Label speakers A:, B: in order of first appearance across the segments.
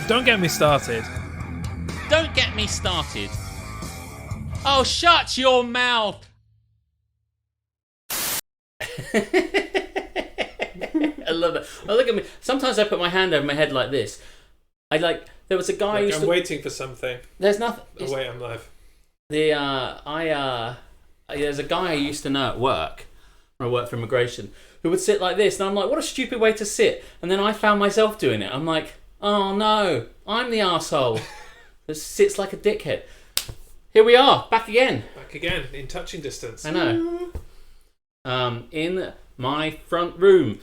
A: Don't get me started.
B: Don't get me started. Oh, shut your mouth. I love that. Oh, look at me. Sometimes I put my hand over my head like this. There was a guy who used
A: I'm waiting for something.
B: There's nothing.
A: Oh, wait, I'm live.
B: There's a guy I used to know at work, when I worked for immigration, who would sit like this, and I'm like, what a stupid way to sit. And then I found myself doing it. I'm like, oh no, I'm the arsehole that sits like a dickhead. Here we are, back again.
A: Back again, in touching distance.
B: I know. In my front room.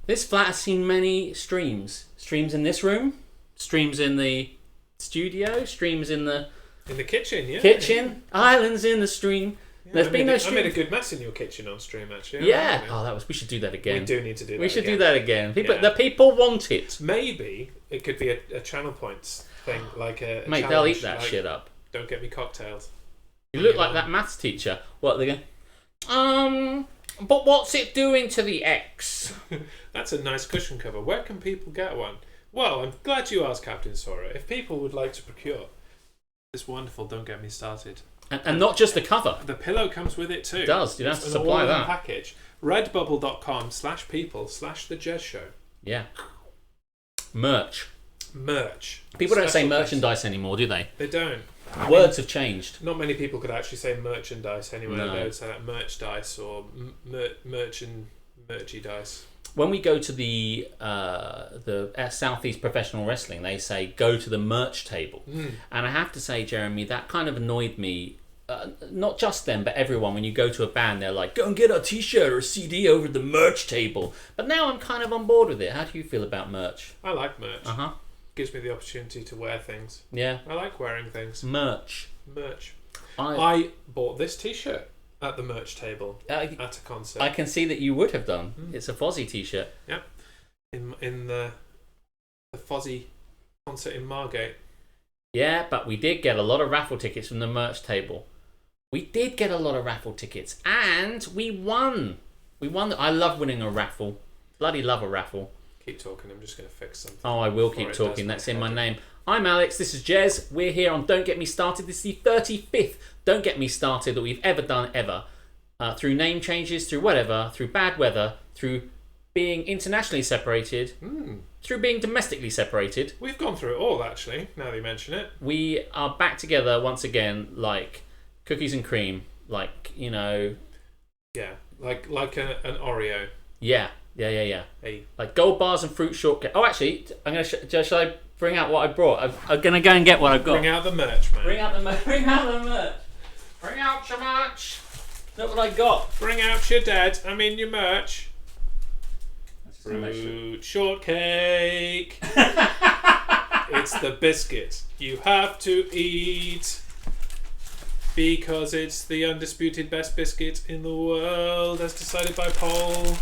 B: This flat has seen many streams. Streams in this room, streams in the studio, streams in the
A: kitchen, yeah.
B: Kitchen, islands in the stream.
A: Yeah,
B: There's been no stream.
A: I made a good mess in your kitchen on stream, actually.
B: Yeah. Oh, we should do that again.
A: We do need to do that.
B: We should
A: again.
B: do that again. The people want it.
A: Maybe it could be a channel points thing, like a
B: mate.
A: challenge,
B: They'll eat that
A: like,
B: shit up.
A: Don't get me cocktails.
B: You look like that maths teacher. What they go? But what's it doing to the X?
A: That's a nice cushion cover. Where can people get one? Well, I'm glad you asked, Captain Sora. If people would like to procure this wonderful Don't Get Me Started.
B: And not just the cover.
A: The pillow comes with it too.
B: It does. You don't have to
A: It's
B: supply
A: an all-in
B: that.
A: package. Redbubble.com/people/the Jez Show.
B: Yeah. Merch. People don't say
A: Special
B: merchandise anymore, do they?
A: They don't.
B: Words have changed.
A: Not many people could actually say merchandise anyway.
B: No.
A: They would say like merch dice or merchy dice.
B: When we go to the Southeast Professional Wrestling, they say go to the merch table. And I have to say, Jeremy, that kind of annoyed me. Not just them, but everyone. When you go to a band, they're like, go and get a t-shirt or a CD over the merch table. But now I'm kind of on board with it. How do you feel about merch?
A: I like merch.
B: Uh-huh.
A: Gives me the opportunity to wear things.
B: Yeah.
A: I like wearing things.
B: Merch.
A: I bought this t-shirt at the merch table at a concert.
B: I can see that you would have done. It's a Fozzy t-shirt.
A: Yep. In the Fozzy concert in Margate.
B: Yeah, but we did get a lot of raffle tickets from the merch table. We did get a lot of raffle tickets, and we won. I love winning a raffle. Bloody love a raffle.
A: Keep talking, I'm just going to fix something.
B: Oh, I will keep talking. That's in my name. I'm Alex, this is Jez. We're here on Don't Get Me Started. This is the 35th Don't Get Me Started that we've ever done, ever. Through name changes, through whatever, through bad weather, through being internationally separated, through being domestically separated.
A: We've gone through it all, actually, now that you mention it.
B: We are back together once again, like cookies and cream, like, you know...
A: Yeah, like an Oreo.
B: Yeah.
A: Hey.
B: Like gold bars and fruit shortcake. Oh, actually, I'm gonna. Shall I bring out what I brought? I'm gonna go and get what I've got.
A: Bring out the merch, man.
B: Bring out the merch. Bring out your merch. Look what I got.
A: Bring out your your merch. Fruit shortcake. It's the biscuit you have to eat. Because it's the undisputed best biscuit in the world, as decided by poll.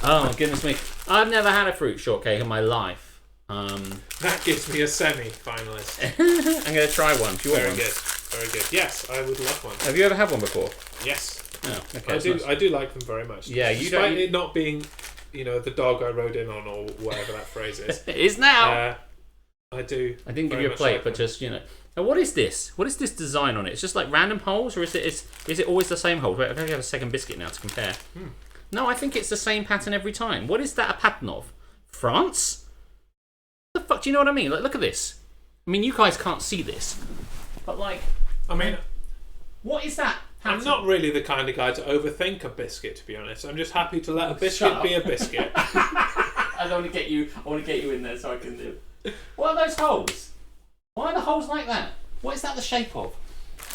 B: Oh my goodness me! I've never had a fruit shortcake in my life.
A: That gives me a semi-finalist.
B: I'm going to try one. Do you want one?
A: Very good. Yes, I would love one.
B: Have you ever had one before?
A: Yes.
B: Oh, okay.
A: I do like them very much.
B: Yeah, you
A: Despite
B: don't.
A: it not being, the dog I rode in on, or whatever that phrase is.
B: It is now.
A: I do.
B: I didn't give you a plate, but just Now, what is this? What is this design on it? It's just like random holes, or is it always the same hole? Wait, I'm going to have a second biscuit now to compare. No, I think it's the same pattern every time. What is that a pattern of? France? The fuck? Do you know what I mean? Like, look at this. I mean, you guys can't see this, but like, what is that pattern?
A: I'm not really the kind of guy to overthink a biscuit, to be honest. I'm just happy to let a biscuit be a biscuit.
B: I want to get you in there so I can do. What are those holes? Why are the holes like that? What is that the shape of?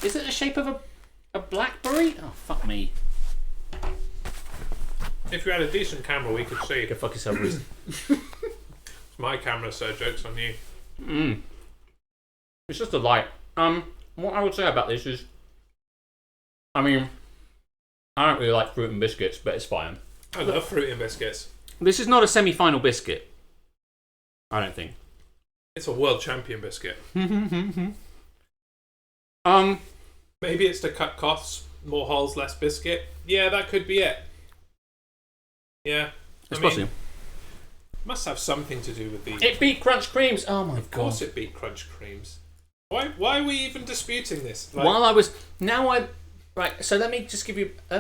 B: Is it the shape of a blackberry? Oh, fuck me.
A: If you had a decent camera, we could see.
B: Go fuck yourself, Reese.
A: It's my camera, so joke's on you.
B: It's just a light. What I would say about this is, I don't really like fruit and biscuits, but it's fine.
A: I love fruit and biscuits.
B: This is not a semi-final biscuit. I don't think.
A: It's a world champion biscuit.
B: Maybe
A: it's to cut costs, more holes, less biscuit. Yeah, that could be it. Yeah.
B: It's possible.
A: Must have something to do with the...
B: It beat Crunch Creams. Oh my god.
A: Of course it beat Crunch Creams. Why are we even disputing this?
B: While I was... Right, so let me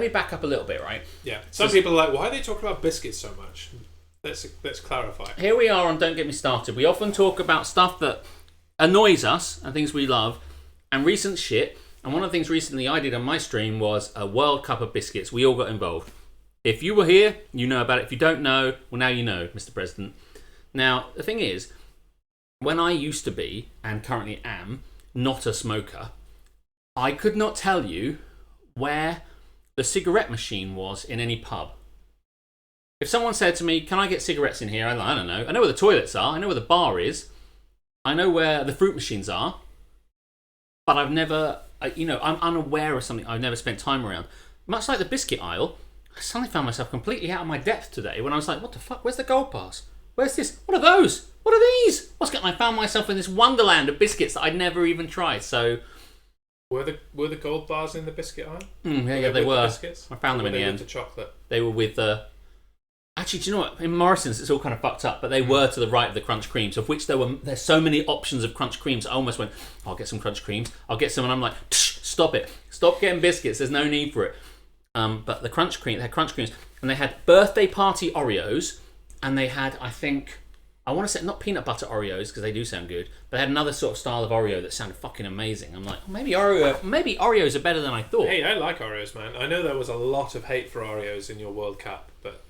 B: back up a little bit, right?
A: Yeah. Some people are like, why are they talking about biscuits so much? Let's clarify.
B: Here we are on Don't Get Me Started. We often talk about stuff that annoys us and things we love and recent shit. And one of the things recently I did on my stream was a World Cup of biscuits. We all got involved. If you were here, you know about it. If you don't know, well, now you know, Mr. President. Now, the thing is, when I used to be, and currently am, not a smoker, I could not tell you where the cigarette machine was in any pub. If someone said to me, can I get cigarettes in here? I'm like, I don't know. I know where the toilets are. I know where the bar is. I know where the fruit machines are. But I've never, I'm unaware of something I've never spent time around. Much like the biscuit aisle, I suddenly found myself completely out of my depth today when I was like, what the fuck? Where's the gold bars? Where's this? What are those? What are these? I found myself in this wonderland of biscuits that I'd never even tried. So,
A: were the gold bars in the biscuit aisle?
B: Yeah, they were.
A: The
B: I found them in the end.
A: With the chocolate.
B: They were with the. Actually, do you know what? In Morrison's, it's all kind of fucked up, but they were to the right of the Crunch Creams, of which there's so many options of Crunch Creams. I almost went, I'll get some Crunch Creams. I'll get some, and I'm like, stop it. Stop getting biscuits. There's no need for it. But the Crunch Cream, they had Crunch Creams, and they had birthday party Oreos, and they had, I want to say, not peanut butter Oreos, because they do sound good, but they had another sort of style of Oreo that sounded fucking amazing. I'm like, maybe Oreos are better than I thought.
A: Hey, I like Oreos, man. I know there was a lot of hate for Oreos in your World Cup, but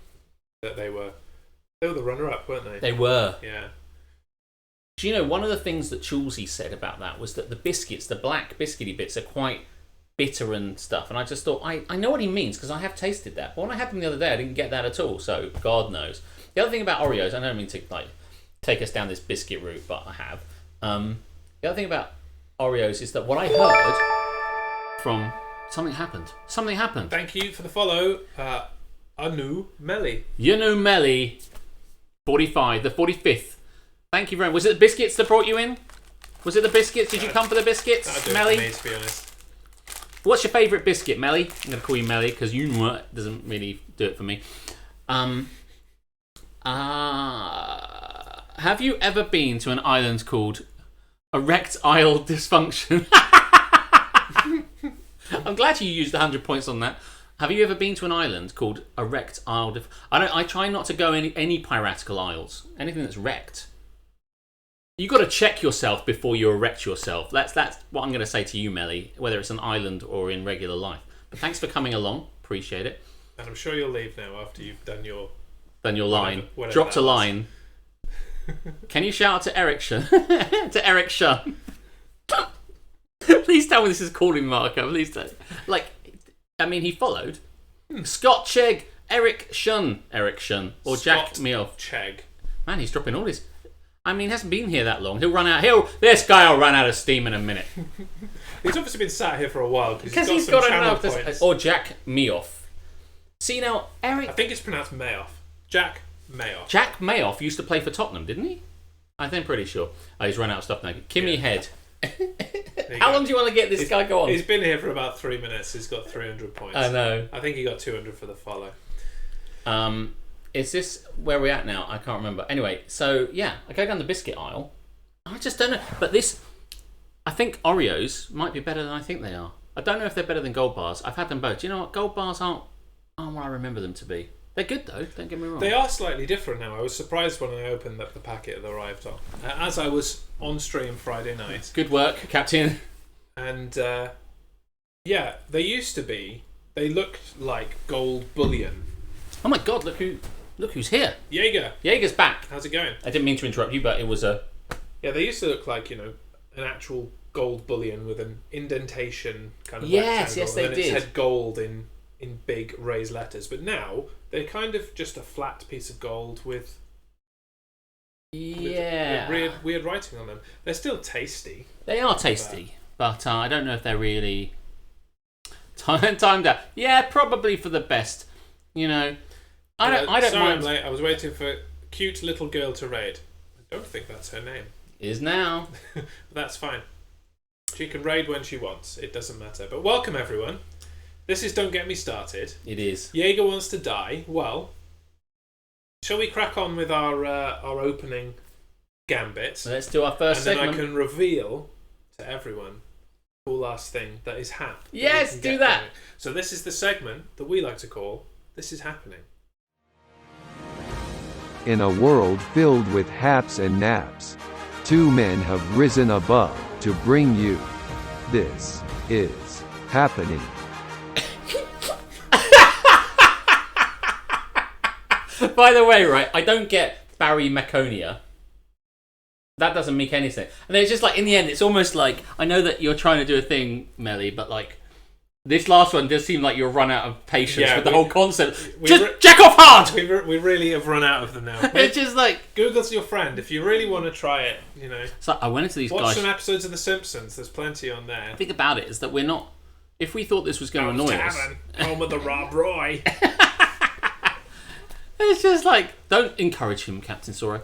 A: that they were the runner-up, weren't they?
B: They were.
A: Yeah.
B: Do you know, one of the things that Chulsey said about that was that the biscuits, the black biscuity bits, are quite bitter and stuff. And I just thought, I know what he means, because I have tasted that. But when I had them the other day, I didn't get that at all. So, God knows. The other thing about Oreos, I don't mean to take us down this biscuit route, but I have. The other thing about Oreos is that what I heard from... Something happened.
A: Thank you for the follow, Anu Melly.
B: Yanu Melly, 45, the 45th. Thank you very much. Was it the biscuits that brought you in? Was it the biscuits? Did you come for the biscuits, Melly?
A: For me, to be honest.
B: What's your favourite biscuit, Melly? I'm going to call you Melly because you doesn't really do it for me. Have you ever been to an island called Erectile Dysfunction? I'm glad you used 100 points on that. Have you ever been to an island called Erectile Dysfunction? I try not to go any piratical isles. Anything that's wrecked. You've got to check yourself before you erect yourself. That's what I'm going to say to you, Melly, whether it's an island or in regular life. But thanks for coming along. Appreciate it.
A: And I'm sure you'll leave now after you've done your
B: line.
A: Whatever
B: Dropped a line. Can you shout out to Eric Shun? To Eric Shun. Please tell me this is calling marker. Please don't. He followed. Scott Chegg, Eric Shun, or Jack Meoff.
A: Chegg.
B: Man, he's dropping all his... he hasn't been here that long. This guy will run out of steam in a minute.
A: He's obviously been sat here for a while because
B: he's
A: got some channel points.
B: Or Jack Meoff. See now, Eric...
A: I think it's pronounced Mayoff. Jack Mayoff.
B: Jack Mayoff used to play for Tottenham, didn't he? I think pretty sure. Oh, he's run out of stuff now. Kimmy Head. How long do you want to get this guy go on?
A: He's been here for about 3 minutes. He's got 300 points.
B: I know.
A: I think he got 200 for the follow.
B: Is this where we're at now? I can't remember. Anyway, so yeah, I go down the biscuit aisle. I just don't know. But I think Oreos might be better than I think they are. I don't know if they're better than Gold Bars. I've had them both. Do you know what? Gold Bars aren't what I remember them to be. They're good though, don't get me wrong.
A: They are slightly different now. I was surprised when I opened up the packet that arrived on. As I was on stream Friday night.
B: Good work, Captain.
A: And they used to be. They looked like gold bullion.
B: Oh my god, look who's here. Jaeger's back.
A: How's it going?
B: I didn't mean to interrupt you, but it was a...
A: Yeah, they used to look like, an actual gold bullion with an indentation kind of
B: yes,
A: rectangle.
B: Yes, they
A: and
B: did.
A: It said gold in big raised letters. But now, they're kind of just a flat piece of gold with weird writing on them. They're still tasty.
B: They are tasty, but I don't know if they're really timed out. Yeah, probably for the best. I don't
A: sorry,
B: mind.
A: I'm late. I was waiting for cute little girl to raid. I don't think that's her name.
B: Is now.
A: But that's fine. She can raid when she wants. It doesn't matter. But welcome, everyone. This is Don't Get Me Started.
B: It is.
A: Jaeger wants to die. Well, Shall we crack on with our opening gambit?
B: So let's do our first segment.
A: And then I can reveal to everyone the cool last thing that is hap.
B: Yes, do that.
A: Going. So this is the segment that we like to call This Is Happening.
C: In a world filled with haps and naps, two men have risen above to bring you This Is Happening.
B: By the way, right, I don't get Barry Maconia. That doesn't make any sense. And it's just like, in the end, it's almost like, I know that you're trying to do a thing, Melly, but like, this last one does seem like you'll run out of patience with the whole concept. Just jack off hard!
A: We really have run out of them now.
B: It's just like...
A: Google's your friend. If you really want to try it, you know.
B: So I went into these
A: watch
B: guys...
A: some episodes of The Simpsons. There's plenty on there.
B: The thing about it is that we're not... If we thought this was going to annoy us...
A: Home of the Rob Roy.
B: It's just like, don't encourage him, Captain Sora.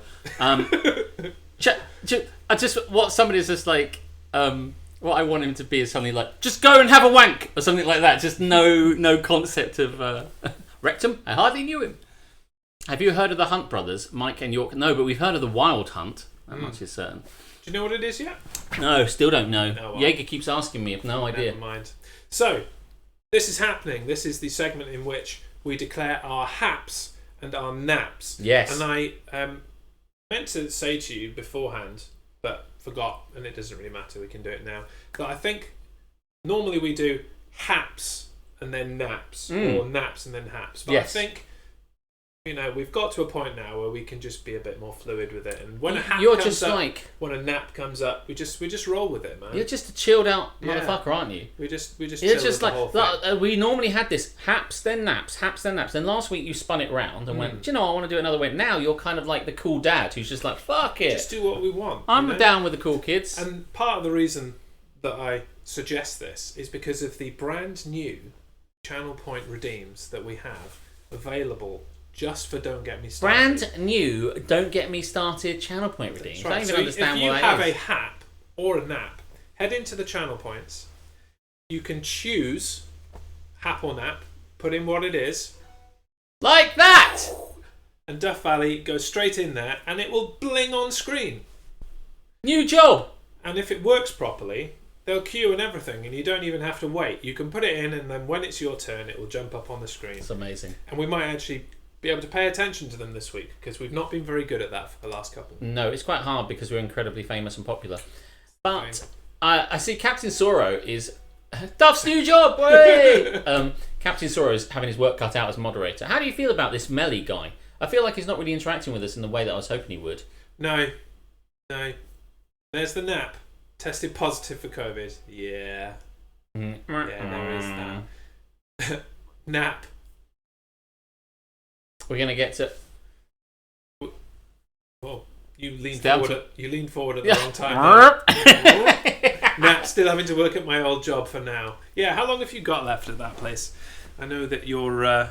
B: What somebody's just like, what I want him to be is something like, just go and have a wank, or something like that. Just no concept of rectum. I hardly knew him. Have you heard of the Hunt brothers, Mike and York? No, but we've heard of the Wild Hunt. That much is certain.
A: Do you know what it is yet?
B: No, still don't know.
A: Oh, well.
B: Jaeger keeps asking me. I have no idea.
A: Never mind. So, this is happening. This is the segment in which we declare our haps and our naps.
B: Yes.
A: And I meant to say to you beforehand, but forgot, and it doesn't really matter, we can do it now, that I think normally we do haps and then naps, or naps and then haps. But
B: yes.
A: I think, you know, we've got to a point now where we can just be a bit more fluid with it. And when a hap
B: You're
A: comes
B: just
A: up,
B: like...
A: when a nap comes up, we just roll with it, man.
B: You're just a chilled out motherfucker, aren't you?
A: We just
B: It's
A: chill
B: just
A: with the whole thing.
B: we normally had this haps then naps, haps then naps. Then last week you spun it round and went, do you know, I want to do it another way. Now you're kind of like the cool dad who's just like, fuck it.
A: Just do what we want.
B: I'm down with the cool kids.
A: And part of the reason that I suggest this is because of the brand new Channel Point redeems that we have available just for Don't Get Me Started.
B: Brand new, Don't Get Me Started Channel Point redeems.
A: Right.
B: I don't even
A: So
B: understand
A: if you
B: what
A: have
B: that
A: a
B: is.
A: hap or a nap, head into the Channel Points. You can choose hap or nap, put in what it is,
B: Like that!
A: and Duff Valley goes straight in there, and it will bling on screen.
B: New job!
A: And if it works properly, they'll queue and everything, and you don't even have to wait. You can put it in, and then when it's your turn, it will jump up on the screen.
B: It's amazing.
A: And we might actually be able to pay attention to them this week, because we've not been very good at that for the last couple.
B: No, it's quite hard because we're incredibly famous and popular. But I see Captain Sorrow is... Duff's new job! Way! Captain Sorrow is having his work cut out as moderator. How do you feel about this Melly guy? I feel like he's not really interacting with us in the way that I was hoping he would.
A: No. There's the nap. Tested positive for COVID. Yeah. Yeah, there is that. Nap.
B: We're going to get to...
A: Oh, you leaned
B: Stay
A: forward at the wrong time. Nap, still having to work at my old job for now. Yeah, how long have you got left at that place? I know that you're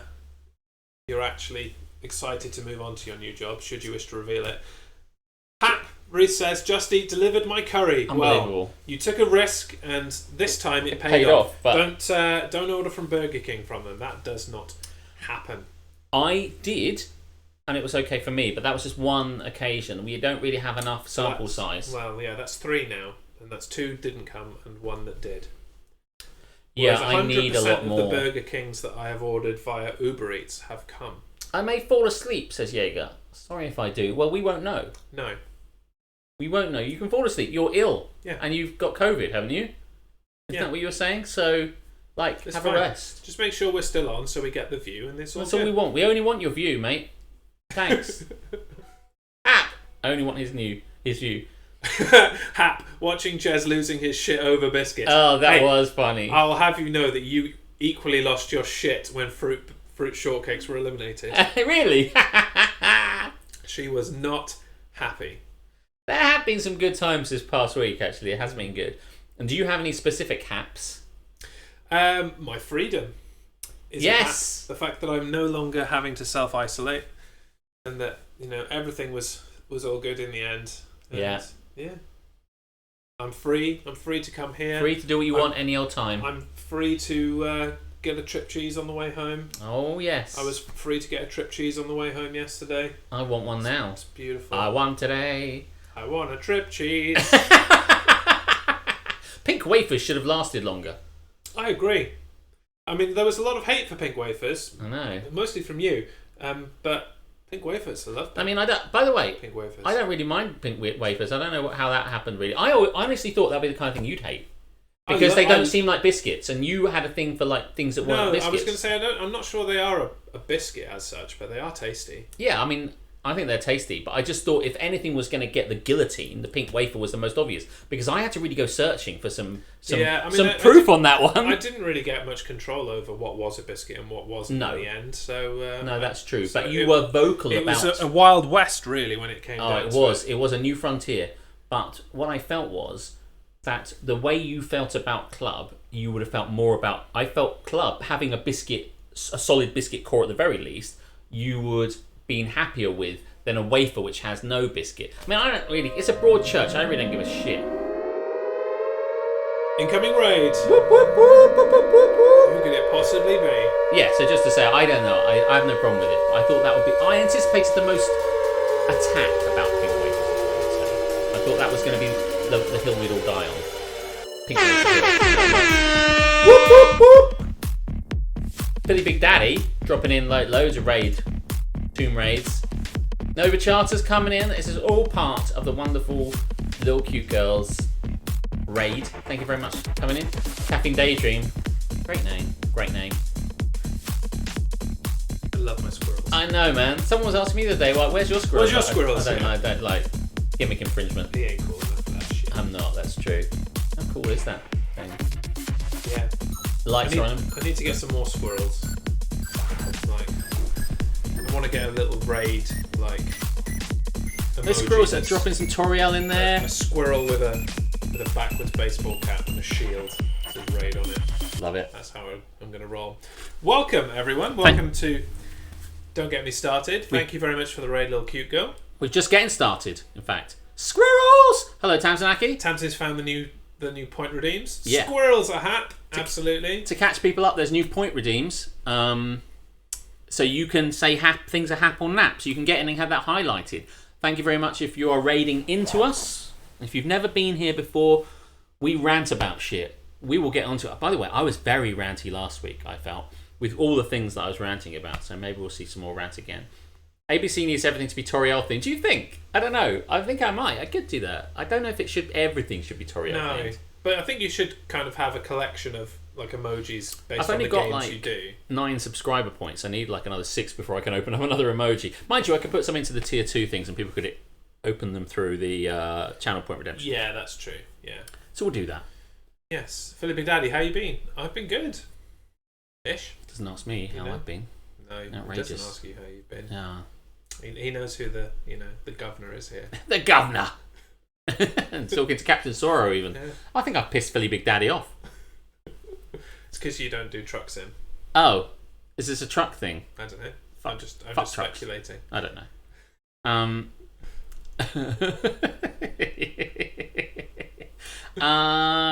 A: actually excited to move on to your new job, should you wish to reveal it. Hap, Reese says, Just Eat delivered my curry.
B: Unbelievable.
A: Well, you took a risk, and this time it paid off. But... Don't order from Burger King from them. That does not happen.
B: I did, and it was okay for me, but that was just one occasion. We don't really have enough sample size.
A: Well, yeah, that's 3 now, and that's 2 didn't come and 1 that did.
B: Yeah,
A: Whereas
B: I need a lot more.
A: of the Burger Kings that I have ordered via Uber Eats have come.
B: I may fall asleep, says Jaeger. Sorry if I do. Well, we won't know.
A: No.
B: We won't know. You can fall asleep. You're ill.
A: Yeah.
B: And you've got COVID, haven't you? Isn't that what you were saying? So, like,
A: It's
B: have
A: fine.
B: a rest.
A: Just make sure we're still on so we get the view, and this all
B: That's all we want. We only want your view, mate. Thanks. Hap! I only want his view.
A: Hap, watching Jez losing his shit over biscuit.
B: Oh, that was funny.
A: I'll have you know that you equally lost your shit when fruit shortcakes were eliminated.
B: Really?
A: She was not happy.
B: There have been some good times this past week, actually. It has been good. And do you have any specific haps?
A: My freedom.
B: Yes.
A: The fact that I'm no longer having to self-isolate, and that everything was all good in the end. And yeah. I'm free. I'm free to come here.
B: Free to do what you want any old time.
A: I'm free to get a trip cheese on the way home.
B: Oh yes.
A: I was free to get a trip cheese on the way home yesterday.
B: I want one now.
A: It's beautiful.
B: I want today.
A: I want a trip cheese.
B: Pink wafers should have lasted longer.
A: I agree. I mean, there was a lot of hate for pink wafers.
B: I know.
A: Mostly from you. But pink wafers, I love them.
B: I mean, I don't. By the way,
A: pink wafers.
B: I don't really mind pink wafers. I don't know how that happened. Really, I honestly thought that'd be the kind of thing you'd hate because they don't seem like biscuits, and you had a thing for like things that weren't biscuits.
A: I was going to say I'm not sure they are a biscuit as such, but they are tasty.
B: Yeah, I mean, I think they're tasty, but I just thought if anything was going to get the guillotine, the pink wafer was the most obvious because I had to really go searching for some proof on that one.
A: I didn't really get much control over what was a biscuit and what wasn't in the end. So
B: no, that's true. But you were vocal about
A: it was a wild west, really, when it came down to it.
B: It was a new frontier. But what I felt was that the way you felt about Club, you would have felt more about. I felt Club having a solid biscuit core at the very least. You would been happier with than a wafer which has no biscuit. I mean, I don't really. It's a broad church. I really don't give a shit.
A: Incoming raid. Whoop, whoop, whoop, whoop, whoop, whoop. Who could it possibly be?
B: Yeah. So just to say, I don't know. I have no problem with it. I thought that would be. I anticipated the most attack about pink wafers. I thought that was going to be the hill we'd all die on. Pink wafers. Whoop whoop whoop. Billy Big Daddy dropping in like loads of tomb raids. Nova Charters coming in. This is all part of the wonderful Little Cute Girls raid. Thank you very much for coming in. Caffeine Daydream. Great name.
A: I love my squirrels.
B: I know, man. Someone was asking me the other day, well, where's your squirrel?
A: Where's your squirrels?
B: I don't like gimmick infringement.
A: He ain't cool enough for that shit.
B: I'm not, that's true. How cool is that thing?
A: Yeah.
B: Lights are on them.
A: I need to get some more squirrels. Like, I want to get a little raid, like.
B: Those squirrels that are dropping some Toriel in there.
A: A squirrel with a backwards baseball cap and a shield. There's a raid on it.
B: Love it.
A: That's how I'm going to roll. Welcome, everyone. Welcome to Don't Get Me Started. Thank you very much for the raid, Little Cute Girl.
B: We're just getting started, in fact. Squirrels! Hello, Tamsinaki.
A: Tamsin's found the new point redeems.
B: Yeah.
A: Squirrels a hap. Absolutely.
B: To catch people up, there's new point redeems. So you can say things are hap or naps. You can get in and have that highlighted. Thank you very much if you are raiding into us. If you've never been here before, we rant about shit. We will get onto it. By the way, I was very ranty last week, I felt, with all the things that I was ranting about. So maybe we'll see some more rant again. ABC needs everything to be Toriel themed. Do you think? I don't know. I think I might. I could do that. I don't know if everything should be Toriel themed.
A: No, but I think you should kind of have a collection of like emojis based on the games you do.
B: 9 subscriber points. I need like another 6 before I can open up another emoji. Mind you, I could put some into the tier 2 things and people could open them through the channel point redemption.
A: Yeah, that's true. Yeah.
B: So we'll do that.
A: Yes. Philip Big Daddy, how you been? I've been good. Ish.
B: Doesn't ask me how I've been.
A: No, he
B: outrageous.
A: doesn't ask you how you've been.
B: Yeah.
A: He knows who the governor is here.
B: The governor. And talking to Captain Sorrow even.
A: Yeah.
B: I think I've pissed Philly Big Daddy off.
A: It's because you don't do truck sim.
B: Oh, is this a truck thing?
A: I don't know. I'm just
B: trucks.
A: speculating.
B: I don't know.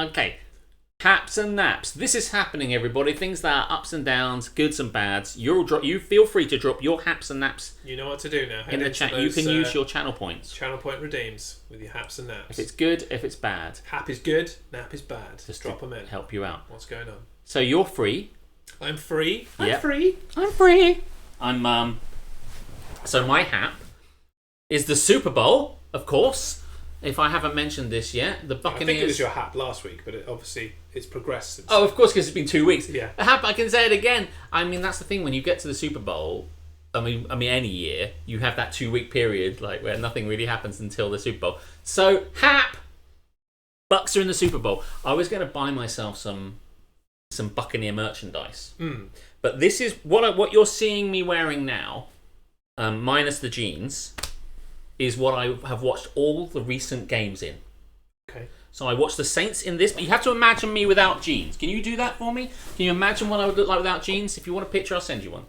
B: Okay. Haps and naps. This is happening, everybody. Things that are ups and downs, goods and bads. You feel free to drop your haps and naps.
A: You know what to do now.
B: In the chat, you can use your channel points.
A: Channel point redeems with your haps and naps.
B: If it's good, if it's bad.
A: Hap is good, nap is bad.
B: Just
A: drop them in.
B: Help you out.
A: What's going on?
B: So you're free.
A: I'm free.
B: Yep.
A: I'm free.
B: I'm free. I'm So my hap is the Super Bowl, of course. If I haven't mentioned this yet, the Buccaneers.
A: I think it was your hap last week, but it's progressed since.
B: Oh, of course, because it's been 2 weeks.
A: Yeah.
B: A hap, I can say it again. I mean, that's the thing. When you get to the Super Bowl, I mean, any year, you have that 2 week period like where nothing really happens until the Super Bowl. So hap, Bucks are in the Super Bowl. I was going to buy myself some Buccaneer merchandise, but this is what you're seeing me wearing now, minus the jeans. Is what I have watched all the recent games in.
A: Okay.
B: So I watched the Saints in this, but you have to imagine me without jeans. Can you do that for me? Can you imagine what I would look like without jeans? If you want a picture, I'll send you one.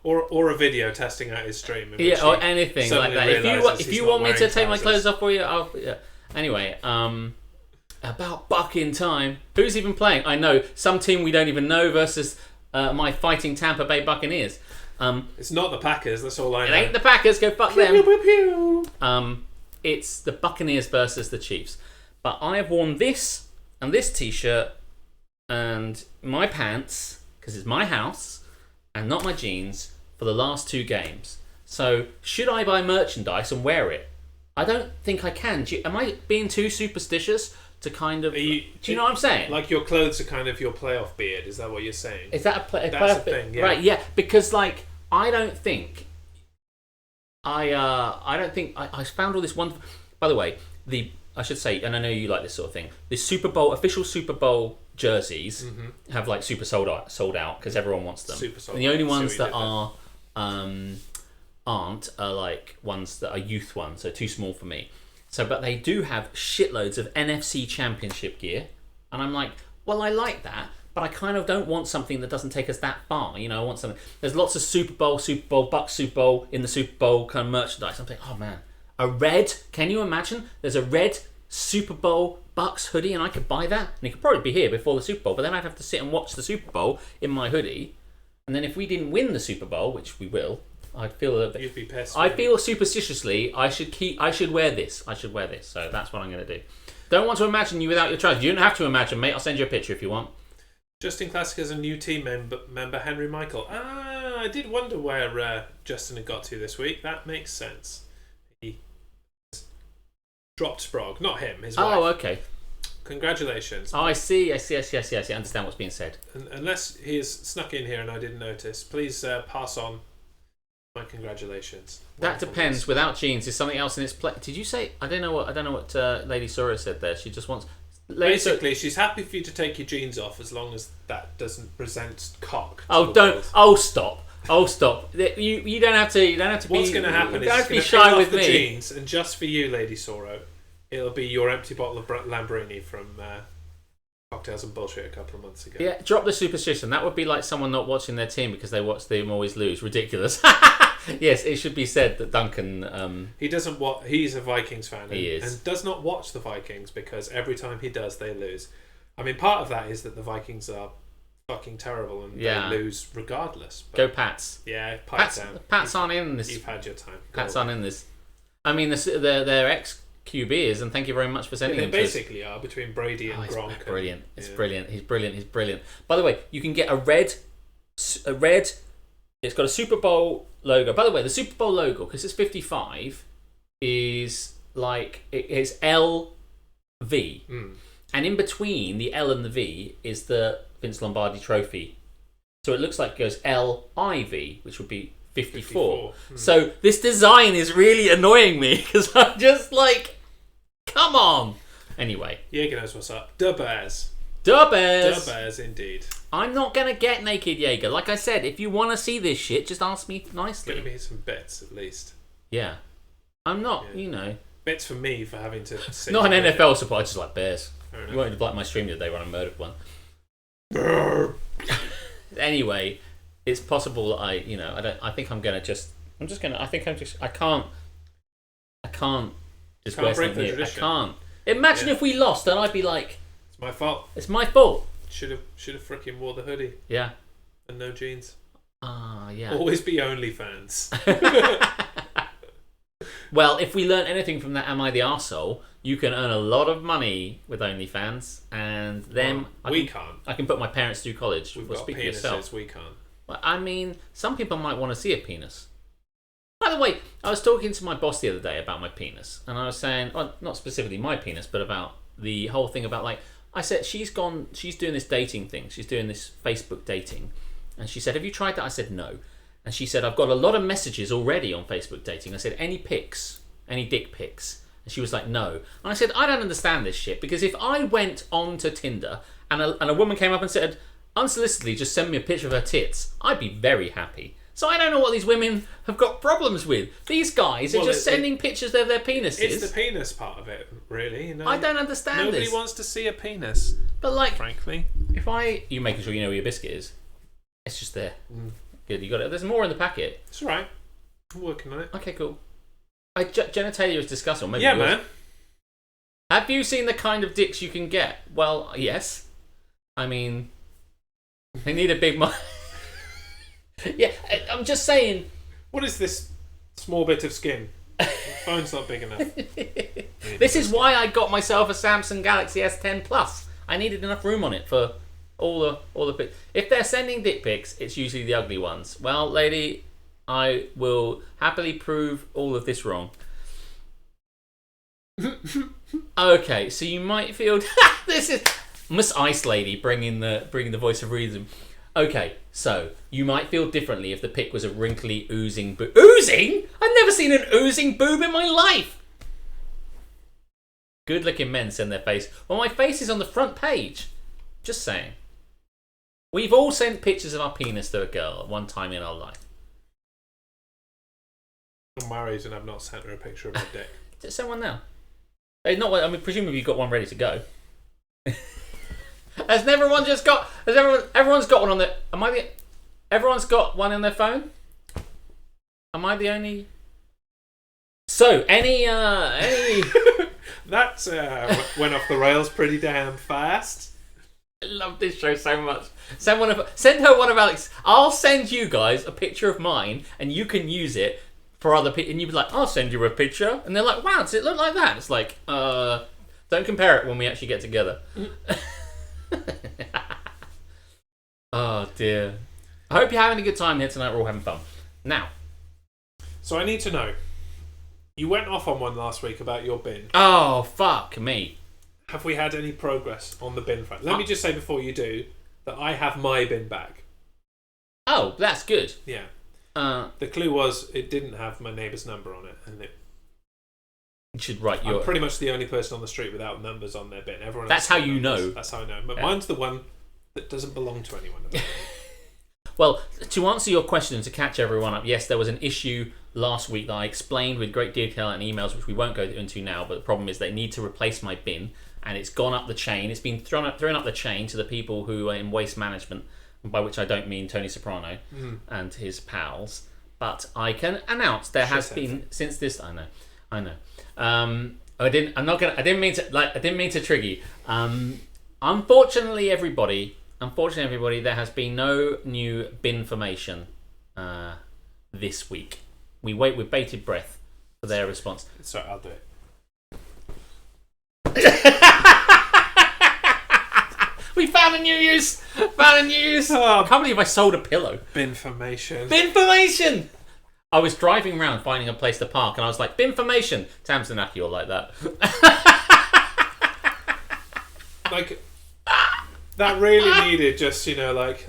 A: Or a video testing out his stream.
B: Yeah, or anything like that. If you want me to take my clothes off for you, I'll. Yeah. Anyway, About bucking time. Who's even playing? I know, some team we don't even know versus my fighting Tampa Bay Buccaneers.
A: It's not the Packers, that's all I know.
B: It ain't the Packers, go fuck them.
A: Pew, pew, pew.
B: It's the Buccaneers versus the Chiefs. But I have worn this and this t-shirt and my pants, because it's my house, and not my jeans, for the last 2 games. So, should I buy merchandise and wear it? I don't think I can. Am I being too superstitious to kind of... do you know what I'm saying?
A: Like your clothes are kind of your playoff beard, is that what you're saying?
B: Is that a
A: That's
B: playoff
A: a thing, yeah.
B: Right, yeah. Because, like, I don't think... I don't think... I found all this wonderful... By the way, I should say, and I know you like this sort of thing, the official Super Bowl jerseys have, like, super sold out because everyone wants them.
A: Super sold
B: and the only
A: out.
B: ones that aren't are like ones that are youth ones, so too small for me. So, but they do have shitloads of NFC Championship gear, and I'm like, well, I like that, but I kind of don't want something that doesn't take us that far. You know, I want something. There's lots of Super Bowl, Bucks Super Bowl in the Super Bowl kind of merchandise. I'm thinking, oh man, a red. Can you imagine? There's a red Super Bowl Bucks hoodie, and I could buy that, and it could probably be here before the Super Bowl. But then I'd have to sit and watch the Super Bowl in my hoodie, and then if we didn't win the Super Bowl, which we will. I'd feel a little bit.
A: You'd be pissed.
B: I feel superstitiously I should wear this. I should wear this. So that's what I'm going to do. Don't want to imagine you without your trousers. You don't have to imagine, mate. I'll send you a picture if you want.
A: Justin Classic has a new team member Henry Michael. I did wonder where Justin had got to this week. That makes sense. He dropped Sprague, not him. His wife.
B: Oh, okay.
A: Congratulations.
B: Oh, I see. I understand what's being said.
A: Unless he has snuck in here and I didn't notice, please pass on my congratulations.
B: That depends. Without jeans, is something else in its place? Did you say? I don't know what Lady Sora said there. She just wants.
A: Basically, she's happy for you to take your jeans off as long as that doesn't present cock.
B: Oh, don't!
A: World.
B: Oh, stop! Oh, stop! You don't have to. You don't have to.
A: What's going to happen is
B: you don't have to be
A: it's
B: shy
A: going
B: with
A: to
B: me.
A: jeans, and just for you, Lady Soro, it'll be your empty bottle of Lamborghini from Cocktails and Bullshit a couple of months ago.
B: Yeah, drop the superstition. That would be like someone not watching their team because they watch them always lose. Ridiculous. Yes, it should be said that Duncan...
A: he doesn't watch... He's a Vikings fan.
B: And
A: does not watch the Vikings because every time he does, they lose. I mean, part of that is that the Vikings are fucking terrible and they lose regardless. But
B: go Pats.
A: Yeah, Pats down.
B: Pats aren't in this.
A: You've had your time.
B: Pats aren't in this. I mean, their ex-QBs, and thank you very much for sending them
A: to us. They basically are, between Brady and Gronk.
B: It's brilliant. It's brilliant. He's brilliant. He's brilliant. By the way, you can get a red... It's got a Super Bowl logo. By the way, the Super Bowl logo, because it's 55, is like... It's LV. And in between the L and the V is the Vince Lombardi trophy. So it looks like it goes LIV, which would be 54. So this design is really annoying me because I'm just like, come on. Anyway.
A: Jaeger knows what's up. Da Bears.
B: Da Bears.
A: Da Bears, indeed.
B: I'm not going to get naked Jaeger. Like I said, if you want to see this shit, just ask me nicely.
A: Give me some bits, at least.
B: Yeah. I'm not, you know.
A: Bits for me for having to sit.
B: Not an NFL support, I just like bears. You wanted to block my stream the other day when I murdered one. Anyway, it's possible that I think I'm gonna just. I can't just wear
A: break
B: something
A: the
B: new. I
A: tradition.
B: can't. Imagine if we lost, then I'd be like,
A: it's my fault.
B: It's my fault.
A: Should have freaking wore the hoodie.
B: Yeah.
A: And no jeans.
B: Yeah.
A: Always be OnlyFans.
B: Well, if we learn anything from that, Am I the Arsehole? You can earn a lot of money with OnlyFans, and then
A: we can't.
B: I can put my parents through college.
A: We've
B: well,
A: got
B: speak for
A: penises.
B: yourself.
A: We can't.
B: Well, I mean, some people might want to see a penis. By the way, I was talking to my boss the other day about my penis, and I was saying, well, not specifically my penis, but about the whole thing about, like, I said, she's doing this dating thing. She's doing this Facebook dating, and she said, have you tried that? I said, no. And she said, I've got a lot of messages already on Facebook dating. I said, any pics? Any dick pics? And she was like, no. And I said, I don't understand this shit, because if I went on to Tinder and a woman came up and said, unsolicitedly, just send me a picture of her tits, I'd be very happy. So I don't know what these women have got problems with. These guys are just sending pictures of their penises.
A: It's the penis part of it, really. You know?
B: I don't understand
A: Nobody
B: this.
A: wants to see a penis.
B: But, like,
A: frankly,
B: you making sure you know where your biscuit is. It's just there. Good, you got it. There's more in the packet.
A: It's all right. I'm working on it.
B: Okay, cool. Genitalia is disgusting. Maybe
A: yeah,
B: yours.
A: man.
B: Have you seen the kind of dicks you can get? Well, yes. I mean, they need a big mind. Yeah, I'm just saying.
A: What is this small bit of skin? The phone's not big enough.
B: This is why I got myself a Samsung Galaxy S10 Plus. I needed enough room on it for all the pics. If they're sending dick pics, it's usually the ugly ones. Well, lady, I will happily prove all of this wrong. Okay, so you might feel this is Miss Ice Lady bringing the voice of reason. Okay, so you might feel differently if the pic was a wrinkly, oozing boob. Oozing? I've never seen an oozing boob in my life. Good-looking men send their face. Well, my face is on the front page. Just saying. We've all sent pictures of our penis to a girl at one time in our life.
A: I'm married and I've not sent her a picture of my dick.
B: Just send one now. Not. I mean, presumably you've got one ready to go. Has everyone just got? Has everyone's got one on their? Everyone's got one on their phone. Am I the only? So any
A: That went off the rails pretty damn fast.
B: I love this show so much. Send her one of Alex. I'll send you guys a picture of mine, and you can use it for other people. And you'd be like, "I'll send you a picture," and they're like, "Wow, does it look like that?" It's like, don't compare it when we actually get together. Oh dear. I hope you're having a good time here tonight. We're all having fun. Now.
A: So I need to know. You went off on one last week about your bin.
B: Oh, fuck me.
A: Have we had any progress on the bin front? Let me just say before you do that I have my bin back.
B: Oh, that's good.
A: Yeah. The clue was it didn't have my neighbour's number on it, and it
B: should write your.
A: I'm pretty much the only person on the street without numbers on their bin. Everyone.
B: That's how you know.
A: That's how I know. But mine's the one that doesn't belong to anyone.
B: Well, to answer your question and to catch everyone up, yes, there was an issue last week that I explained with great detail in emails, which we won't go into now. But the problem is they need to replace my bin, and it's gone up the chain. It's been thrown up the chain to the people who are in waste management, by which I don't mean Tony Soprano and his pals. But I can announce there has been since this. I know. I didn't mean to trigger you. Unfortunately, everybody, there has been no new bin formation this week. We wait with bated breath for their response.
A: Sorry, I'll do it.
B: We found a new use. Oh, I can't believe I sold a pillow.
A: Bin formation.
B: I was driving around finding a place to park, and I was like, "Bin formation." Tamsinaki or like that.
A: Like that really needed just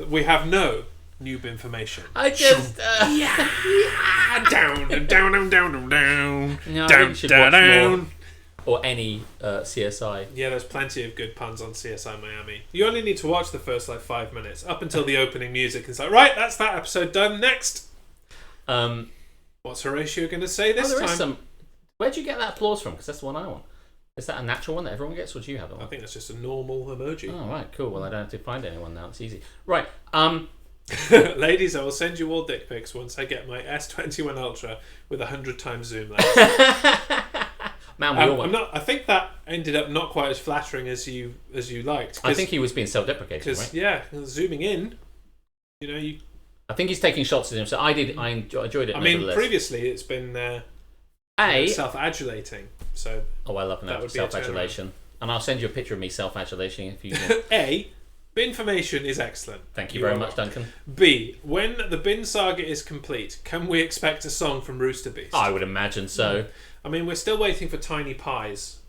A: we have no new bin formation.
B: I just
A: down.
B: No, I think you should watch more. Or any CSI.
A: Yeah, there's plenty of good puns on CSI Miami. You only need to watch the first 5 minutes up until the opening music. It's like, right, that's that episode done. Next. What's Horatio going to say this time?
B: Where'd you get that applause from? Because that's the one I want. Is that a natural one that everyone gets, or do you have one?
A: I think that's just a normal emoji.
B: Oh, right, cool. Well, I don't have to find anyone now. It's easy. Right.
A: Ladies, I will send you all dick pics once I get my S21 Ultra with 100 times zoom lens.
B: Man,
A: I think that ended up not quite as flattering as you liked.
B: I think he was being self-deprecating, right?
A: Yeah, zooming in,
B: I think he's taking shots at him. So I enjoyed it.
A: I mean, previously it's been self-adulating. So
B: I love self-adulation, and I'll send you a picture of me self-adulating if you.
A: A, bin formation is excellent.
B: Thank you very much, Duncan.
A: B, when the bin saga is complete, can we expect a song from Rooster Beast?
B: I would imagine so.
A: I mean, we're still waiting for Tiny Pies.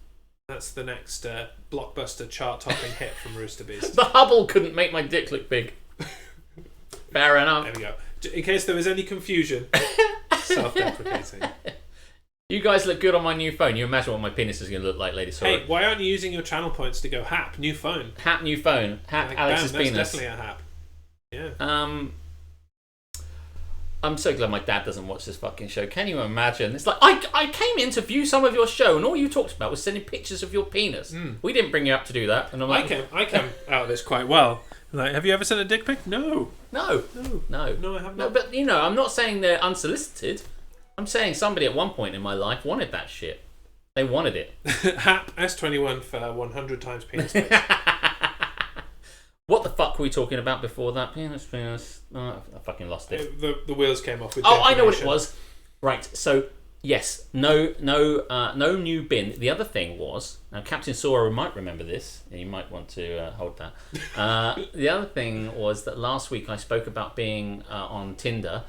A: That's the next blockbuster chart-topping hit from Rooster Beast.
B: The Hubble couldn't make my dick look big. Fair enough.
A: There we go. In case there was any confusion, self-deprecating.
B: You guys look good on my new phone. You imagine what my penis is going to look like, lady. Sorry.
A: Hey, why aren't you using your channel points to go hap, new phone?
B: Hap, new phone. Hap, Alex's
A: that's
B: penis.
A: Definitely a hap. Yeah.
B: I'm so glad my dad doesn't watch this fucking show. Can you imagine? It's like, I came in to view some of your show, and all you talked about was sending pictures of your penis. We didn't bring you up to do that. And I'm like,
A: I came out of this quite well. Like, have you ever sent a dick pic? No, I have not.
B: No, but I'm not saying they're unsolicited. I'm saying somebody at one point in my life wanted that shit. They wanted it.
A: Hap S21 for 100 times penis pics.
B: What the fuck were we talking about before that? Penis. Oh, I fucking lost it.
A: The wheels came off with.
B: Oh, I know what it was. Right. So yes, no new bin. The other thing was, now Captain Sora might remember this. And you might want to hold that. The other thing was that last week I spoke about being on Tinder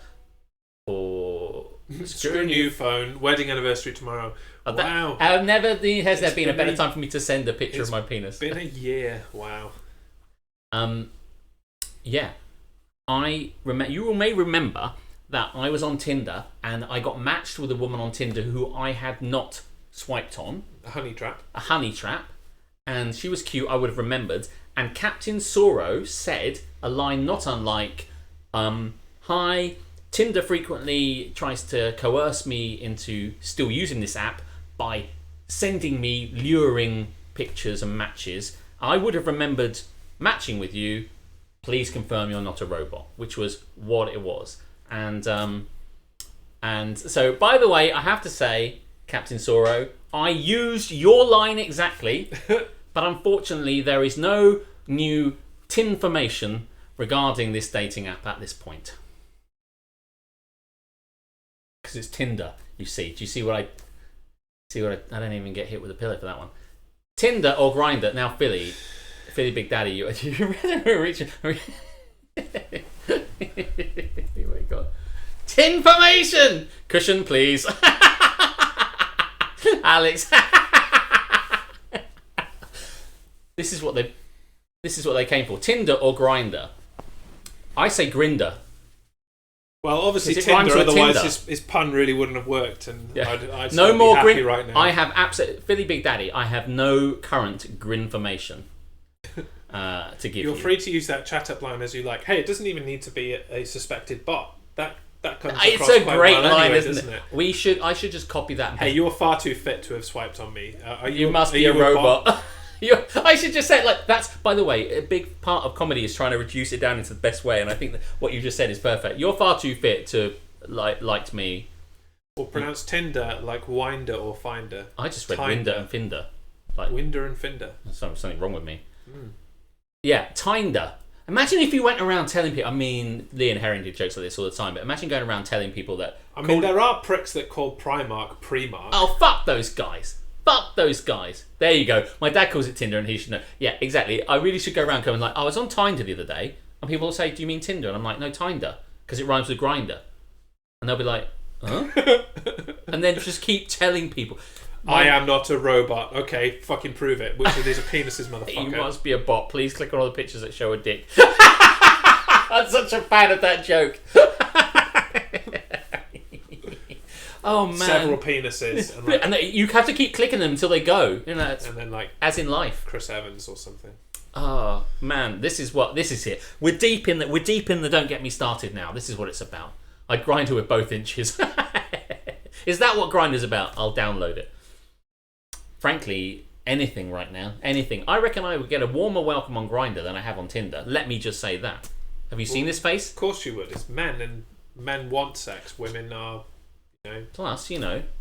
B: for
A: Screw a new phone. Wedding anniversary tomorrow. Wow.
B: Never has there been a better time for me to send a picture of my penis.
A: Been a year. Wow.
B: Yeah, you may remember that I was on Tinder and I got matched with a woman on Tinder who I had not swiped on.
A: A honey trap. And she was cute, I would have remembered. And Captain Soro said a line not unlike, hi, Tinder frequently tries to coerce me into still using this app by sending me luring pictures and matches. I would have remembered matching with you. Please confirm you're not a robot, which was what it was. And so, by the way, I have to say, Captain Soro, I used your line exactly, but unfortunately there is no new tinformation regarding this dating app at this point. Because it's Tinder, you see. Do you see what I don't even get hit with a pillow for that one. Tinder or Grindr. Now, Philly Big Daddy, you reaching. Oh my god. Tinformation! Cushion, please. Alex. This is what they came for. Tinder or Grindr. I say Grinder. Well, obviously Tinder, otherwise his pun really wouldn't have worked, and
B: yeah.
A: I'd
B: no
A: be
B: more
A: happy right now.
B: I have absolutely Philly Big Daddy. I have no current grinformation to give you.
A: You're free to use that chat up line as you like. Hey, it doesn't even need to be a suspected bot. That comes across
B: it's a
A: quite
B: great
A: well
B: line,
A: anyway,
B: isn't it? I should just copy that.
A: Hey, you're far too fit to have swiped on me.
B: You must be a robot. I should just say it like that's. By the way, a big part of comedy is trying to reduce it down into the best way, and I think that what you just said is perfect. You're far too fit to liked me.
A: Or pronounce Tinder like Winder or Finder.
B: I just read Winder and Finder. Like
A: Winder and Finder.
B: There's something wrong with me. Yeah, Tinder. Imagine if you went around telling people. I mean, Lee and Herring did jokes like this all the time, but imagine going around telling people that.
A: I mean, there are pricks that call Primark Premark.
B: Oh, fuck those guys. Fuck those guys. There you go. My dad calls it Tinder and he should know. Yeah, exactly. I really should go around going like, I was on Tinder the other day, and people will say, do you mean Tinder? And I'm like, no, Tinder, because it rhymes with grinder. And they'll be like, huh? And then just keep telling people.
A: I am not a robot. Okay, fucking prove it. Which of these are penises, motherfucker?
B: You must be a bot. Please click on all the pictures that show a dick. I'm such a fan of that joke. Oh man!
A: Several penises,
B: and you have to keep clicking them until they go. You know,
A: and then like
B: as in life,
A: Chris Evans or something.
B: Oh man, this is here. We're deep in the don't get me started now. This is what it's about. I grind her with both inches. Is that what Grindr's about? I'll download it. Frankly, anything right now, anything. I reckon I would get a warmer welcome on Grindr than I have on Tinder. Let me just say that. Have you seen this face?
A: Of course you would. It's men, and men want sex. Women are.
B: Plus,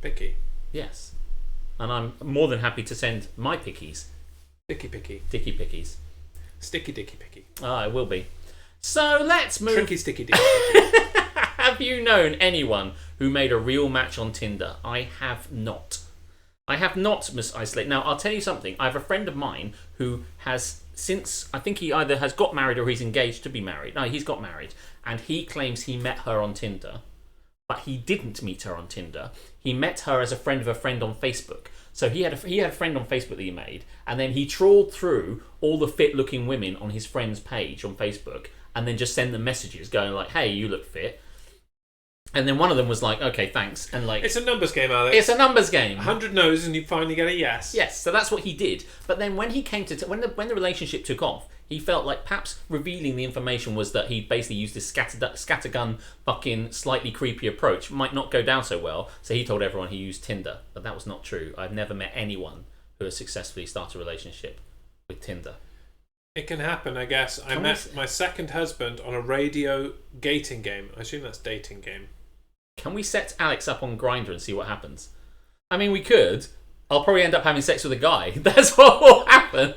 A: picky.
B: Yes, and I'm more than happy to send my pickies.
A: Dicky
B: pickies.
A: Sticky dicky picky.
B: Ah, it will be. So let's move.
A: Tricky sticky dicky picky.
B: Have you known anyone who made a real match on Tinder? I have not. Miss Isolate. Now, I'll tell you something. I have a friend of mine who has since, I think he either has got married or he's engaged to be married. No, he's got married, and he claims he met her on Tinder. But he didn't meet her on Tinder. He met her as a friend of a friend on Facebook. So he had a friend on Facebook that he made, and then he trawled through all the fit-looking women on his friend's page on Facebook, and then just send them messages going like, "Hey, you look fit." And then one of them was like, "Okay, thanks." And like,
A: it's a numbers game, Alex.
B: It's a numbers game.
A: 100 no's and you finally get a yes.
B: Yes. So that's what he did. But then when he came to when the relationship took off, he felt like perhaps revealing the information was that he basically used this scattergun fucking slightly creepy approach might not go down so well. So he told everyone he used Tinder, but that was not true. I've never met anyone who has successfully started a relationship with Tinder.
A: It can happen, I guess. I met my second husband on a radio gating game. I assume that's dating game.
B: Can we set Alex up on Grindr and see what happens? I mean, we could. I'll probably end up having sex with a guy. That's what will happen.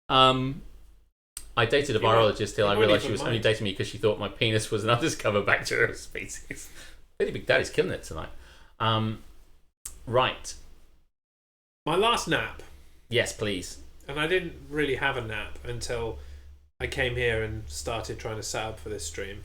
B: I dated a virologist till I realised she was only dating me because she thought my penis was an undiscovered bacterial species. Really Big Daddy's killing it tonight. Right.
A: My last nap.
B: Yes, please.
A: And I didn't really have a nap until I came here and started trying to set up for this stream.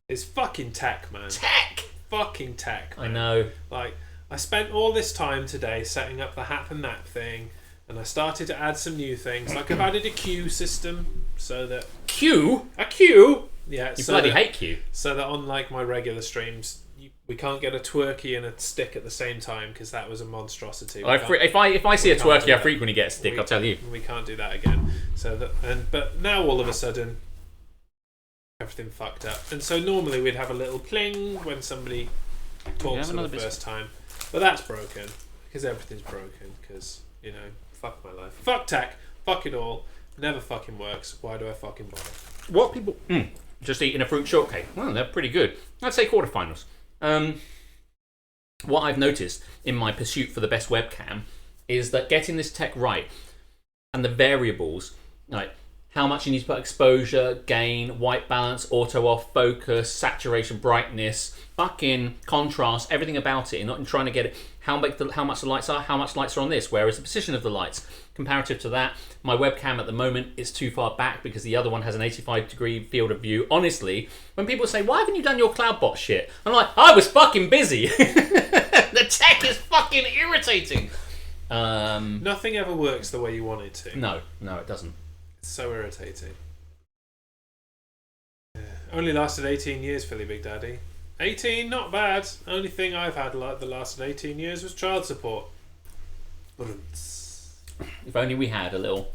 A: It's fucking tech, man.
B: Tech!
A: Fucking tech, man.
B: I know.
A: Like, I spent all this time today setting up the hap and nap thing, and I started to add some new things. Like, I've added a queue system so that...
B: Queue?
A: A queue? Yeah.
B: You bloody hate queue.
A: So that on, like, my regular streams... We can't get a twerky and a stick at the same time because that was a monstrosity.
B: If I see a twerky, I frequently get a stick. I'll tell you.
A: We can't do that again. But now all of a sudden, everything fucked up. And so normally we'd have a little pling when somebody talks for the first time, but that's broken because everything's broken. Because fuck my life, fuck tech, fuck it all. Never fucking works. Why do I fucking bother?
B: What people just eating a fruit shortcake? Well, they're pretty good. I'd say quarterfinals. What I've noticed in my pursuit for the best webcam is that getting this tech right and the variables, like how much you need to put exposure, gain, white balance, auto off, focus, saturation, brightness, fucking contrast, everything about it, and not trying to get it, how much the lights are, how much lights are on this, where is the position of the lights. Comparative to that, my webcam at the moment is too far back because the other one has an 85-degree field of view. Honestly, when people say, why haven't you done your CloudBot shit? I'm like, I was fucking busy. The tech is fucking irritating.
A: Nothing ever works the way you want it to.
B: No, it doesn't.
A: It's so irritating. Yeah. Only lasted 18 years, Philly Big Daddy. 18, not bad. Only thing I've had like the lasted 18 years was child support.
B: If only we had a little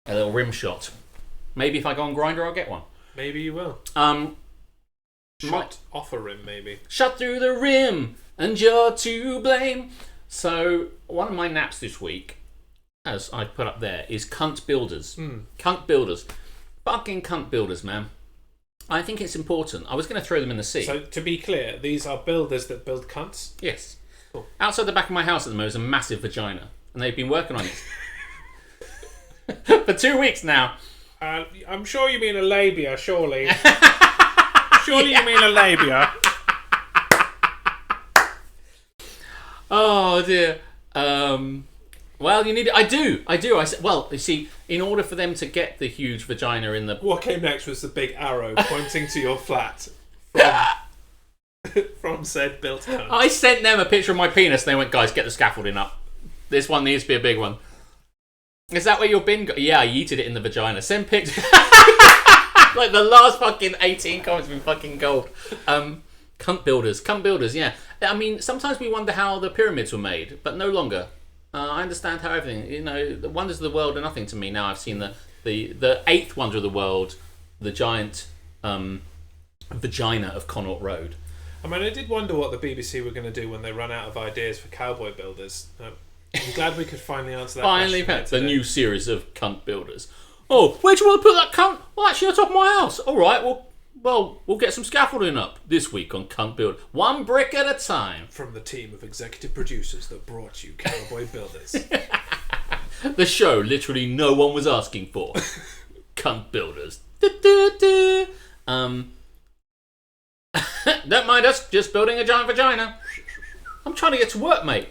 B: rim shot. Maybe if I go on Grindr, I'll get one.
A: Maybe you will. Shot off a rim, maybe.
B: Shot through the rim, and you're to blame. So one of my naps this week, as I put up there, is cunt builders. Cunt builders. Fucking cunt builders, man. I think it's important. I was going to throw them in the sea.
A: So to be clear, these are builders that build cunts?
B: Yes.
A: Cool.
B: Outside the back of my house at the moment is a massive vagina. And they've been working on it for 2 weeks now.
A: I'm sure you mean a labia, surely. Surely you mean a labia.
B: Oh dear. Well, you need. I do. I said. Well, you see, in order for them to get the huge vagina in the.
A: What came next was the big arrow pointing to your flat from said built cunt.
B: I sent them a picture of my penis, and they went, "Guys, get the scaffolding up. This one needs to be a big one." Is that where your bin got? Yeah, I yeeted it in the vagina. Send pictures. Like the last fucking 18 comments have been fucking gold. Cunt builders, yeah. I mean, sometimes we wonder how the pyramids were made, but no longer. I understand how everything, the wonders of the world are nothing to me now. I've seen the eighth wonder of the world, the giant vagina of Connaught Road.
A: I mean, I did wonder what the BBC were going to do when they ran out of ideas for cowboy builders. I'm glad we could finally answer that
B: Finally,
A: question.
B: the new series of cunt builders. Oh, where do you want to put that cunt? Well, actually, on top of my house. All right, well, we'll get some scaffolding up this week on Cunt Build. One brick at a time.
A: From the team of executive producers that brought you Cowboy Builders.
B: The show literally no one was asking for. Cunt Builders. Don't mind us, just building a giant vagina. I'm trying to get to work, mate.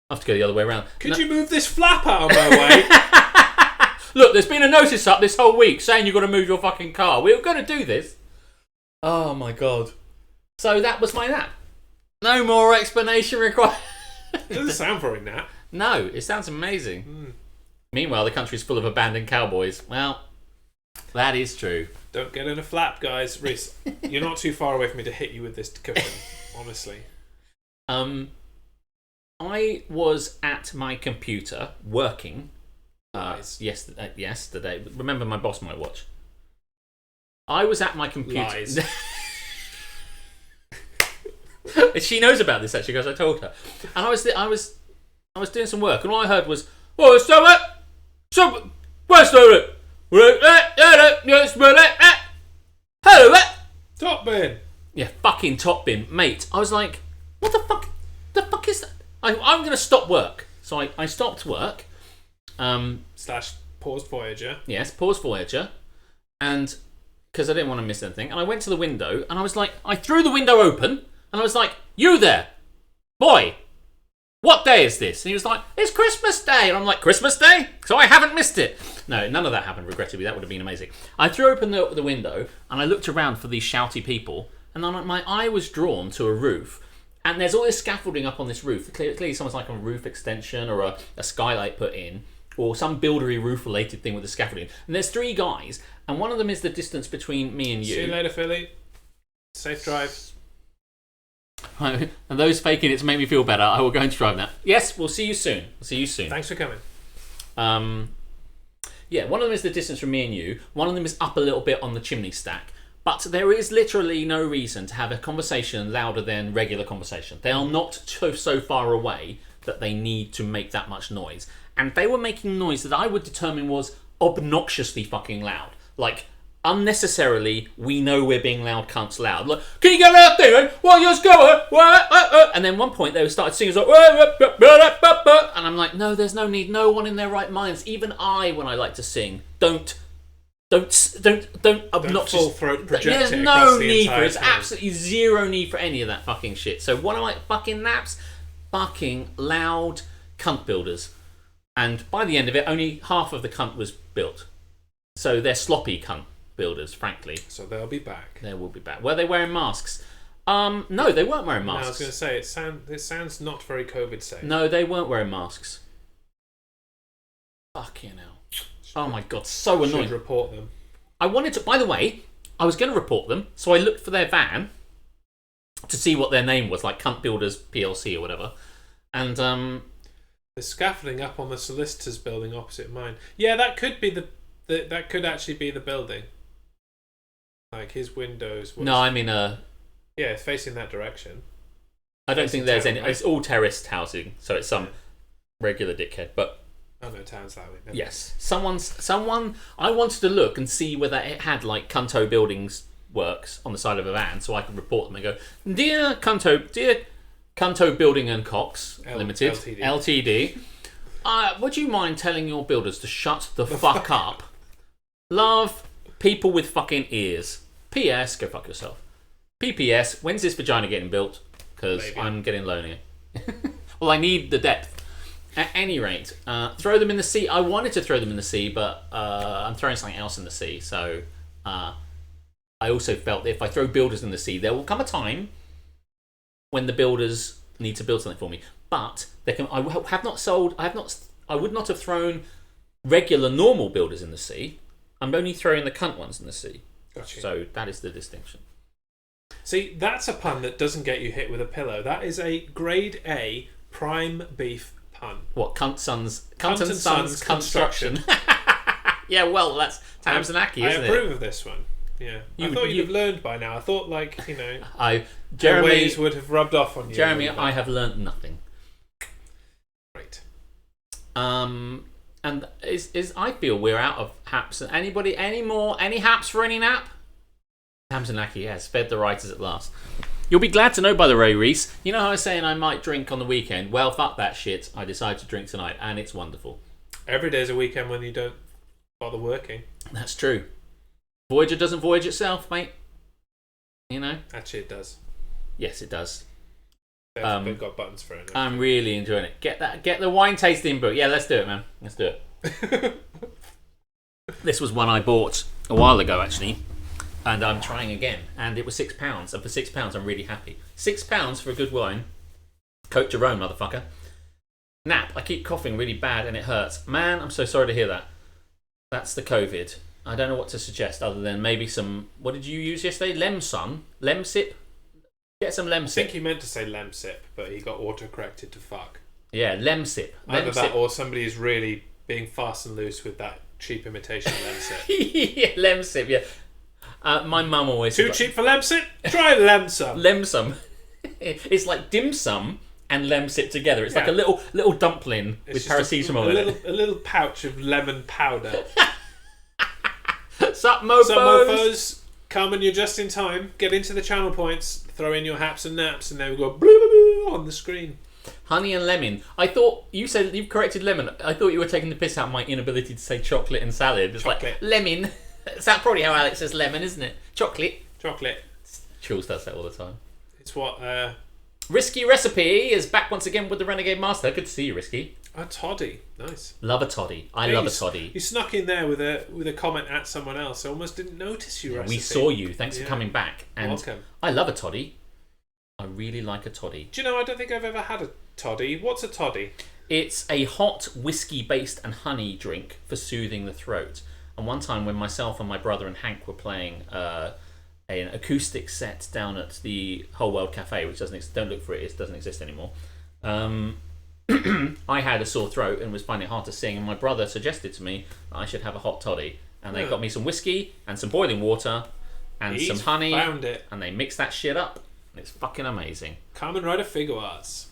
B: I have to go the other way around.
A: Could you move this flap out of my way?
B: Look, there's been a notice up this whole week saying you've got to move your fucking car. We were going to do this. Oh my god. So that was my nap. No more explanation required.
A: It doesn't sound very nap.
B: No, it sounds amazing. Meanwhile, the country's full of abandoned cowboys. Well, that is true.
A: Don't get in a flap, guys. Reese, you're not too far away from me to hit you with this cushion, honestly.
B: I was at my computer working.
A: Lies.
B: Yesterday. Remember, my boss might watch. I was at my computer.
A: Lies.
B: She knows about this actually because I told her. And I was doing some work, and all I heard was, "Oh, stop it! Where's it? Hello,
A: Top bin.
B: yeah, fucking top bin, mate." I was like, "What the fuck? The fuck is that?" I'm going to stop work. So I stopped work.
A: Slash paused Voyager.
B: Yes, paused Voyager. And because I didn't want to miss anything. And I went to the window and I was like, I threw the window open and I was like, you there, boy, what day is this? And he was like, it's Christmas Day. And I'm like, Christmas Day? So I haven't missed it. No, none of that happened, regrettably. That would have been amazing. I threw open the window and I looked around for these shouty people. And then my eye was drawn to a roof. And there's all this scaffolding up on this roof. Clearly someone's like a roof extension or a skylight put in. Or some buildery roof-related thing with the scaffolding. And there's 3 guys. And one of them is the distance between me and you.
A: See you later, Philly. Safe drive.
B: And those faking it to make me feel better, I will go and drive now. Yes, we'll see you soon.
A: Thanks for coming.
B: Yeah, one of them is the distance from me and you. One of them is up a little bit on the chimney stack. But there is literally no reason to have a conversation louder than regular conversation. They are not so far away that they need to make that much noise. And they were making noise that I would determine was obnoxiously fucking loud. Like, unnecessarily, we know we're being loud cunts loud. Like, can you go out there and what you're going? And then one point they started singing like, and I'm like, no, there's no need. No one in their right minds, even I, when I like to sing, don't obnoxious.
A: Full throat project.
B: There's
A: it
B: no
A: across the
B: need for
A: entire
B: it. It's
A: time.
B: absolutely zero need for any of that fucking shit. So what am I fucking naps? Fucking loud cunt builders. And by the end of it, only half of the cunt was built. So they're sloppy cunt builders, frankly.
A: So they'll be back.
B: They will be back. Were they wearing masks? No, they weren't wearing masks.
A: No, I was going to say, it sounds not very COVID safe.
B: No, they weren't wearing masks. Fucking hell. Oh my god, so annoying.
A: Should report them.
B: I wanted to, by the way, I was going to report them, so I looked for their van to see what their name was, like Cunt Builders PLC or whatever. And,
A: the scaffolding up on the solicitor's building opposite mine. Yeah, that could be that could actually be the building. Like his windows.
B: No, I mean
A: yeah, it's facing that direction.
B: I don't think there's any.
A: Right?
B: It's all terraced housing, so it's some regular dickhead. But
A: oh no, town's that way.
B: yes, someone. I wanted to look and see whether it had like Cunto Buildings works on the side of a van, so I could report them and go, dear Cunto Building and Cox Limited, LTD. Would you mind telling your builders to shut the fuck up? Love, people with fucking ears. P.S. Go fuck yourself. P.P.S. When's this vagina getting built? Because I'm getting lonely. Well, I need the depth. At any rate, throw them in the sea. I wanted to throw them in the sea, but I'm throwing something else in the sea. So I also felt that if I throw builders in the sea, there will come a time when the builders need to build something for me. But they can. I would not have thrown regular normal builders in the sea. I'm only throwing the cunt ones in the sea.
A: Gotcha.
B: So that is the distinction.
A: See, that's a pun that doesn't get you hit with a pillow. That is a grade A prime beef pun.
B: What, cunt and sons construction? Yeah, well, that's Tamsinaki, isn't it?
A: I approve of this one. Yeah, I thought you'd have learned by now. I thought, like,
B: Jeremy,
A: ways would have rubbed off on you.
B: Jeremy, I have learnt nothing.
A: Right.
B: And I feel we're out of haps. Anybody, any haps for any nap? Tamsinaki, yes, fed the writers at last. You'll be glad to know, by the way, Reese, you know how I was saying I might drink on the weekend? Well, fuck that shit. I decided to drink tonight, and it's wonderful.
A: Every day's a weekend when you don't bother working.
B: That's true. Voyager doesn't voyage itself, mate. You know?
A: Actually, it does.
B: Yes, it does.
A: They've got buttons for it.
B: I'm really enjoying it. Get the wine tasting book. Yeah, let's do it, man. Let's do it. This was one I bought a while ago, actually, and I'm trying again. And it was £6, and for £6, I'm really happy. £6 for a good wine. Coat your own, motherfucker. Nap. I keep coughing really bad, and it hurts. Man, I'm so sorry to hear that. That's the COVID. I don't know what to suggest other than maybe some. What did you use yesterday? Lemsip. Get some Lemsip.
A: I think he meant to say Lemsip, but he got autocorrected to fuck.
B: Yeah, Lemsip.
A: Either that or somebody is really being fast and loose with that cheap imitation of Lemsip.
B: Yeah, Lemsip, yeah. My mum always...
A: Too cheap for Lemsip? Try Lemsum.
B: Lemsum. It's like dim sum and Lemsip together. It's like a little dumpling with paracetamol in it.
A: A little pouch of lemon powder.
B: Sup, mofos?
A: Some mofos. Come and you're just in time. Get into the channel points. Throw in your haps and naps, and then we go blue on the screen.
B: Honey and lemon. I thought you said you've corrected lemon. I thought you were taking the piss out of my inability to say chocolate and salad. It's
A: Chocolate.
B: like lemon. That's probably how Alex says lemon, isn't it? Chocolate.
A: Chocolate.
B: Jules does that all the time.
A: It's what...
B: Risky Recipe is back once again with the Renegade Master. Good to see you, Risky.
A: A toddy. Nice.
B: Love a toddy. I love a toddy.
A: You snuck in there with a comment at someone else. I almost didn't notice you.
B: We saw you. Thanks for coming back. And
A: welcome.
B: I love a toddy. I really like a toddy.
A: Do you know, I don't think I've ever had a toddy. What's a toddy?
B: It's a hot whiskey-based and honey drink for soothing the throat. And one time when myself and my brother and Hank were playing an acoustic set down at the Whole World Cafe, which don't look for it, it doesn't exist anymore. I had a sore throat and was finding it hard to sing, and my brother suggested to me that I should have a hot toddy. And they got me some whiskey and some boiling water and some honey.
A: Found it.
B: And they mixed that shit up. And it's fucking amazing.
A: Kamen Rider Figure Arts.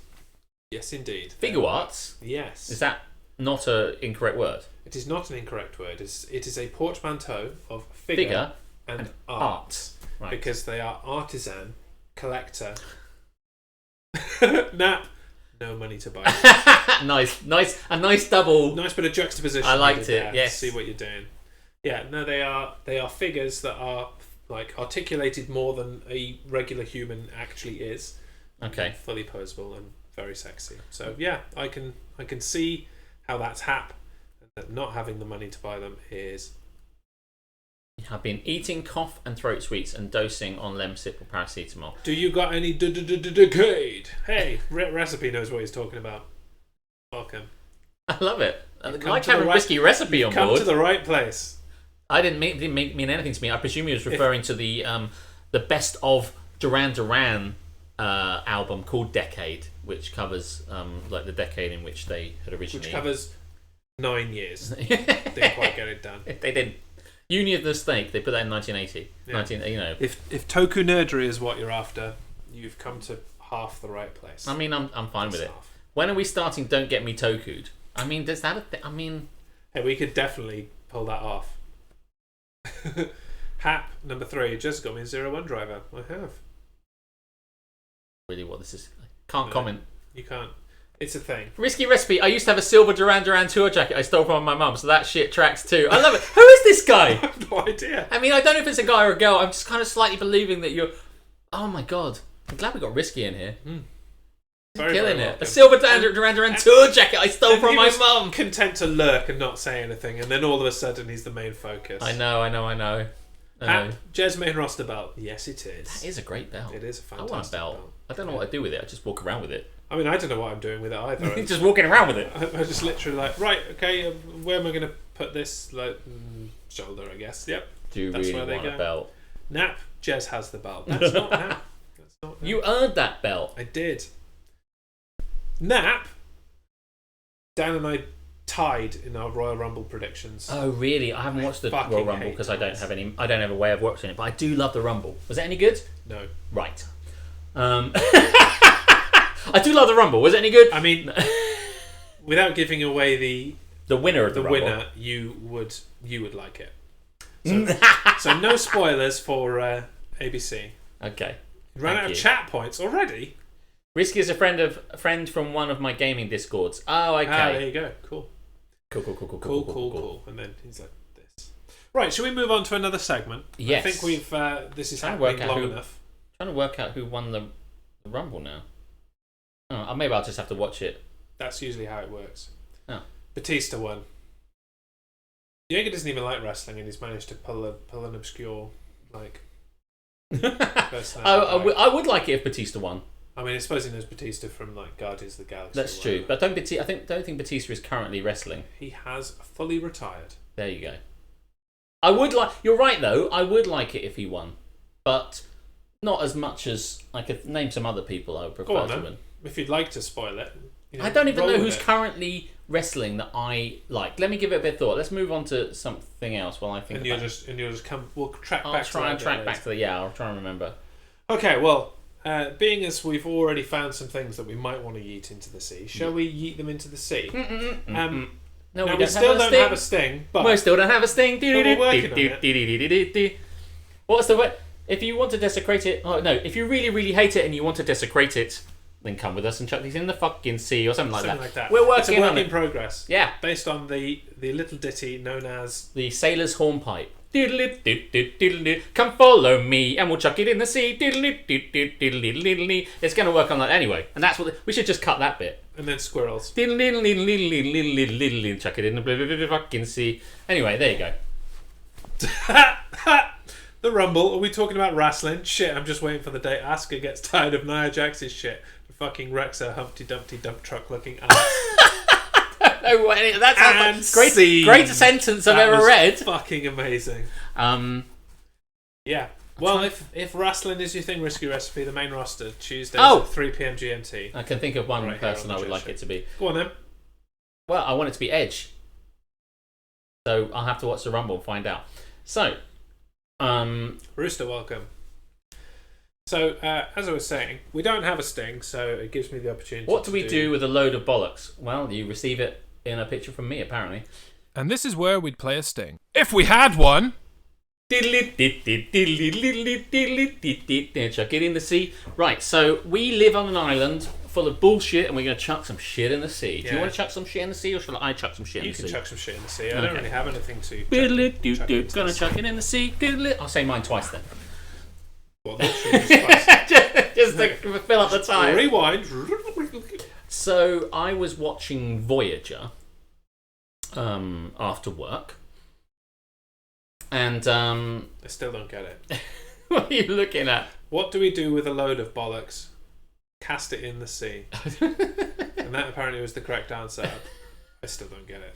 A: Yes, indeed.
B: Figure Arts?
A: Yes.
B: Is that not an incorrect word?
A: It is not an incorrect word. It is a portmanteau of figure and art.
B: Right.
A: Because they are artisan, collector, nap, no money to buy.
B: Nice, a nice double.
A: Nice bit of juxtaposition.
B: I liked it.
A: There.
B: Yes.
A: See what you're doing. Yeah. No, they are figures that are like articulated more than a regular human actually is.
B: Okay.
A: Fully posable and very sexy. So yeah, I can see how that's hap, and that not having the money to buy them is.
B: I've been eating cough and throat sweets and dosing on Lemsip or paracetamol.
A: Do you got any decade? Hey, Recipe knows what he's talking about. Welcome.
B: I love it. I like having Risky Recipe on board.
A: Come to the right place.
B: I didn't mean anything to me. I presume he was referring to the best of Duran Duran album called Decade, which covers like the decade in which they had originally.
A: Which covers 9 years. Didn't quite get it done.
B: They didn't. Union of the Snake. They put that in 1980.
A: Yeah. If toku nerdery is what you're after, you've come to half the right place.
B: I mean, I'm fine with it.
A: Half.
B: When are we starting? Don't get me toku'd. I mean, does that? I mean,
A: hey, we could definitely pull that off. Hap number 3 just got me a 01 driver. I have.
B: Really, what this is? I can't comment.
A: You can't. It's a thing.
B: Risky Recipe. I used to have a silver Duran Duran tour jacket I stole from my mum, so that shit tracks too. I love it. Who is this guy?
A: I have no idea.
B: I mean, I don't know if it's a guy or a girl. I'm just kind of slightly believing that you're. Oh my god! I'm glad we got Risky in here.
A: Very,
B: killing
A: very
B: it.
A: welcome.
B: A silver Duran Duran tour jacket I stole from my mum.
A: Content to lurk and not say anything, and then all of a sudden he's the main focus.
B: I know.
A: Jez main roster belt. Yes, it is.
B: That is a great belt.
A: It is a fantastic
B: I want a belt. I don't know what I do with it. I just walk around with it.
A: I mean, I don't know what I'm doing with it either.
B: Just walking around with it.
A: I just literally like, right, okay, where am I going to put this? Like, shoulder, I guess. Yep.
B: Do you really want a belt?
A: Nap, Jez has the belt. That's not Nap. That's not Nap.
B: You earned that belt.
A: I did. Nap, Dan and I tied in our Royal Rumble predictions.
B: Oh really? I haven't watched the Royal Rumble because I don't have a way of watching it, but I do love the Rumble. Was it any good?
A: No.
B: Right. I do love the Rumble. Was it any good?
A: I mean, without giving away
B: the winner of the Rumble,
A: winner, you would like it. So no spoilers for ABC.
B: Okay.
A: Ran out of chat points already.
B: Risky is a friend from one of my gaming discords. Oh, okay.
A: Ah, there you go. Cool.
B: Cool.
A: And then he's like this. Right, shall we move on to another segment?
B: Yes.
A: I think we've. This is happening long enough.
B: Trying to work out who won the Rumble now. Oh, maybe I'll just have to watch it.
A: That's usually how it works.
B: Oh.
A: Batista won. Jaeger doesn't even like wrestling, and he's managed to pull an obscure like.
B: I would like it if Batista won.
A: I mean, I suppose he knows Batista from like Guardians of the Galaxy.
B: That's true, but don't think Batista is currently wrestling.
A: He has fully retired.
B: There you go. You're right though. I would like it if he won, but not as much as I could name some other people I would prefer to win.
A: If you'd like to spoil it.
B: I don't even know who's currently wrestling that I like. Let me give it a bit of thought. Let's move on to something else while I think.
A: And you'll just come. We'll track back.
B: I'll try and track back to the. Yeah, I'll try and remember.
A: Okay, well, being as we've already found some things that we might want to yeet into the sea, shall we yeet them into the sea?
B: No,
A: we still don't have a sting. But
B: we still don't have a sting.
A: we're working on it.
B: What's the word? If you want to desecrate it, if you really, really hate it and you want to desecrate it, then come with us and chuck these in the fucking sea or something like
A: Something like that.
B: We're working
A: it's a work
B: on
A: in
B: it.
A: progress.
B: Yeah.
A: Based on the little ditty known as
B: The sailor's hornpipe. Come follow me and we'll chuck it in the sea. It's going to work on that anyway. And that's what we should just cut that bit.
A: and then squirrels.
B: Chuck it in the fucking sea. Anyway, there you go.
A: The Rumble. Are we talking about wrestling? Shit, I'm just waiting for the day Asuka gets tired of Nia Jax's shit. Fucking wrecks her Humpty Dumpty dump truck looking ass.
B: No, that sounds like
A: scene.
B: greatest sentence I've ever read.
A: Fucking amazing. Yeah. Well, if wrestling is your thing, Risky Recipe, the main roster, Tuesdays at 3 p.m. GMT.
B: I can think of one
A: Right
B: person
A: here on
B: I
A: the
B: would like
A: show.
B: it to be.
A: Go on then.
B: Well, I want it to be Edge. So I'll have to watch the Rumble and find out. So,
A: Rooster, welcome. So, as I was saying, we don't have a Sting, so it gives me the opportunity
B: what do we do with a load of bollocks? Well, you receive it in a picture from me, apparently.
D: And this is where we'd play a Sting. If we had one!
B: Chuck it in the sea. Right, so we live on an island full of bullshit and we're going to chuck some shit in the sea. Do you
A: Yeah.
B: want to chuck some shit in the sea or shall I chuck some shit in
A: You
B: the
A: can
B: sea?
A: chuck some shit in the sea. I don't
B: Okay.
A: really have anything to chuck
B: Gonna
A: into
B: chuck it in the sea. I'll say mine twice then.
A: well, literally just
B: Just to fill up the time.
A: rewind.
B: So I was watching Voyager after work. And
A: I still don't get it.
B: what are you looking at?
A: What do we do with a load of bollocks? Cast it in the sea. And that apparently was the correct answer. I still don't get it.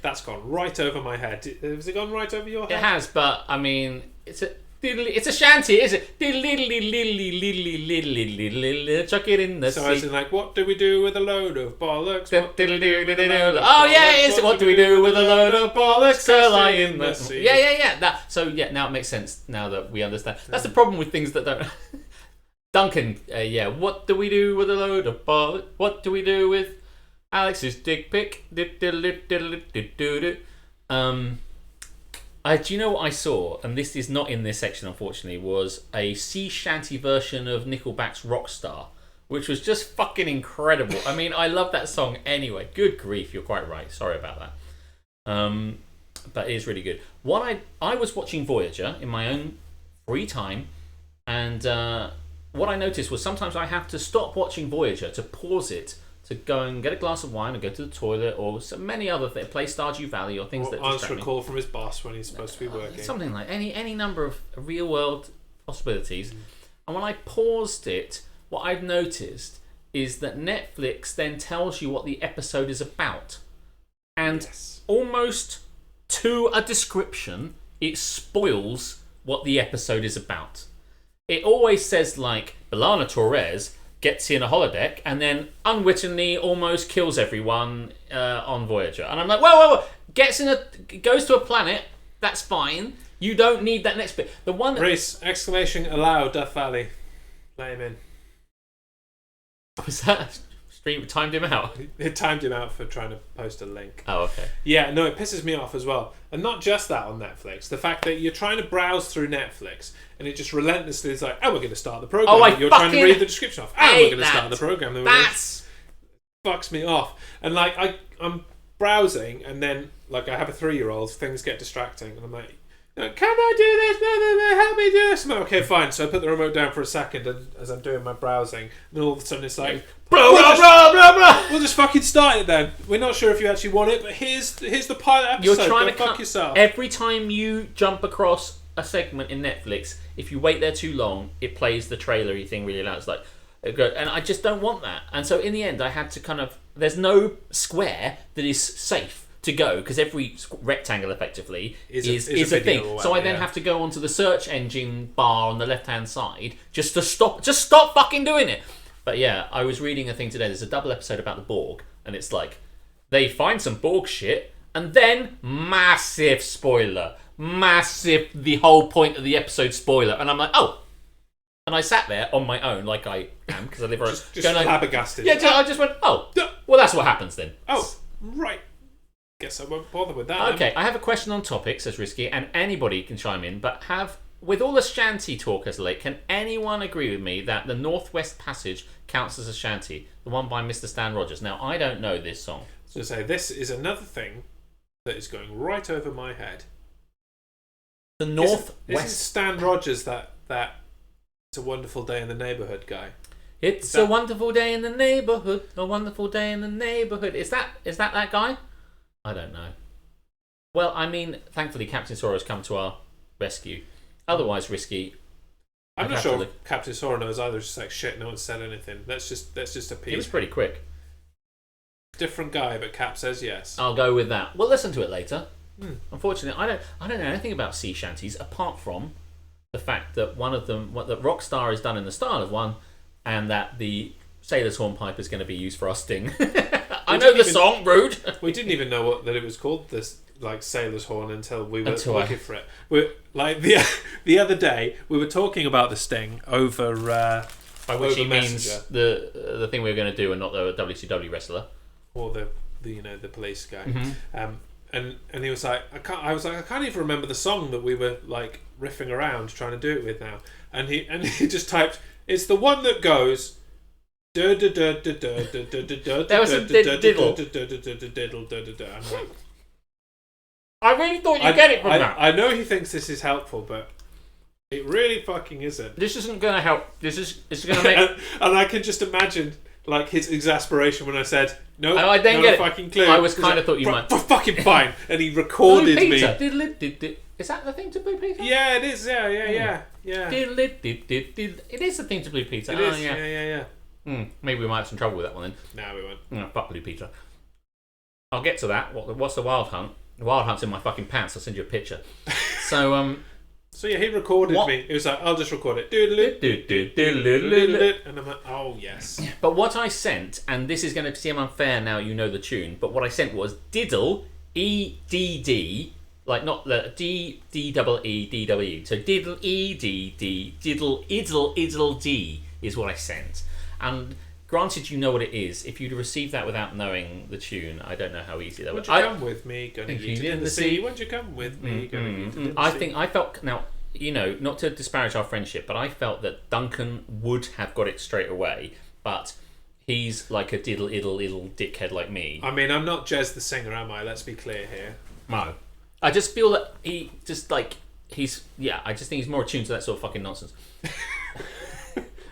A: That's gone right over my head. Has it gone right over your head?
B: It has, but I mean, it's a shanty, is it? Chuck it in the
A: So
B: sea.
A: as in like, what do we do with a load of bollocks?
B: Oh yeah, it's what do we do with a load of bollocks to lie in the
A: sea?
B: Yeah. Now it makes sense. Now that we understand, that's the problem with things that don't. Duncan, what do we do with a load of bollocks? What do we do with Alex's dick pic? Do you know what I saw? And this is not in this section, unfortunately. Was a sea shanty version of Nickelback's Rockstar, which was just fucking incredible. I mean, I love that song anyway. Good grief, you're quite right. Sorry about that. But it is really good. I was watching Voyager in my own free time, and what I noticed was sometimes I have to stop watching Voyager to pause it to go and get a glass of wine or go to the toilet or so many other things, play Stardew Valley or things
A: Or
B: that
A: answer
B: distract
A: a
B: me.
A: call from his boss when he's supposed to be working.
B: Something like any number of real world possibilities. And when I paused it, what I've noticed is that Netflix then tells you what the episode is about. And almost to a description, it spoils what the episode is about. It always says like, B'Elanna Torres gets in a holodeck and then unwittingly almost kills everyone on Voyager. And I'm like, whoa. Goes to a planet, that's fine. You don't need that next bit. The one that...
A: Reese, exclamation allow, Death Valley. Let him in.
B: Was that... Stream timed him out?
A: It timed him out for trying to post a link.
B: Oh, okay.
A: Yeah, no, it pisses me off as well. And not just that on Netflix. The fact that you're trying to browse through Netflix and it just relentlessly is like, we're going to start the program. You're trying to read the description off. We're going to start the program.
B: That's...
A: Fucks me off. And like, I'm browsing and then like I have a 3-year-old, things get distracting and I'm like, can I do this? Help me do this. I'm like, okay, fine. So I put the remote down for a second and as I'm doing my browsing, and then all of a sudden it's like, we'll just fucking start it then. We're not sure if you actually want it, but here's the pilot episode.
B: You're trying to
A: fuck yourself.
B: Every time you jump across a segment in Netflix, if you wait there too long, it plays the trailer-y thing really loud. It's like, and I just don't want that. And so in the end, I had to kind of... There's no square that is safe to go because every rectangle effectively is a thing.
A: away,
B: So I then have to go onto the search engine bar on the left-hand side just to stop fucking doing it. But yeah, I was reading a thing today. There's a double episode about the Borg, and it's like they find some Borg shit, and then massive spoiler, the whole point of the episode spoiler, and I'm like, oh. And I sat there on my own, like I am, because I live around.
A: just flabbergasted.
B: Yeah, I just went, oh, well, that's what happens then.
A: Oh, right. Guess I won't bother with that.
B: Okay, I have a question on topic, says Risky, and anybody can chime in, but have with all the shanty talk as late, can anyone agree with me that the Northwest Passage counts as a shanty? The one by Mr. Stan Rogers. Now, I don't know this song.
A: So say this is another thing that is going right over my head.
B: The Northwest.
A: Isn't Stan Rogers that It's a Wonderful Day in the Neighborhood guy?
B: It's a wonderful day in the neighborhood. A wonderful day in the neighborhood. Is that guy? I don't know. Well, I mean, thankfully Captain Sora has come to our rescue. Otherwise, Risky.
A: I'm not sure Captain Sora knows either. It's just like, shit, no one said anything. Let's just appease.
B: He was pretty quick.
A: Different guy, but Cap says yes.
B: I'll go with that. We'll listen to it later. Unfortunately, I don't know anything about sea shanties apart from the fact that one of them, what the Rockstar is done in the style of one, and that the Sailor's Hornpipe is going to be used for our sting. I know the song, rude.
A: We didn't even know that it was called this, like Sailor's Horn, until we were looking for it. We're like the other day we were talking about the sting over.
B: By which he
A: Messenger.
B: means the thing we were going to do, and not the WCW wrestler
A: or the police guy. And he was like, I can't even remember the song that we were like riffing around trying to do it with now. And he just typed, it's the one that goes. There was
B: a diddle.
A: I'm like,
B: I really thought you'd get it from that.
A: I know he thinks this is helpful, but it really fucking isn't.
B: This isn't going to help. It's going to make.
A: And I can just imagine like his exasperation when I said no.
B: And I didn't get it.
A: Fucking clue.
B: I was kind of thought you might.
A: Fucking fine. And he recorded
B: Blue
A: me.
B: Peter. Is that the thing to Blue Peter?
A: Yeah, it is. Yeah.
B: It is the thing to Blue Peter.
A: It is. Yeah.
B: Maybe we might have some trouble with that one then.
A: No, we won't.
B: No, fuck Blue Peter. I'll get to that. What's the Wild Hunt? The Wild Hunt's in my fucking pants. I'll send you a picture. So
A: yeah, he recorded me. It was like, I'll just record it. And I'm like, oh yes.
B: But what I sent, and this is going to seem unfair now you know the tune, but what I sent was diddle, E-D-D, like not the D-D-E-E-D-W. So diddle, E-D-D, diddle, iddle, D is what I sent. And granted, you know what it is. If you'd received that without knowing the tune, I don't know how easy that would be.
A: Won't you come with me? Gonna eat it in the sea. Won't you come with me? Gonna eat it in the sea.
B: I felt, now, you know, not to disparage our friendship, but I felt that Duncan would have got it straight away, but he's like a diddle, iddle dickhead like me.
A: I mean, I'm not Jez the singer, am I? Let's be clear here.
B: No. I just feel that he just like, I just think he's more attuned to that sort of fucking nonsense.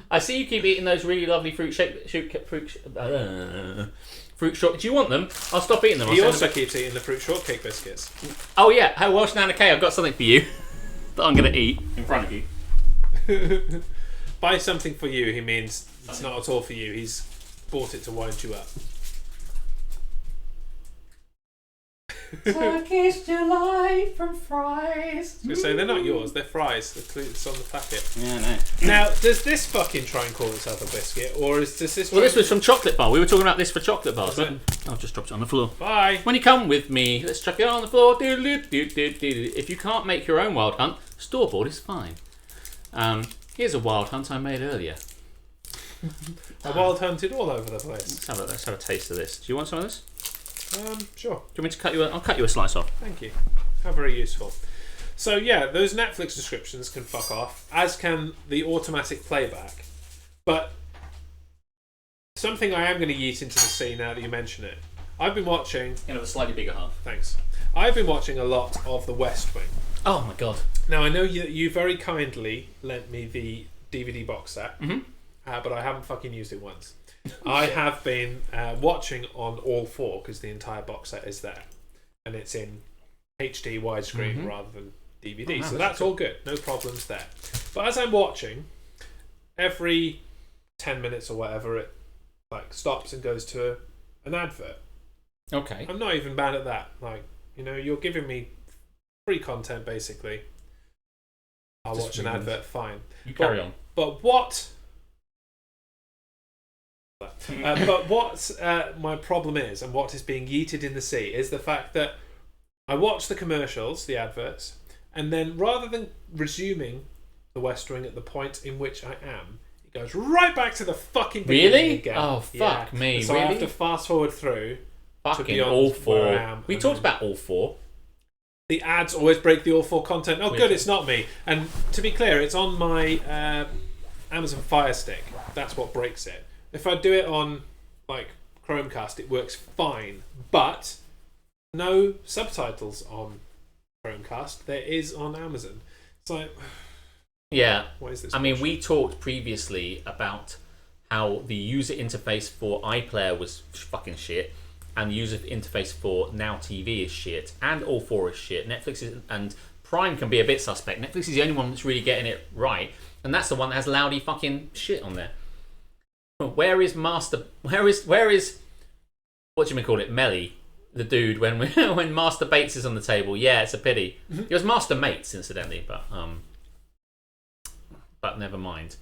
B: I see you keep eating those really lovely fruit short. Do you want them? I'll stop eating them.
A: He also keeps eating the fruit shortcake biscuits.
B: Oh yeah, hey Welsh Nana K, I've got something for you that I'm going to eat in front of you.
A: By something for you, he means it's not at all for you. He's bought it to wind you up.
B: Turkish delight from fries.
A: I was going to say, they're not yours, they're fries. It's on the packet.
B: Yeah, no.
A: Now, does this fucking try and call itself a biscuit, or does this?
B: Well, this was from Chocolate Bar. We were talking about this for Chocolate Bars. But I've just dropped it on the floor.
A: Bye.
B: When you come with me, let's chuck it on the floor. If you can't make your own Wild Hunt, store-bought is fine. Here's a Wild Hunt I made earlier.
A: I wild hunted all over the place.
B: Let's have a taste of this. Do you want some of this?
A: Sure.
B: Do you want me to cut you? I'll cut you a slice off.
A: Thank you. How very useful. So yeah, those Netflix descriptions can fuck off, as can the automatic playback. But something I am going to yeet into the sea now that you mention it. I've been watching.
B: The slightly bigger half.
A: Thanks. I've been watching a lot of The West Wing.
B: Oh my god.
A: Now I know you very kindly lent me the DVD box set, but I haven't fucking used it once. I have been watching on all four because the entire box set is there, and it's in HD widescreen rather than DVD. So that's all good, no problems there. But as I'm watching, every 10 minutes or whatever, it like stops and goes to an advert.
B: Okay.
A: I'm not even bad at that. Like, you're giving me free content basically. I'll just watch an advert, fine.
B: You carry on.
A: But what? But what my problem is, and what is being yeeted in the sea, is the fact that I watch the commercials, the adverts, and then rather than resuming The West Wing at the point in which I am, it goes right back to the fucking beginning again.
B: Oh, fuck me.
A: So
B: really?
A: I have to fast forward through
B: fucking
A: to
B: all four.
A: where I am,
B: We talked about all four.
A: the ads always break the awful content. Oh, good, it's not me. And to be clear, it's on my Amazon Fire Stick. That's what breaks it. If I do it on like Chromecast, it works fine. But no subtitles on Chromecast. There is on Amazon. It's like,
B: yeah.
A: What is this?
B: I mean, we talked previously about how the user interface for iPlayer was fucking shit, and the user interface for Now TV is shit, and All 4 is shit. Netflix is, and Prime can be a bit suspect. Netflix is the only one that's really getting it right, and that's the one that has loudy fucking shit on there. Where is Master? Where is what do you call it? Melly, the dude when when Master Bates is on the table. Yeah, it's a pity. It was Master Mates, incidentally, but never mind.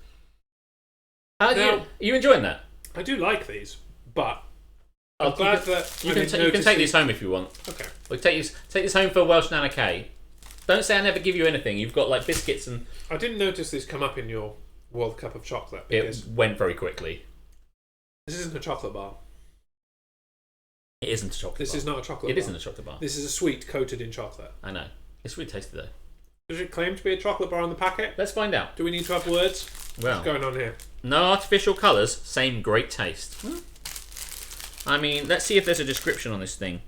B: Are you enjoying that?
A: I do like these, but I'm glad that
B: you can take these home if you want.
A: Okay.
B: Well, take this home for Welsh Nana K. Don't say I never give you anything. You've got like biscuits and.
A: I didn't notice these come up in your World Cup of Chocolate because
B: it went very quickly.
A: This isn't a chocolate bar.
B: It isn't a chocolate bar.
A: This is not a chocolate bar.
B: It isn't a chocolate bar.
A: This is a sweet coated in chocolate.
B: I know. It's really tasty though.
A: Does it claim to be a chocolate bar on the packet?
B: Let's find out.
A: Do we need to have words?
B: Well,
A: what's going on here?
B: No artificial colours, same great taste. I mean, let's see if there's a description on this thing.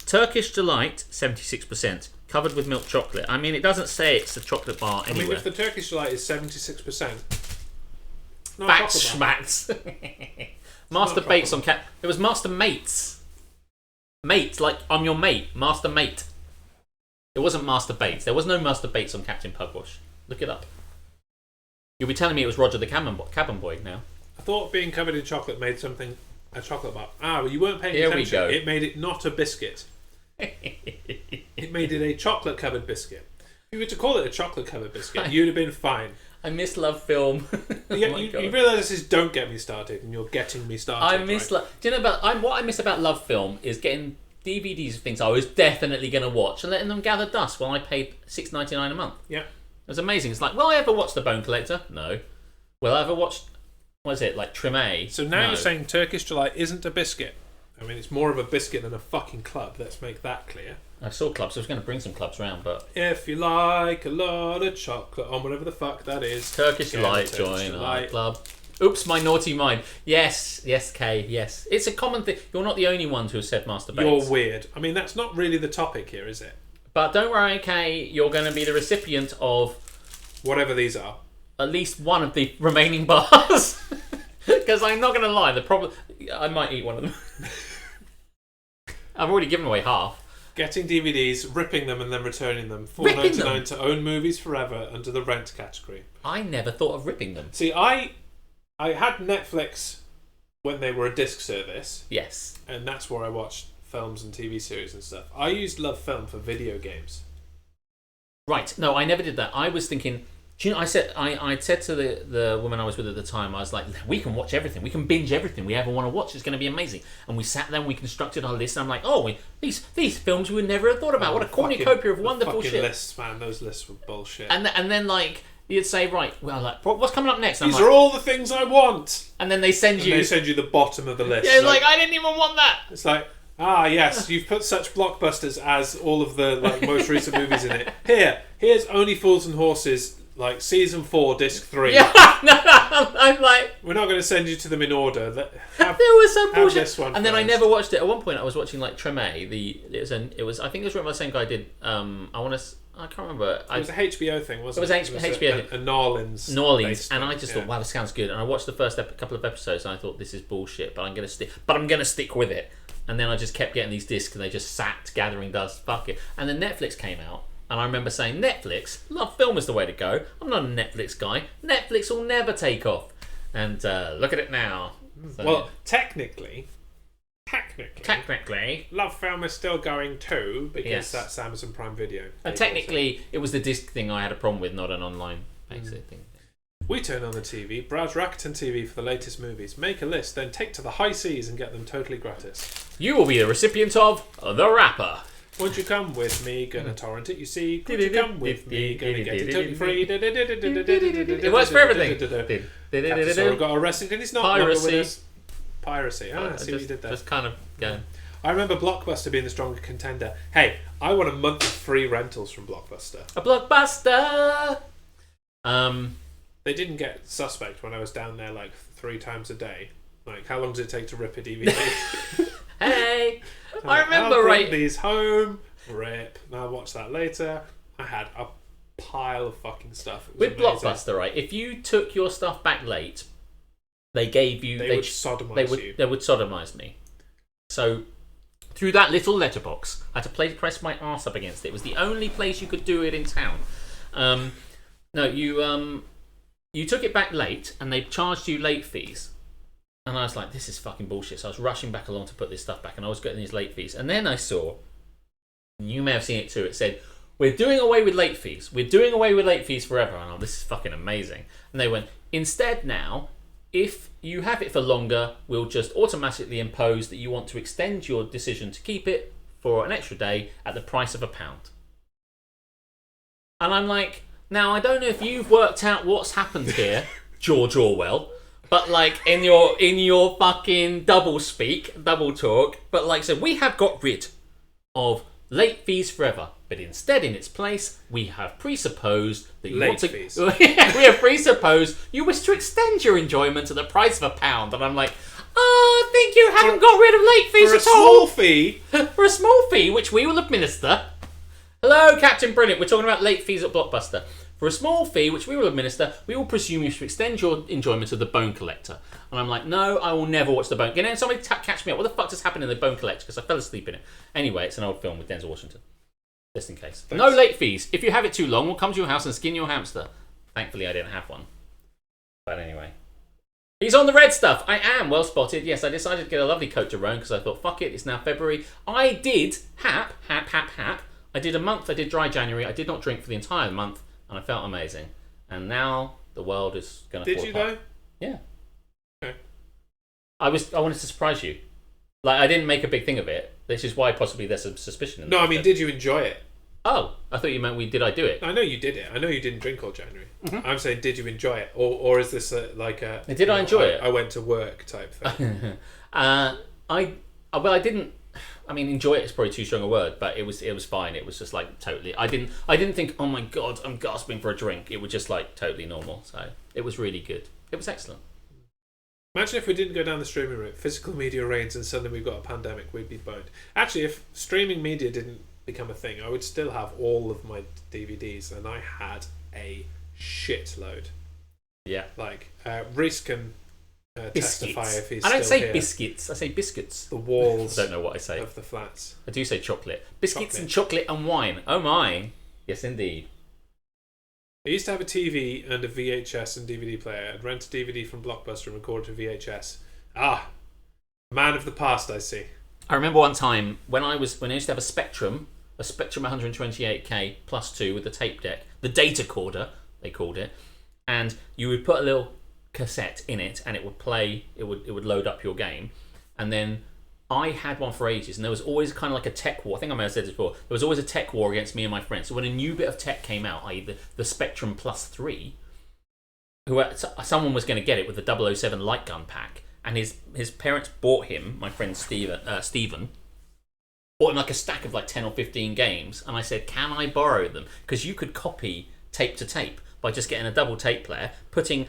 B: Turkish Delight, 76%, covered with milk chocolate. I mean, it doesn't say it's a chocolate bar anywhere.
A: I mean, if the Turkish Delight is 76%, not
B: Back
A: a chocolate bar.
B: schmacks. Master Bates on cat. It was Master Mates. Mate, like I'm your mate. Master Mate. It wasn't Master Bates. There was no Master Bates on Captain Pugwash. Look it up. You'll be telling me it was Roger the Cabin Boy now.
A: I thought being covered in chocolate made something a chocolate bar. Ah, well, you weren't paying
B: Here
A: attention.
B: we go.
A: It made it not a biscuit. It made it a chocolate-covered biscuit. If you were to call it a chocolate-covered biscuit, you'd have been fine.
B: I miss Love Film.
A: You realise this is Don't Get Me Started, and you're getting me started.
B: I miss
A: right?
B: Do you know about what I miss about Love Film is getting DVDs of things I was definitely going to watch and letting them gather dust while I paid $6.99 a month.
A: Yeah.
B: It was amazing. It's like, will I ever watch The Bone Collector? No. Will I ever watch, what is it, like Treme?
A: So now
B: No.
A: you're saying Turkish Delight isn't a biscuit. I mean, it's more of a biscuit than a fucking club. Let's make that clear.
B: I saw clubs. I was going to bring some clubs around, but...
A: If you like a lot of chocolate on whatever the fuck that is.
B: Turkish
A: get
B: Delight,
A: Turkish
B: join
A: Delight.
B: our club. Oops, my naughty mind. Yes, Kay, yes. It's a common thing. You're not the only one who has said Master Bates.
A: You're weird. I mean, that's not really the topic here, is it?
B: But don't worry, Kay. You're going to be the recipient of...
A: Whatever these are.
B: At least one of the remaining bars. Because I'm not going to lie, the problem... I might eat one of them. I've already given away half.
A: Getting DVDs, ripping them and then returning them.
B: Ripping
A: $4.99
B: them?
A: to own movies forever under the rent category.
B: I never thought of ripping them.
A: See, I had Netflix when they were a disc service.
B: Yes.
A: And that's where I watched films and TV series and stuff. I used Love Film for video games.
B: Right. No, I never did that. I was thinking... Do you know, I said to the woman I was with at the time, I was like, we can watch everything. We can binge everything we ever want to watch. It's going to be amazing. And we sat there and we constructed our list. And I'm like, these films we would never have thought about. What a cornucopia of wonderful shit.
A: Lists, man. Those lists were bullshit.
B: And then, like, you'd say, right, well, like, what's coming up next? And
A: These are all the things I want.
B: And then they send you
A: the bottom of the list.
B: Yeah, like I didn't even want that.
A: It's like, yes, you've put such blockbusters as all of the most recent movies in it. Here's Only Fools and Horses, like season 4, disc 3.
B: Yeah, no, I'm like,
A: we're not going to send you to them in order.
B: There was some bullshit.
A: This one
B: and then I
A: first.
B: never watched it. At one point, I was watching like Treme. It was I think it was written by the same guy who did. I can't remember.
A: It was a HBO thing, wasn't it?
B: It was HBO.
A: A New Orleans.
B: And I just thought, wow, this sounds good. And I watched the first couple of episodes, and I thought, this is bullshit. But I'm gonna stick with it. And then I just kept getting these discs, and they just sat gathering dust. Fuck it. And then Netflix came out. And I remember saying, Netflix? Love Film is the way to go. I'm not a Netflix guy. Netflix will never take off. And look at it now. So,
A: well, technically, Love Film is still going too, because that's Amazon Prime Video.
B: And technically, it was the disc thing I had a problem with, not an online exit thing.
A: We turn on the TV, browse Rakuten TV for the latest movies, make a list, then take to the high seas and get them totally gratis.
B: You will be the recipient of The Rapper.
A: Won't you come with me? Gonna torrent it, you see. Won't you come with me? Gonna get it totally free.
B: It works for everything.
A: Episode got arrested and he's not longer with us. Piracy. I see what you did there.
B: Just kind of going.
A: I remember Blockbuster being the stronger contender. Hey, I want a month of free rentals from Blockbuster.
B: A Blockbuster!
A: They didn't get Suspect when I was down there like 3 times a day. Like, how long does it take to rip a DVD?
B: Hey! I
A: I'll
B: remember,
A: bring
B: right?
A: these home, rip. And I'll watch that later. I had a pile of fucking stuff. It was
B: With
A: amazing.
B: Blockbuster, right? If you took your stuff back late, they gave you...
A: They would sodomise you.
B: They would sodomise me. So, through that little letterbox, I had to press my arse up against it. It was the only place you could do it in town. No, you took it back late, and they charged you late fees. And I was like, this is fucking bullshit. So I was rushing back along to put this stuff back, and I was getting these late fees. And then I saw, and you may have seen it too, it said, we're doing away with late fees. We're doing away with late fees forever. And oh, this is fucking amazing. And they went, instead now, if you have it for longer, we'll just automatically impose that you want to extend your decision to keep it for an extra day at the price of £1. And I'm like, now I don't know if you've worked out what's happened here, George Orwell, but like in your fucking double talk, but like so we have got rid of late fees forever, but instead in its place we have presupposed that you want to
A: fees.
B: we have presupposed you wish to extend your enjoyment at the price of £1, and I'm like, I think you haven't got rid of late fees
A: For a
B: at all.
A: small fee.
B: For a small fee, which we will administer. Hello, Captain Brilliant. We're talking about late fees at Blockbuster. For a small fee, which we will administer, we will presume you should extend your enjoyment of The Bone Collector. And I'm like, no, I will never watch The Bone. You know, somebody catch me up. What the fuck just happened in The Bone Collector? Because I fell asleep in it. Anyway, it's an old film with Denzel Washington. Just in case.
A: Thanks.
B: No late fees. If you have it too long, we'll come to your house and skin your hamster. Thankfully, I didn't have one. But anyway. He's on the red stuff. I am well spotted. Yes, I decided to get a lovely coat to roam because I thought, fuck it, it's now February. I did hap. I did a month. I did dry January. I did not drink for the entire month, and I felt amazing. And now the world is going to fall apart.
A: Did you though?
B: Yeah.
A: Okay.
B: I wanted to surprise you. Like, I didn't make a big thing of it. This is why possibly there's some suspicion in
A: No,
B: that.
A: I mean, did you enjoy it?
B: Oh, I thought you meant did I do it?
A: I know you did it. I know you didn't drink all January.
B: Mm-hmm.
A: I'm saying, did you enjoy it, or is this like a?
B: Did I enjoy it?
A: I went to work type thing.
B: I didn't. I mean, enjoy it is probably too strong a word, but it was fine. It was just like totally. I didn't think, oh my god, I'm gasping for a drink. It was just like totally normal. So it was really good. It was excellent.
A: Imagine if we didn't go down the streaming route. Physical media reigns, and suddenly we've got a pandemic. We'd be boned. Actually, if streaming media didn't become a thing, I would still have all of my DVDs, and I had a shitload.
B: Yeah.
A: Like Reese can testify if he's
B: I don't
A: still
B: say
A: here.
B: biscuits. I say biscuits.
A: The walls
B: I don't know what I say.
A: of the flats.
B: I do say chocolate. Biscuits and chocolate and wine. Oh my. Yes, indeed.
A: I used to have a TV and a VHS and DVD player. I'd rent a DVD from Blockbuster and record to VHS. Ah, man of the past, I see.
B: I remember one time when I used to have a Spectrum 128K plus 2 with the tape deck, the data corder, they called it, and you would put a little cassette in it and it would play, it would load up your game. And then I had one for ages, and there was always kind of like a tech war. I think I may have said this before. There was always a tech war against me and my friends. So when a new bit of tech came out, i.e. the Spectrum Plus 3, someone was going to get it with the 007 light gun pack, and his parents bought him, my friend Stephen, bought him like a stack of like 10 or 15 games, and I said, can I borrow them? Because you could copy tape to tape by just getting a double tape player, putting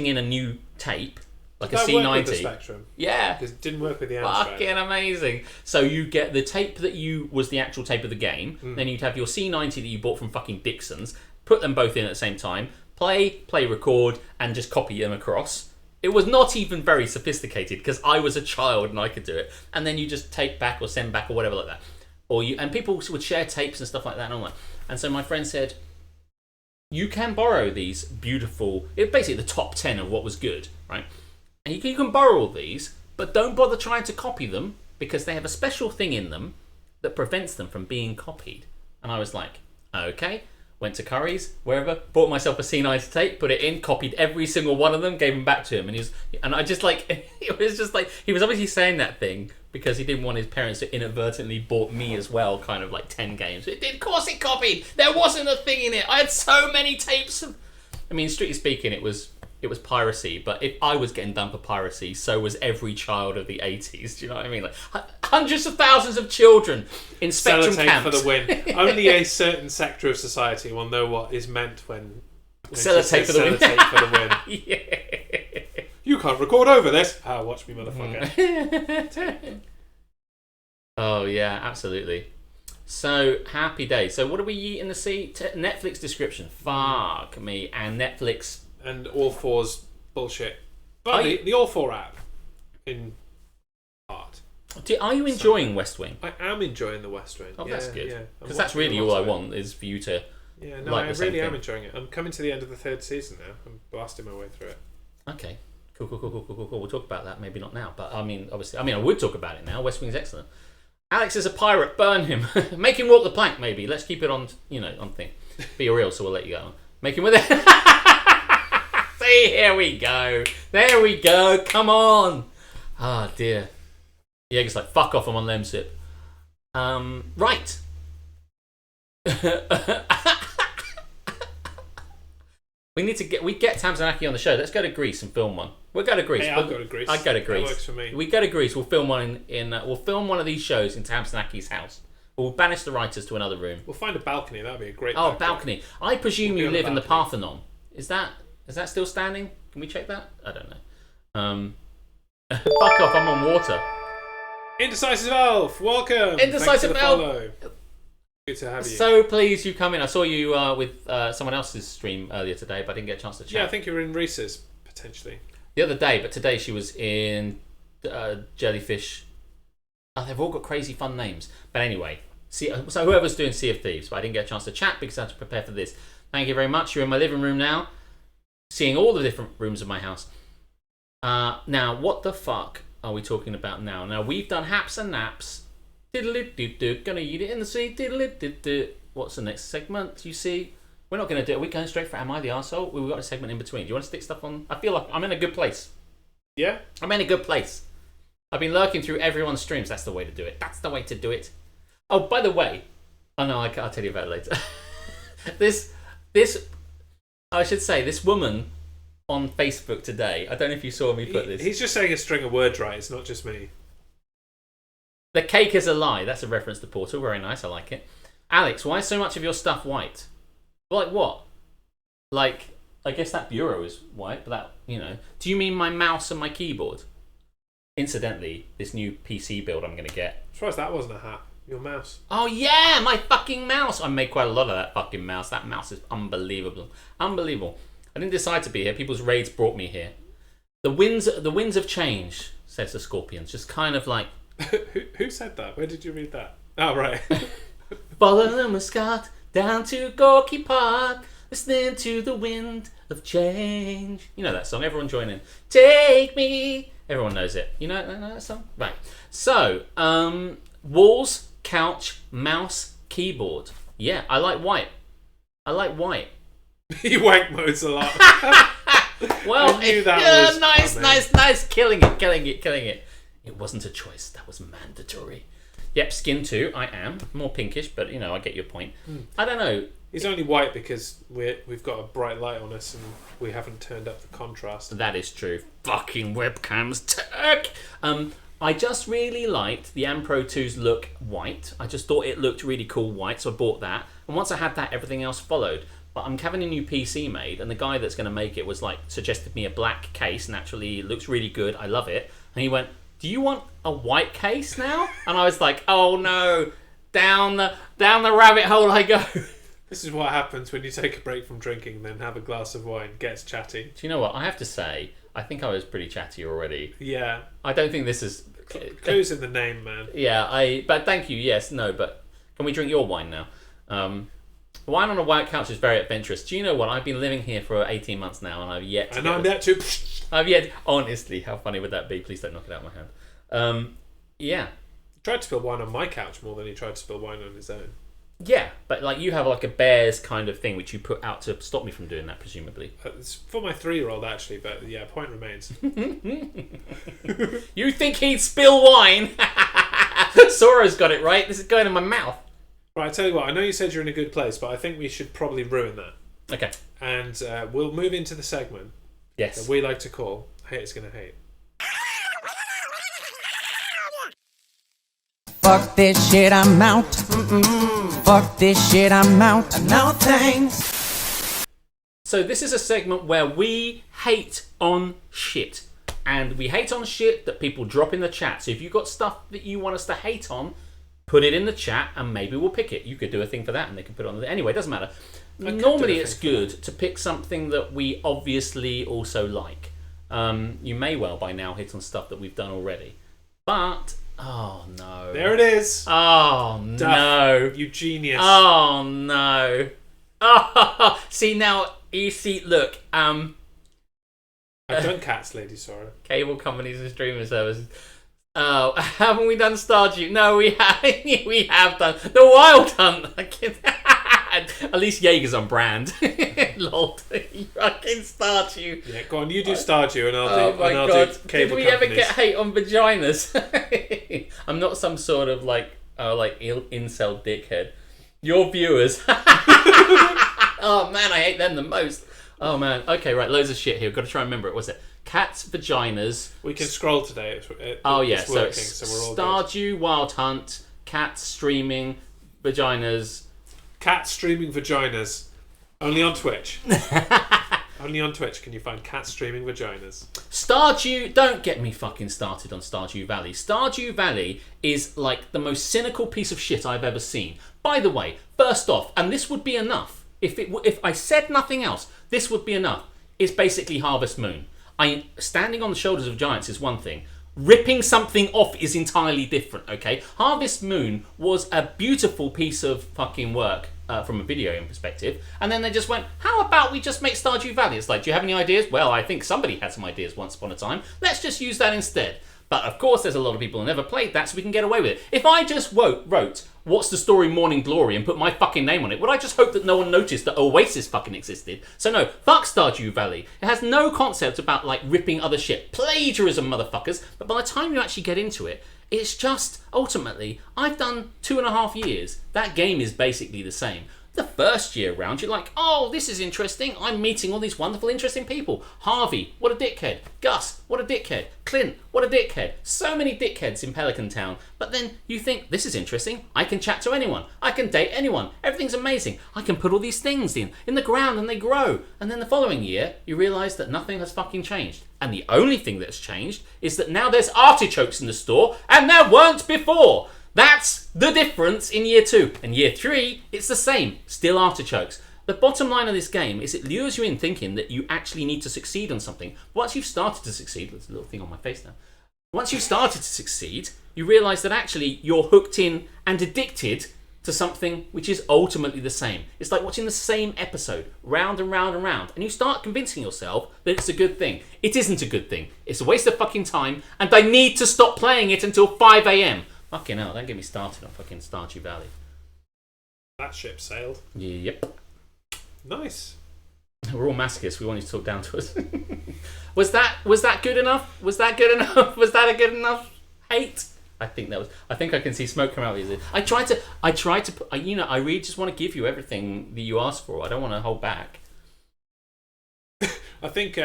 B: in a new tape, like a
A: Did that
B: C90.
A: work with the Spectrum?
B: Yeah.
A: Because it didn't work with the Amstrad.
B: Fucking amazing. So you get the tape that was the actual tape of the game, then you'd have your C90 that you bought from fucking Dixon's, put them both in at the same time, play, record, and just copy them across. It was not even very sophisticated because I was a child and I could do it. And then you just tape back or send back or whatever like that. And people would share tapes and stuff like that and all that. And so my friend said, you can borrow these beautiful, basically the top 10 of what was good, right? And you can borrow all these, but don't bother trying to copy them because they have a special thing in them that prevents them from being copied. And I was like, okay. Went to Curry's, wherever, bought myself a C90 tape, put it in, copied every single one of them, gave them back to him, and I just like, it was just like, he was obviously saying that thing because he didn't want his parents to inadvertently bought me as well, kind of like 10 games. It did, of course it copied! There wasn't a thing in it! I had so many tapes! I mean, strictly speaking, it was it was piracy. But if I was getting done for piracy, so was every child of the 80s. Do you know what I mean? Like hundreds of thousands of children in Spectrum
A: Sellotape
B: camps.
A: for the win. Only a certain sector of society will know what is meant when
B: Sellotape for the win.
A: Sellotape for the win.
B: Yeah.
A: You can't record over this. Watch me, motherfucker.
B: Oh yeah, absolutely. So happy day. So what do we eat in the sea? Netflix description. Fuck me. And Netflix
A: And All Four's bullshit. Well, the All Four app in part.
B: Are you enjoying West Wing?
A: I am enjoying the West Wing.
B: Oh, that's good.
A: Yeah.
B: Because that's really all I want is for you to.
A: Yeah, no,
B: like
A: I
B: the same
A: really am
B: thing.
A: enjoying it. I'm coming to the end of the 3rd season now. I'm blasting my way through it.
B: Okay. Cool. We'll talk about that. Maybe not now, but I mean, obviously, I would talk about it now. West Wing's excellent. Alex is a pirate. Burn him. Make him walk the plank. Maybe. Let's keep it on. On thing. Be real. So we'll let you go. Make him with it. See, here we go. There we go. Come on. Ah, dear. The egg's like, fuck off. I'm on Lemsip. Right. We get Tamzanaki on the show. Let's go to Greece and film one. We'll go to Greece.
A: Hey, I'll go to Greece.
B: I'd go to Greece.
A: That works for me.
B: We go to Greece. We'll film one we'll film one of these shows in Tamzanaki's house. We'll banish the writers to another room.
A: We'll find a balcony. That'd be a great.
B: Oh, balcony. I presume
A: We'll be
B: you
A: on the
B: live in the
A: balcony.
B: Parthenon. Is that still standing? Can we check that? I don't know. Fuck off. I'm on water.
A: Indecisive Elf, welcome.
B: Indecisive
A: Thanks for the
B: Elf.
A: follow. Good to have you.
B: So pleased you come in. I saw you with someone else's stream earlier today, but I didn't get a chance to chat.
A: Yeah, I think you were in Reese's potentially.
B: The other day, but today she was in Jellyfish. Oh, they've all got crazy fun names. But anyway, so whoever's doing Sea of Thieves, but I didn't get a chance to chat because I had to prepare for this. Thank you very much. You're in my living room now, seeing all the different rooms of my house. Now, what the fuck are we talking about now? Now, we've done haps and naps. Diddle-doo-doo, gonna eat it in the sea. Diddle-doo-doo. What's the next segment? You see, we're not gonna do it. Are we going straight for Am I the Arsehole? We've got a segment in between. Do you want to stick stuff on? I feel like I'm in a good place.
A: Yeah?
B: I'm in a good place. I've been lurking through everyone's streams. That's the way to do it. That's the way to do it. Oh, by the way, oh no, I'll tell you about it later. this, I should say, this woman on Facebook today. I don't know if you saw me put this.
A: He's just saying a string of words right. It's not just me.
B: The cake is a lie. That's a reference to Portal. Very nice. I like it. Alex, why is so much of your stuff white? Like what? Like, I guess that bureau is white, but that, Do you mean my mouse and my keyboard? Incidentally, this new PC build I'm going to get.
A: I'm surprised that wasn't a hat. Your mouse.
B: Oh yeah, my fucking mouse. I made quite a lot of that fucking mouse. That mouse is unbelievable. Unbelievable. I didn't decide to be here. People's raids brought me here. The winds of change, says the Scorpions. Just kind of like...
A: Who said that? Where did you read that? Oh, right.
B: Follow the Muscat down to Gorky Park, listening to the wind of change. You know that song. Everyone join in. Take me. Everyone knows it. You know that song? Right. So, walls, couch, mouse, keyboard. Yeah, I like white.
A: He wank modes a lot.
B: Well,
A: I knew that was
B: nice. Killing it. It wasn't a choice. That was mandatory. Yep, skin too. I am more pinkish, but I get your point. I don't know.
A: He's only white because we've got a bright light on us and we haven't turned up the contrast.
B: That is true. Fucking webcams, turk. I just really liked the Am Pro 2's look white. I just thought it looked really cool white, so I bought that. And once I had that, everything else followed. But I'm having a new PC made, and the guy that's going to make it was suggested me a black case. Naturally, it looks really good. I love it. And he went, "Do you want a white case now?" And I was like, "Oh no, down the rabbit hole I go."
A: This is what happens when you take a break from drinking, then have a glass of wine, gets chatty.
B: Do you know what? I have to say, I think I was pretty chatty already.
A: Yeah.
B: I don't think this is...
A: Clues in the name, man.
B: Yeah, but thank you. Yes, no, but can we drink your wine now? Wine on a white couch is very adventurous. Do you know what? I've been living here for 18 months now, and I've yet to...
A: And I'm yet to...
B: Honestly, how funny would that be? Please don't knock it out of my hand. Yeah.
A: He tried to spill wine on my couch more than he tried to spill wine on his own.
B: Yeah, but you have a bears kind of thing which you put out to stop me from doing that, presumably.
A: It's for my 3-year-old actually, but yeah, point remains.
B: You think he'd spill wine? Sora's got it right. This is going in my mouth.
A: Right, I tell you what, I know you said you're in a good place, but I think we should probably ruin that.
B: Okay.
A: And we'll move into the segment.
B: Yes.
A: that we like to call Haters Gonna Hate.
E: Fuck this shit, I'm out. Fuck this shit, I'm out. No thanks.
B: So this is a segment where we hate on shit. And we hate on shit that people drop in the chat. So if you've got stuff that you want us to hate on, put it in the chat and maybe we'll pick it. You could do a thing for that and they can put it on the... Anyway, it doesn't matter. Normally it's good to pick something that we obviously also like. You may well by now hit on stuff that we've done already. But... oh no.
A: There it is.
B: Oh
A: Duff,
B: no.
A: you genius.
B: Oh no. Oh, see now, you see, look,
A: I've done Cats, Lady Sora.
B: cable companies and streaming services. Oh, haven't we done Stardew? No, we haven't. We have done The Wild Hunt. At least Jaeger's on brand. Lol. You fucking Stardew.
A: Yeah, go on, you do Stardew and I'll do,
B: Oh my
A: and I'll
B: god.
A: do cable
B: Did we ever
A: companies.
B: get hate on vaginas? I'm not some sort of incel dickhead. Your viewers. Oh man, I hate them the most. Oh man. Okay, right, loads of shit here. I've got to try and remember it. What's it? Cats, vaginas.
A: We can scroll today. It's
B: It's
A: working,
B: so
A: so we're all good.
B: Stardew, Wild Hunt, cats streaming, vaginas.
A: Cat streaming vaginas. Only on Twitch. Only on Twitch can you find cat streaming vaginas.
B: Stardew, don't get me fucking started on Stardew Valley. Stardew Valley is like the most cynical piece of shit I've ever seen. By the way, first off, and this would be enough, if I said nothing else, this would be enough. It's basically Harvest Moon. Standing on the shoulders of giants is one thing. Ripping something off is entirely different, okay? Harvest Moon was a beautiful piece of fucking work from a video game perspective, and then they just went, how about we just make Stardew Valley? It's like, do you have any ideas? Well, I think somebody had some ideas once upon a time. Let's just use that instead. But of course, there's a lot of people who never played that, so we can get away with it. If I just wrote What's the Story Morning Glory and put my fucking name on it, would I just hope that no one noticed that Oasis fucking existed? So no, fuck Stardew Valley. It has no concept about like ripping other shit. Plagiarism, motherfuckers. But by the time you actually get into it, it's just, ultimately, I've done 2.5 years. That game is basically the same. The first year round, you're like, oh, this is interesting. I'm meeting all these wonderful, interesting people. Harvey, what a dickhead. Gus, what a dickhead. Clint, what a dickhead. So many dickheads in Pelican Town. But then you think, this is interesting. I can chat to anyone. I can date anyone. Everything's amazing. I can put all these things in the ground and they grow. And then the following year, you realise that nothing has fucking changed. And the only thing that's changed is that now there's artichokes in the store and there weren't before. That's the difference in year 2. And year 3, it's the same. Still artichokes. The bottom line of this game is it lures you in thinking that you actually need to succeed on something. Once you've started to succeed, there's a little thing on my face now. Once you've started to succeed, you realise that actually you're hooked in and addicted to something which is ultimately the same. It's like watching the same episode, round and round and round, and you start convincing yourself that it's a good thing. It isn't a good thing. It's a waste of fucking time, and I need to stop playing it until 5 a.m. Fucking hell, don't get me started on fucking Stardew Valley.
A: That ship sailed.
B: Yep.
A: Nice.
B: We're all masochists. We want you to talk down to us. Was that good enough? Was that good enough? Was that a good enough hate? I think I can see smoke come out of these. I tried to I really just want to give you everything that you asked for. I don't want to hold back.
A: I think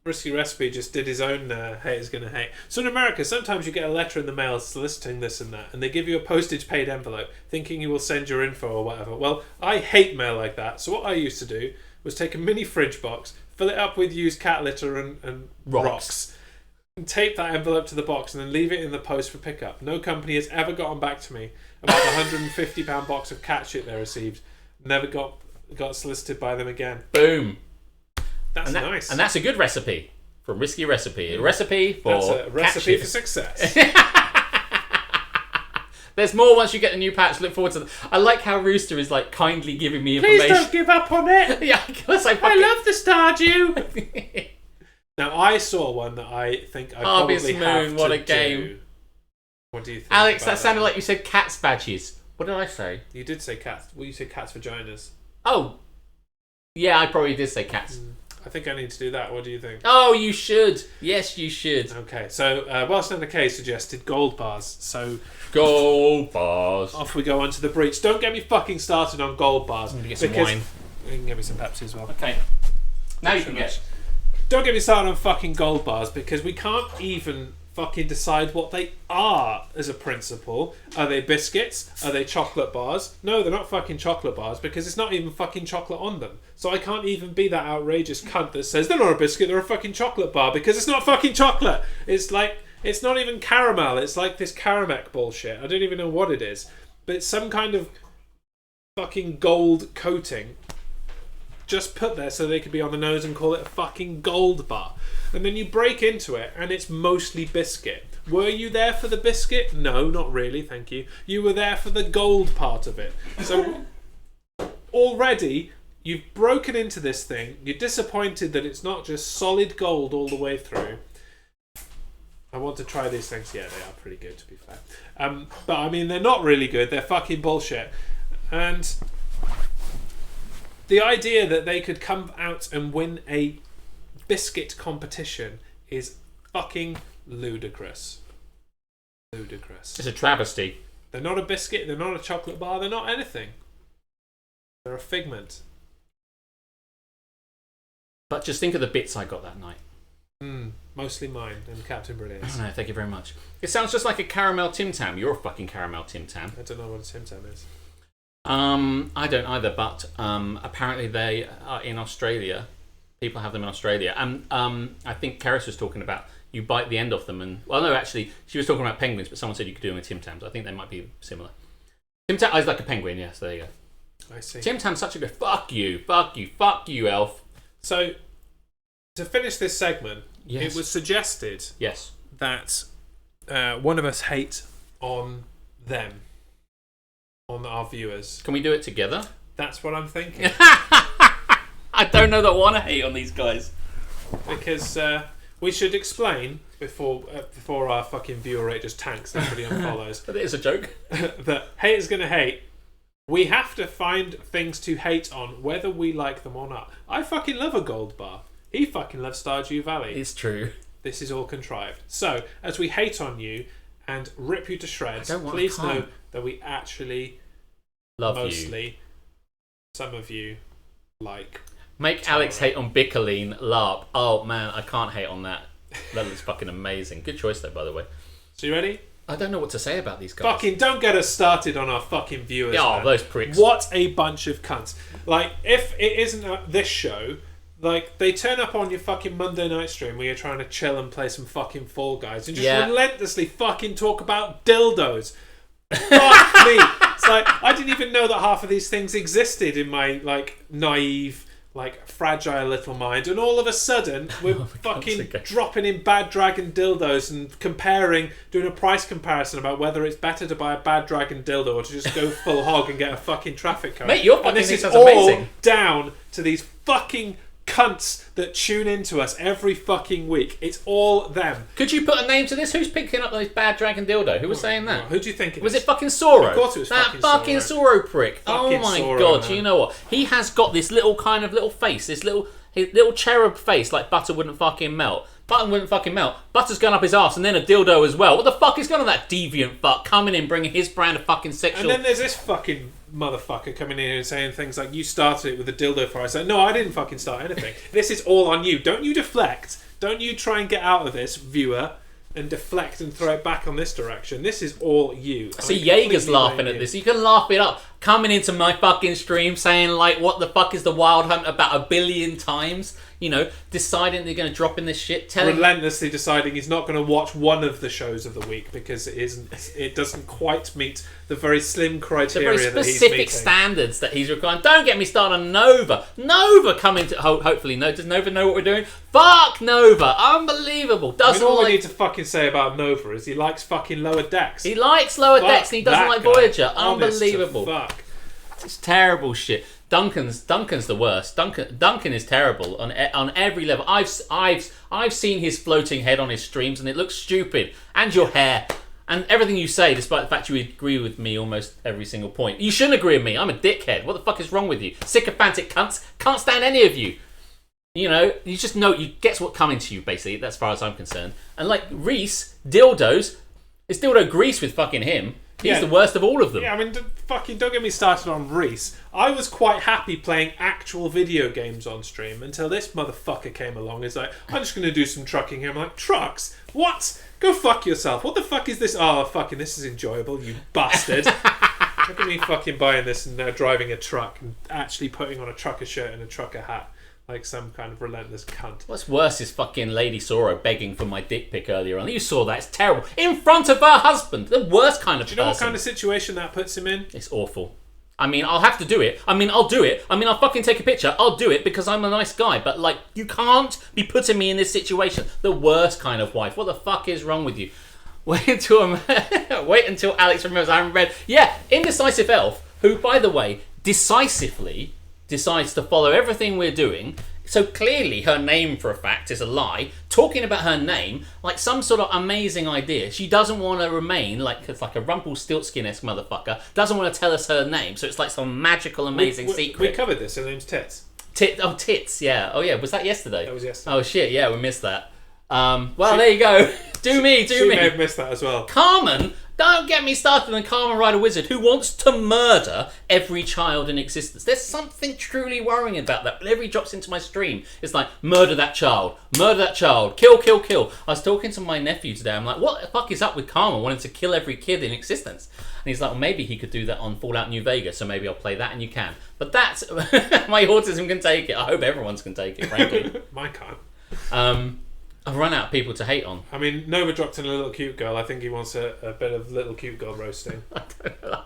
A: Risky Recipe just did his own Haters Gonna Hate. So in America, sometimes you get a letter in the mail soliciting this and that, and they give you a postage paid envelope thinking you will send your info or whatever. Well, I hate mail like that, so what I used to do was take a mini fridge box, fill it up with used cat litter and rocks, and tape that envelope to the box and then leave it in the post for pickup. No company has ever gotten back to me about the £150 box of cat shit they received. Never got solicited by them again.
B: Boom.
A: That's nice.
B: And that's a good recipe from Risky Recipe. A recipe for
A: That's a recipe
B: cat
A: for
B: shit.
A: success.
B: There's more once you get the new patch. Look forward to them. I like how Rooster is like kindly giving me information.
A: Please don't give up on it.
B: Yeah, because I
A: love the Stardew. Now I saw one that I think I
B: Harvest
A: probably
B: Moon,
A: have
B: what
A: to
B: a game.
A: do. What do you think,
B: Alex,
A: about
B: that sounded like you said cats badges. What did I say?
A: You did say cats. Well, you said cats vaginas.
B: Oh, yeah, I probably did say cats.
A: I think I need to do that. What do you think?
B: Oh, you should. Yes, you should.
A: Okay, so Whilst Under K suggested gold bars. So
B: Gold bars.
A: off we go onto the breach. Don't get me fucking started on gold bars.
B: I'm gonna get some wine.
A: You can get me some Pepsi as well.
B: Okay. Now you can get.
A: don't get me started on fucking gold bars, because we can't even fucking decide what they are as a principle. Are they biscuits? Are they chocolate bars? No, they're not fucking chocolate bars, because it's not even fucking chocolate on them. So I can't even be that outrageous cunt that says they're not a biscuit, they're a fucking chocolate bar, because it's not fucking chocolate. It's like, it's not even caramel. It's like this Karamek bullshit. I don't even know what it is, but it's some kind of fucking gold coating just put there so they could be on the nose and call it a fucking gold bar. And then you break into it and it's mostly biscuit. Were you there for the biscuit? No, not really, thank you. You were there for the gold part of it. So already you've broken into this thing. You're disappointed that it's not just solid gold all the way through. I want to try these things. Yeah, they are pretty good, to be fair. But I mean, they're not really good. They're fucking bullshit. And the idea that they could come out and win a biscuit competition is fucking ludicrous. Ludicrous.
B: It's a travesty.
A: They're not a biscuit, they're not a chocolate bar, they're not anything. They're a figment.
B: But just think of the bits I got that night.
A: Mostly mine and Captain Brilliance.
B: No, thank you very much. It sounds just like a caramel Tim Tam. You're a fucking caramel Tim Tam.
A: I don't know what a Tim Tam is.
B: I don't either, but apparently they are in Australia. People have them in Australia. And I think Karis was talking about you bite the end off them and... Well, no, actually, she was talking about penguins, but someone said you could do them with Tim Tams. I think they might be similar. Tim Tam is like a penguin, yes, there you go.
A: I see.
B: Tim Tam's such a good... Fuck you, elf.
A: So, to finish this segment,
B: yes.
A: It was suggested
B: yes.
A: that one of us hate on them. On our viewers.
B: Can we do it together?
A: That's what I'm thinking.
B: I don't know that I want to hate on these guys.
A: Because we should explain before our fucking viewer rate just tanks and everybody unfollows.
B: But it is a joke.
A: That haters gonna hate. We have to find things to hate on, whether we like them or not. I fucking love a gold bar. He fucking loves Stardew Valley.
B: It's true.
A: This is all contrived. So, as we hate on you and rip you to shreds, please know that we actually
B: love
A: mostly,
B: you.
A: Some of you like.
B: Make Alex hate on Bickerline LARP. Oh man, I can't hate on that. That looks fucking amazing. Good choice though, by the way.
A: So you ready?
B: I don't know what to say about these guys.
A: Fucking don't get us started on our fucking viewers.
B: Oh,
A: man.
B: those pricks.
A: What a bunch of cunts. Like, if it isn't this show, like, they turn up on your fucking Monday night stream where you're trying to chill and play some fucking Fall Guys and just relentlessly fucking talk about dildos. Fuck me. It's like, I didn't even know that half of these things existed in my, like, naive, like, fragile little mind, and all of a sudden we're fucking dropping in Bad Dragon dildos and doing a price comparison about whether it's better to buy a Bad Dragon dildo or to just go full hog and get a fucking traffic cone.
B: Mate, your fucking
A: and this
B: thing
A: is
B: sounds
A: all
B: amazing.
A: down to these fucking cunts that tune into us every fucking week. It's all them.
B: Could you put a name to this? Who's picking up those Bad Dragon dildo? Who was saying that?
A: Who do you think it
B: was?
A: is?
B: It fucking Soro?
A: Of course it was
B: that fucking Soro prick.
A: Fucking
B: oh my
A: Soro,
B: god!
A: man.
B: You know what? He has got this little kind of little face, this little cherub face, like butter wouldn't fucking melt. Butter wouldn't fucking melt. Butter's gone up his arse, and then a dildo as well. What the fuck is going on that deviant fuck coming in, bringing his brand of fucking sexual?
A: And then there's this fucking motherfucker coming in and saying things like, "You started it with a dildo for us." Like, no, I didn't fucking start anything. This is all on you. Don't you deflect. Don't you try and get out of this, viewer, and deflect and throw it back on this direction. This is all you.
B: See, Jaeger's laughing at this. You can laugh it up. Coming into my fucking stream saying, like, what the fuck is the Wild Hunt about 1 billion times? You know, deciding they're going to drop in this shit.
A: Relentlessly deciding he's not going to watch one of the shows of the week because it doesn't quite meet the very slim criteria
B: the very
A: that he's
B: specific
A: meeting.
B: standards that he's requiring. Don't get me started on Nova. Nova coming to... hopefully, does Nova know what we're doing? Fuck Nova. Unbelievable.
A: All we need to fucking say about Nova is he likes fucking Lower Decks.
B: He likes Lower Decks and he doesn't like Voyager. Unbelievable.
A: Fuck.
B: It's terrible shit. Duncan's the worst. Duncan is terrible on every level. I've seen his floating head on his streams and it looks stupid. And your hair. And everything you say, despite the fact you agree with me almost every single point. You shouldn't agree with me. I'm a dickhead. What the fuck is wrong with you? Sycophantic cunts. Can't stand any of you. You know, you just know, you guess what's coming to you, basically, as far as I'm concerned. And like Reese, dildos, it's dildo grease with fucking him. He's the worst of all of them.
A: Yeah, I mean, fucking don't get me started on Reese. I was quite happy playing actual video games on stream until this motherfucker came along. He's like, I'm just going to do some trucking here. I'm like, trucks? What? Go fuck yourself. What the fuck is this? Oh, fucking this is enjoyable, you bastard. Look at me fucking buying this and driving a truck and actually putting on a trucker shirt and a trucker hat. Like some kind of relentless cunt.
B: What's worse is fucking Lady Sora begging for my dick pic earlier on. You saw that. It's terrible. In front of her husband. The worst kind of person.
A: Do you know what kind of situation that puts him in?
B: It's awful. I mean, I'll have to do it. I mean, I'll do it. I mean, I'll fucking take a picture. I'll do it because I'm a nice guy. But, like, you can't be putting me in this situation. The worst kind of wife. What the fuck is wrong with you? Wait until Alex remembers I haven't read. Yeah, Indecisive Elf, who, by the way, decisively decides to follow everything we're doing. So clearly her name for a fact is a lie. Talking about her name like some sort of amazing idea. She doesn't want to remain like it's like a Rumpelstiltskin-esque motherfucker. Doesn't want to tell us her name. So it's like some magical amazing secret.
A: We covered this. Her name's Tits.
B: Tits. Yeah. Oh yeah. Was that yesterday?
A: That was yesterday.
B: Oh shit. Yeah, we missed that. There you go. Do me.
A: She may have missed that as well.
B: Carmen. Don't get me started on Carmen Rider Wizard, who wants to murder every child in existence. There's something truly worrying about that. Whenever he drops into my stream, it's like, murder that child, kill, kill, kill. I was talking to my nephew today. I'm like, what the fuck is up with Carmen wanting to kill every kid in existence? And he's like, well, maybe he could do that on Fallout New Vegas, so maybe I'll play that and you can. But that's, my autism can take it. I hope everyone's can take it, frankly.
A: Mine can't.
B: I've run out of people to hate on.
A: I mean, Nova dropped in a little cute girl. I think he wants a bit of little cute girl roasting.
B: I don't know.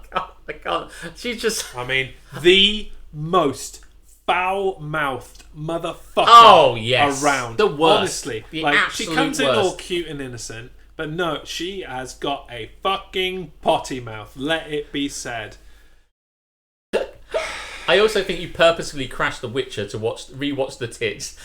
B: I can't. She's just...
A: I mean, the most foul-mouthed motherfucker around.
B: The worst.
A: Honestly.
B: The
A: like,
B: absolute
A: she comes in
B: worst.
A: all cute and innocent, but no, she has got a fucking potty mouth. Let it be said.
B: I also think you purposefully crashed The Witcher to rewatch the tits.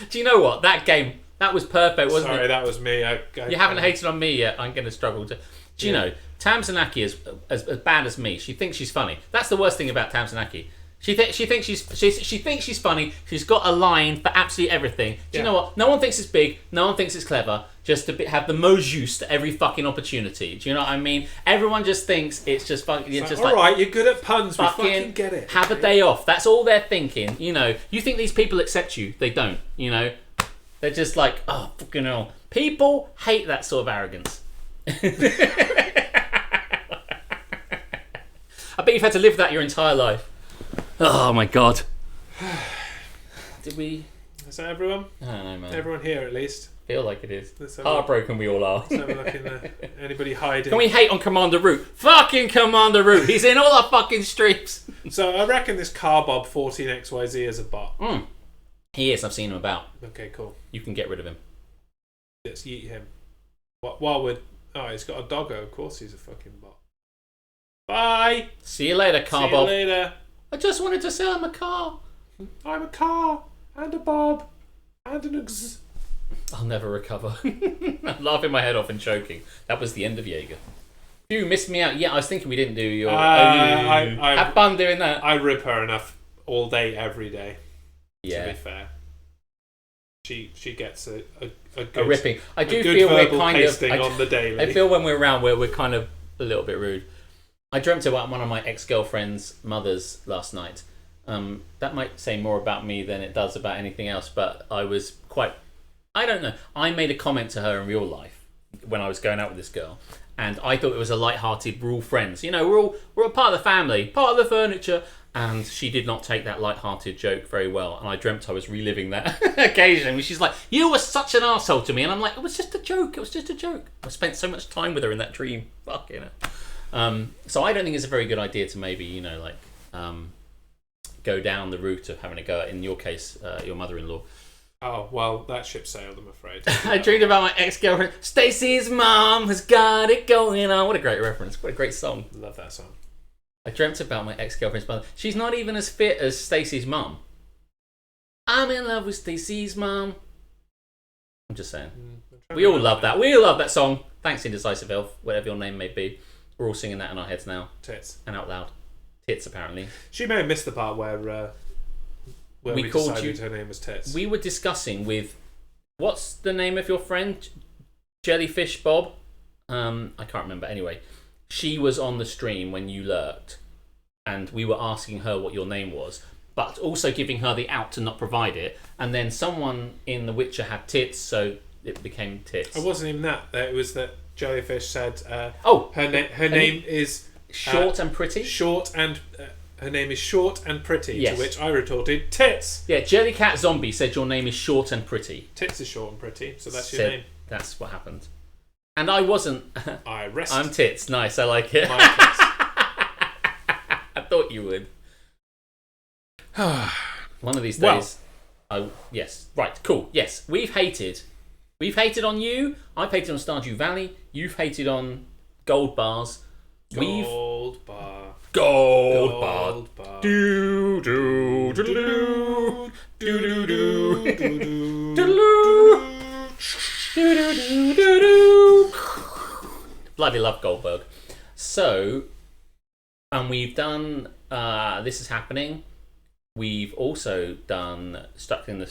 B: Do you know what? That game, that was perfect, wasn't it?
A: Sorry, that was me.
B: You haven't hated on me yet. I'm going to struggle to... Do you know, Tamsinaki is as bad as me. She thinks she's funny. That's the worst thing about Tamsinaki. She thinks she's funny. She's got a line for absolutely everything. Do you know what? No one thinks it's big. No one thinks it's clever. Just to have the most use to every fucking opportunity. Do you know what I mean? Everyone just thinks it's just fucking... It's just
A: all right, you're good at puns. We fucking get it.
B: Have a day off. That's all they're thinking. You know, you think these people accept you. They don't, you know. They're just like, oh, fucking hell. People hate that sort of arrogance. I bet you've had to live that your entire life. Oh my god. Did we...
A: Is that everyone?
B: I don't know, man.
A: Everyone here, at least.
B: Feel like it is. Heartbroken we all are.
A: Let's have a look in there. Anybody hiding?
B: Can we hate on Commander Root? Fucking Commander Root. He's in all our fucking streams.
A: So I reckon this Carbob 14XYZ is a bot.
B: He is. I've seen him about.
A: Okay, cool.
B: You can get rid of him.
A: Let's yeet him. While we're... Oh, he's got a doggo. Of course he's a fucking bot. Bye!
B: See you later, Carbob.
A: See you later.
B: I just wanted to sell him a car.
A: I'm a car. And a bob. And an ex...
B: I'll never recover. I'm laughing my head off and choking. That was the end of Jaeger. You missed me out. Yeah, I was thinking we didn't do your... have fun doing that.
A: I rip her enough all day, every day.
B: Yeah.
A: To be fair. She gets a good...
B: A ripping. I do feel we're kind of...
A: on the daily.
B: I feel when we're around we're kind of a little bit rude. I dreamt about one of my ex-girlfriend's mothers last night. That might say more about me than it does about anything else, but I was quite... I don't know. I made a comment to her in real life when I was going out with this girl, and I thought it was a light-hearted, we're all friends. You know, we're a part of the family, part of the furniture, and she did not take that light-hearted joke very well, and I dreamt I was reliving that occasion. She's like, you were such an arsehole to me, and I'm like, it was just a joke, it was just a joke. I spent so much time with her in that dream. Fuck, you know. So I don't think it's a very good idea to maybe, you know, like, go down the route of having a go at, in your case, your mother-in-law.
A: Oh, well, that ship sailed, I'm afraid.
B: I dreamed about my ex-girlfriend. Stacey's mom has got it going on. What a great reference. What a great song.
A: Love that song.
B: I dreamt about my ex-girlfriend's mother. She's not even as fit as Stacey's mom. I'm in love with Stacey's mom. I'm just saying. We all love that. We all love that song. Thanks, Indecisive Elf, whatever your name may be. We're all singing that in our heads now.
A: Tits.
B: And out loud. Tits, apparently.
A: She may have missed the part where we
B: called
A: decided her name was Tits.
B: We were discussing with... What's the name of your friend? Jellyfish Bob? I can't remember. Anyway, she was on the stream when you lurked, and we were asking her what your name was, but also giving her the out to not provide it. And then someone in The Witcher had tits, so it became tits.
A: It wasn't even that. It was that Jellyfish said, her
B: her
A: name is
B: short and pretty.
A: Short and her name is Short and Pretty.
B: Yes.
A: To which I retorted, tits.
B: Yeah, Jellycat Zombie said your name is short and pretty.
A: Tits is short and pretty, so that's your name.
B: That's what happened. And I wasn't. I'm tits. Nice. I like it.
A: My tits.
B: I thought you would. One of these days. Yes. Right. Cool. Yes. We've hated on you. I've hated on Stardew Valley. You've hated on Gold Bars.
A: Gold bar.
B: Do do do do do do do. Bloody love Goldberg. So, and we've done This Is Happening. We've also done Stuck in the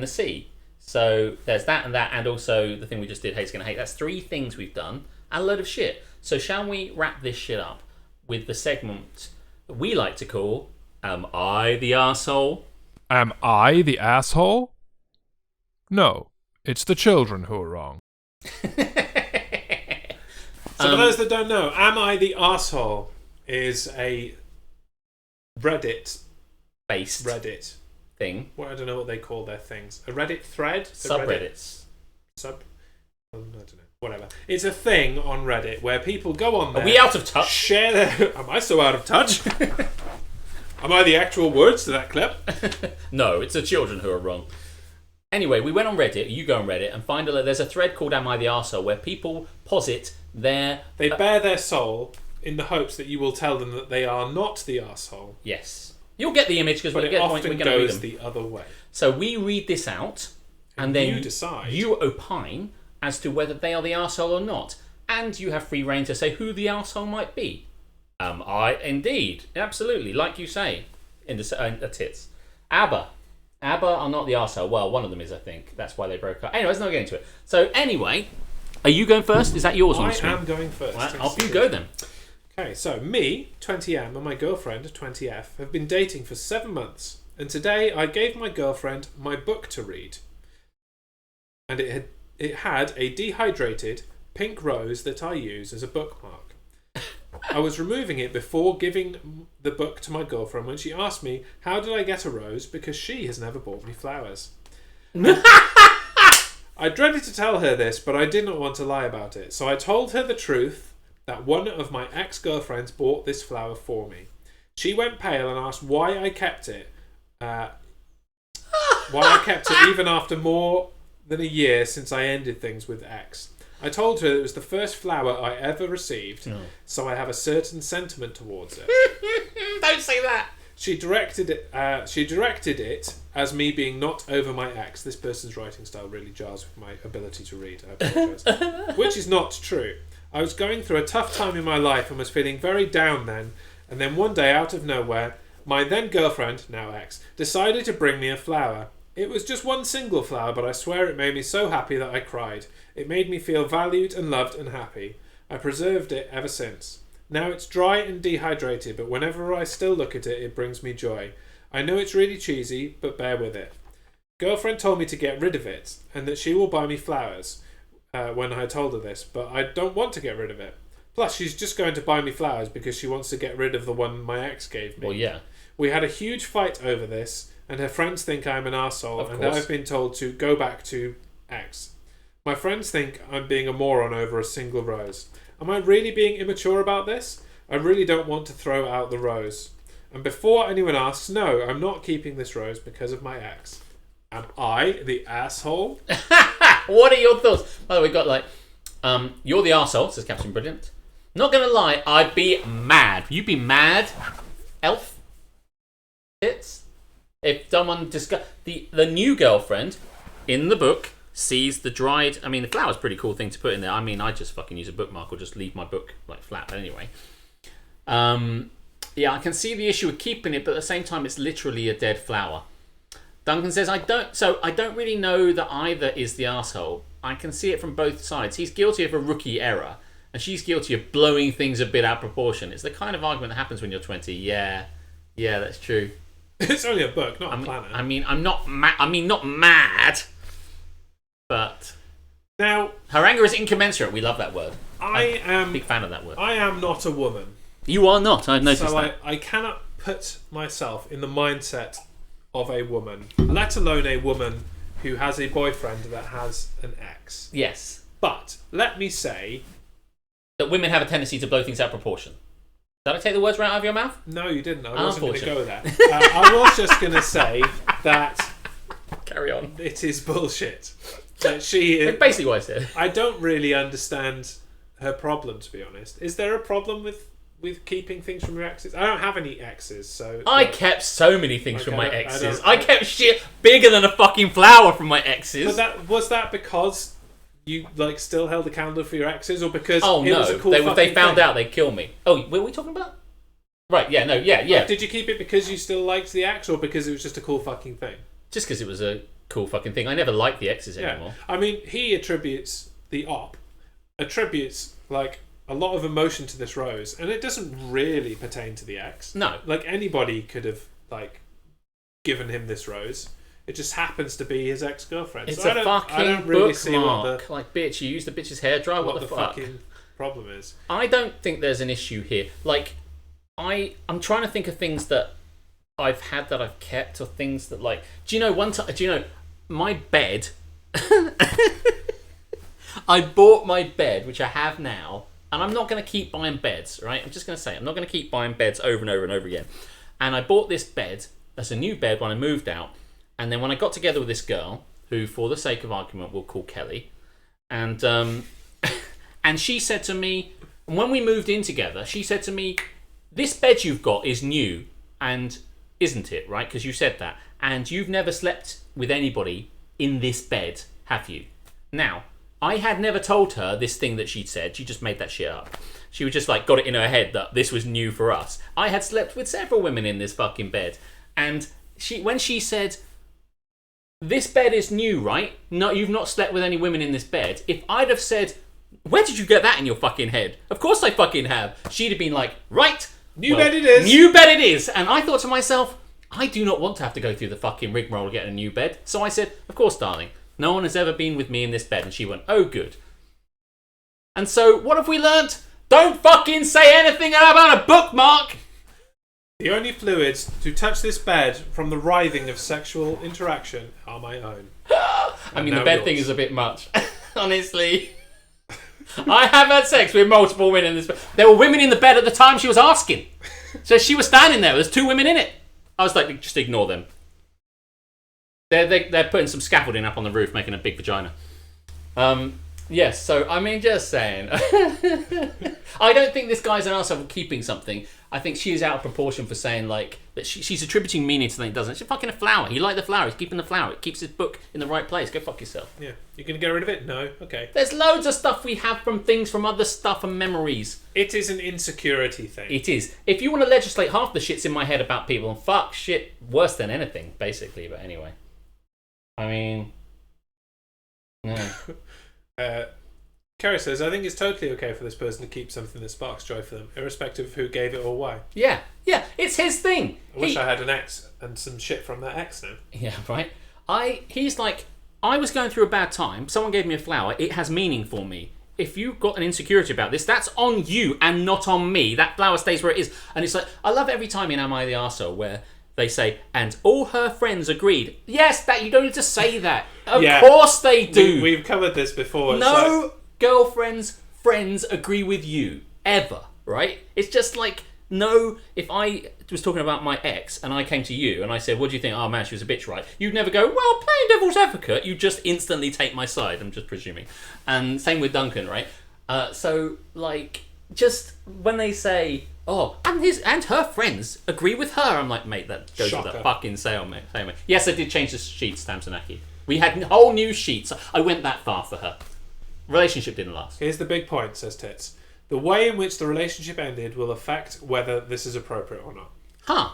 B: Sea. So there's that, and also the thing we just did, Hate's Gonna Hate. That's 3 things we've done, and a load of shit. So shall we wrap this shit up with the segment that we like to call Am I the Arsehole?
D: Am I the asshole? No, it's the children who are wrong.
A: So for those that don't know, Am I the Arsehole is a Reddit
B: thing.
A: Well, I don't know what they call their things. A Reddit thread?
B: Subreddits.
A: I don't know. Whatever. It's a thing on Reddit where people go on there.
B: Are we out of touch?
A: Share their... Am I so out of touch? Am I the actual words to that clip?
B: No, it's the children who are wrong. Anyway, we went on Reddit, you go on Reddit, and find there's a thread called Am I the Arsehole where people posit their...
A: They bare their soul in the hopes that you will tell them that they are not the arsehole.
B: Yes. You'll get the image because
A: but
B: we're
A: it
B: going to
A: often
B: read
A: goes
B: them.
A: the other way.
B: So we read this out, and then
A: you decide.
B: You opine as to whether they are the arsehole or not. And you have free reign to say who the arsehole might be. Am I? Indeed. Absolutely. Like you say. In the tits. ABBA are not the arsehole. Well, one of them is, I think. That's why they broke up. Anyway, let's not get into it. So, anyway, are you going first? Is that yours on the screen?
A: I am going first.
B: Right, off you go then.
A: Okay, so me, 20M, and my girlfriend, 20F, have been dating for 7 months. And today I gave my girlfriend my book to read. And it had a dehydrated pink rose that I use as a bookmark. I was removing it before giving the book to my girlfriend when she asked me, how did I get a rose? Because she has never bought me flowers. I dreaded to tell her this, but I did not want to lie about it. So I told her the truth that one of my ex-girlfriends bought this flower for me. She went pale and asked why I kept it. Even after more than a year since I ended things with ex. I told her it was the first flower I ever received, so I have a certain sentiment towards it.
B: Don't say that.
A: She directed it as me being not over my ex. This person's writing style really jars with my ability to read. I apologise. Which is not true. I was going through a tough time in my life and was feeling very down then. And then one day, out of nowhere, my then girlfriend, now ex, decided to bring me a flower. It was just one single flower, but I swear it made me so happy that I cried. It made me feel valued and loved and happy. I preserved it ever since. Now it's dry and dehydrated, but whenever I still look at it, it brings me joy. I know it's really cheesy, but bear with it. Girlfriend told me to get rid of it, and that she will buy me flowers when I told her this, but I don't want to get rid of it. Plus, she's just going to buy me flowers because she wants to get rid of the one my ex gave me.
B: Well, yeah.
A: We had a huge fight over this, and her friends think I'm an arsehole, and I've been told to go back to ex. My friends think I'm being a moron over a single rose. Am I really being immature about this? I really don't want to throw out the rose. And before anyone asks, no, I'm not keeping this rose because of my ex. Am I the asshole?
B: What are your thoughts? By the way, we got you're the arsehole, says Captain Brilliant. Not gonna lie, I'd be mad. You'd be mad, elf. It's if someone the new girlfriend in the book sees the dried. I mean, the flower's a pretty cool thing to put in there. I mean, I just fucking use a bookmark or just leave my book flat. But anyway, yeah, I can see the issue with keeping it, but at the same time, it's literally a dead flower. Duncan says, I don't really know that either is the arsehole. I can see it from both sides. He's guilty of a rookie error. and she's guilty of blowing things a bit out of proportion. It's the kind of argument that happens when you're 20. Yeah, that's true.
A: It's only a book, not a planet.
B: I mean, not mad, but
A: now
B: her anger is incommensurate. We love that word.
A: I'm
B: a big fan of that word.
A: I am not a woman.
B: You are not. I've noticed
A: so
B: that.
A: I cannot put myself in the mindset of a woman, let alone a woman who has a boyfriend that has an ex.
B: Yes.
A: But let me say
B: that women have a tendency to blow things out of proportion. Did I take the words right out of your mouth?
A: No, you didn't. I wasn't going to go there. I was just going to say that...
B: Carry on.
A: It is bullshit. That she is...
B: Basically what I said.
A: I don't really understand her problem, to be honest. Is there a problem with keeping things from your exes? I don't have any exes, so...
B: I kept so many things from my exes. I kept shit bigger than a fucking flower from my exes.
A: But was that because you still held a candle for your exes, or because
B: it
A: was a cool
B: they found out they'd kill me? Oh, what were we talking about? Right, yeah.
A: Did you keep it because you still liked the ex, or because it was just a cool fucking thing?
B: Just because it was a cool fucking thing. I never liked the exes anymore.
A: I mean, he attributes a lot of emotion to this rose, and it doesn't really pertain to the ex.
B: No.
A: Anybody could have given him this rose. It just happens to be his ex-girlfriend.
B: It's
A: so
B: a fucking
A: I don't really
B: bookmark.
A: see what the,
B: bitch, you used the bitch's hairdryer. What the fuck?
A: fucking problem is.
B: I don't think there's an issue here. I'm trying to think of things that I've had that I've kept, or things that do you know my bed? I bought my bed, which I have now, and I'm not going to keep buying beds, right? I'm just going to say I'm not going to keep buying beds over and over and over again. And I bought this bed as a new bed when I moved out. And then when I got together with this girl, who, for the sake of argument, we'll call Kelly, and and she said to me, when we moved in together, she said to me, "This bed you've got is new, and isn't it, right? Because you said that. And you've never slept with anybody in this bed, have you?" Now, I had never told her this thing that she'd said. She just made that shit up. She was just got it in her head that this was new for us. I had slept with several women in this fucking bed. And when she said, "This bed is new, right? No, you've not slept with any women in this bed." If I'd have said, "Where did you get that in your fucking head?" Of course I fucking have. She'd have been like, "Right.
A: New bed it is."
B: New bed it is. And I thought to myself, I do not want to have to go through the fucking rigmarole to get a new bed. So I said, "Of course, darling. No one has ever been with me in this bed." And she went, "Oh, good." And so, what have we learnt? Don't fucking say anything about a bookmark!
A: The only fluids to touch this bed from the writhing of sexual interaction are my own.
B: I mean, the bed thing is a bit much. Honestly. I have had sex with multiple women in this bed. There were women in the bed at the time she was asking. So she was standing there. There's 2 women in it. I was like, just ignore them. They're putting some scaffolding up on the roof, making a big vagina. Yes, so, I mean, just saying. I don't think this guy's an arsehole for keeping something. I think she is out of proportion for saying, that she's attributing meaning to something it doesn't. She's fucking a flower. He liked the flower. He's keeping the flower. It keeps his book in the right place. Go fuck yourself.
A: Yeah. You're going to get rid of it? No. Okay.
B: There's loads of stuff we have from things from other stuff and memories.
A: It is an insecurity thing.
B: It is. If you want to legislate, half the shit's in my head about people, and fuck shit worse than anything, basically. But anyway. I mean... No.
A: Kerry says, "I think it's totally okay for this person to keep something that sparks joy for them, irrespective of who gave it or why."
B: Yeah, it's his thing.
A: I wish I had an ex and some shit from that ex now.
B: Yeah, right. He's like, I was going through a bad time. Someone gave me a flower. It has meaning for me. If you've got an insecurity about this, that's on you and not on me. That flower stays where it is. And it's like, I love every time in Am I the Arsehole where they say, "And all her friends agreed." Yes, that you don't need to say that. Of course they do.
A: We've covered this before.
B: No girlfriend's friends agree with you ever, right? It's just like, no. If I was talking about my ex and I came to you and I said, "What do you think?" "Oh man, she was a bitch," right? You'd never go, "Well, playing devil's advocate." You just instantly take my side. I'm just presuming. And same with Duncan, right? So just when they say, "Oh, and her friends agree with her," I'm like, mate, that goes with the fucking sale, mate. Yes, I did change the sheets, Tamsinaki. We had whole new sheets. I went that far for her. Relationship didn't last.
A: Here's the big point, says Tits. The way in which the relationship ended will affect whether this is appropriate or not.
B: Huh.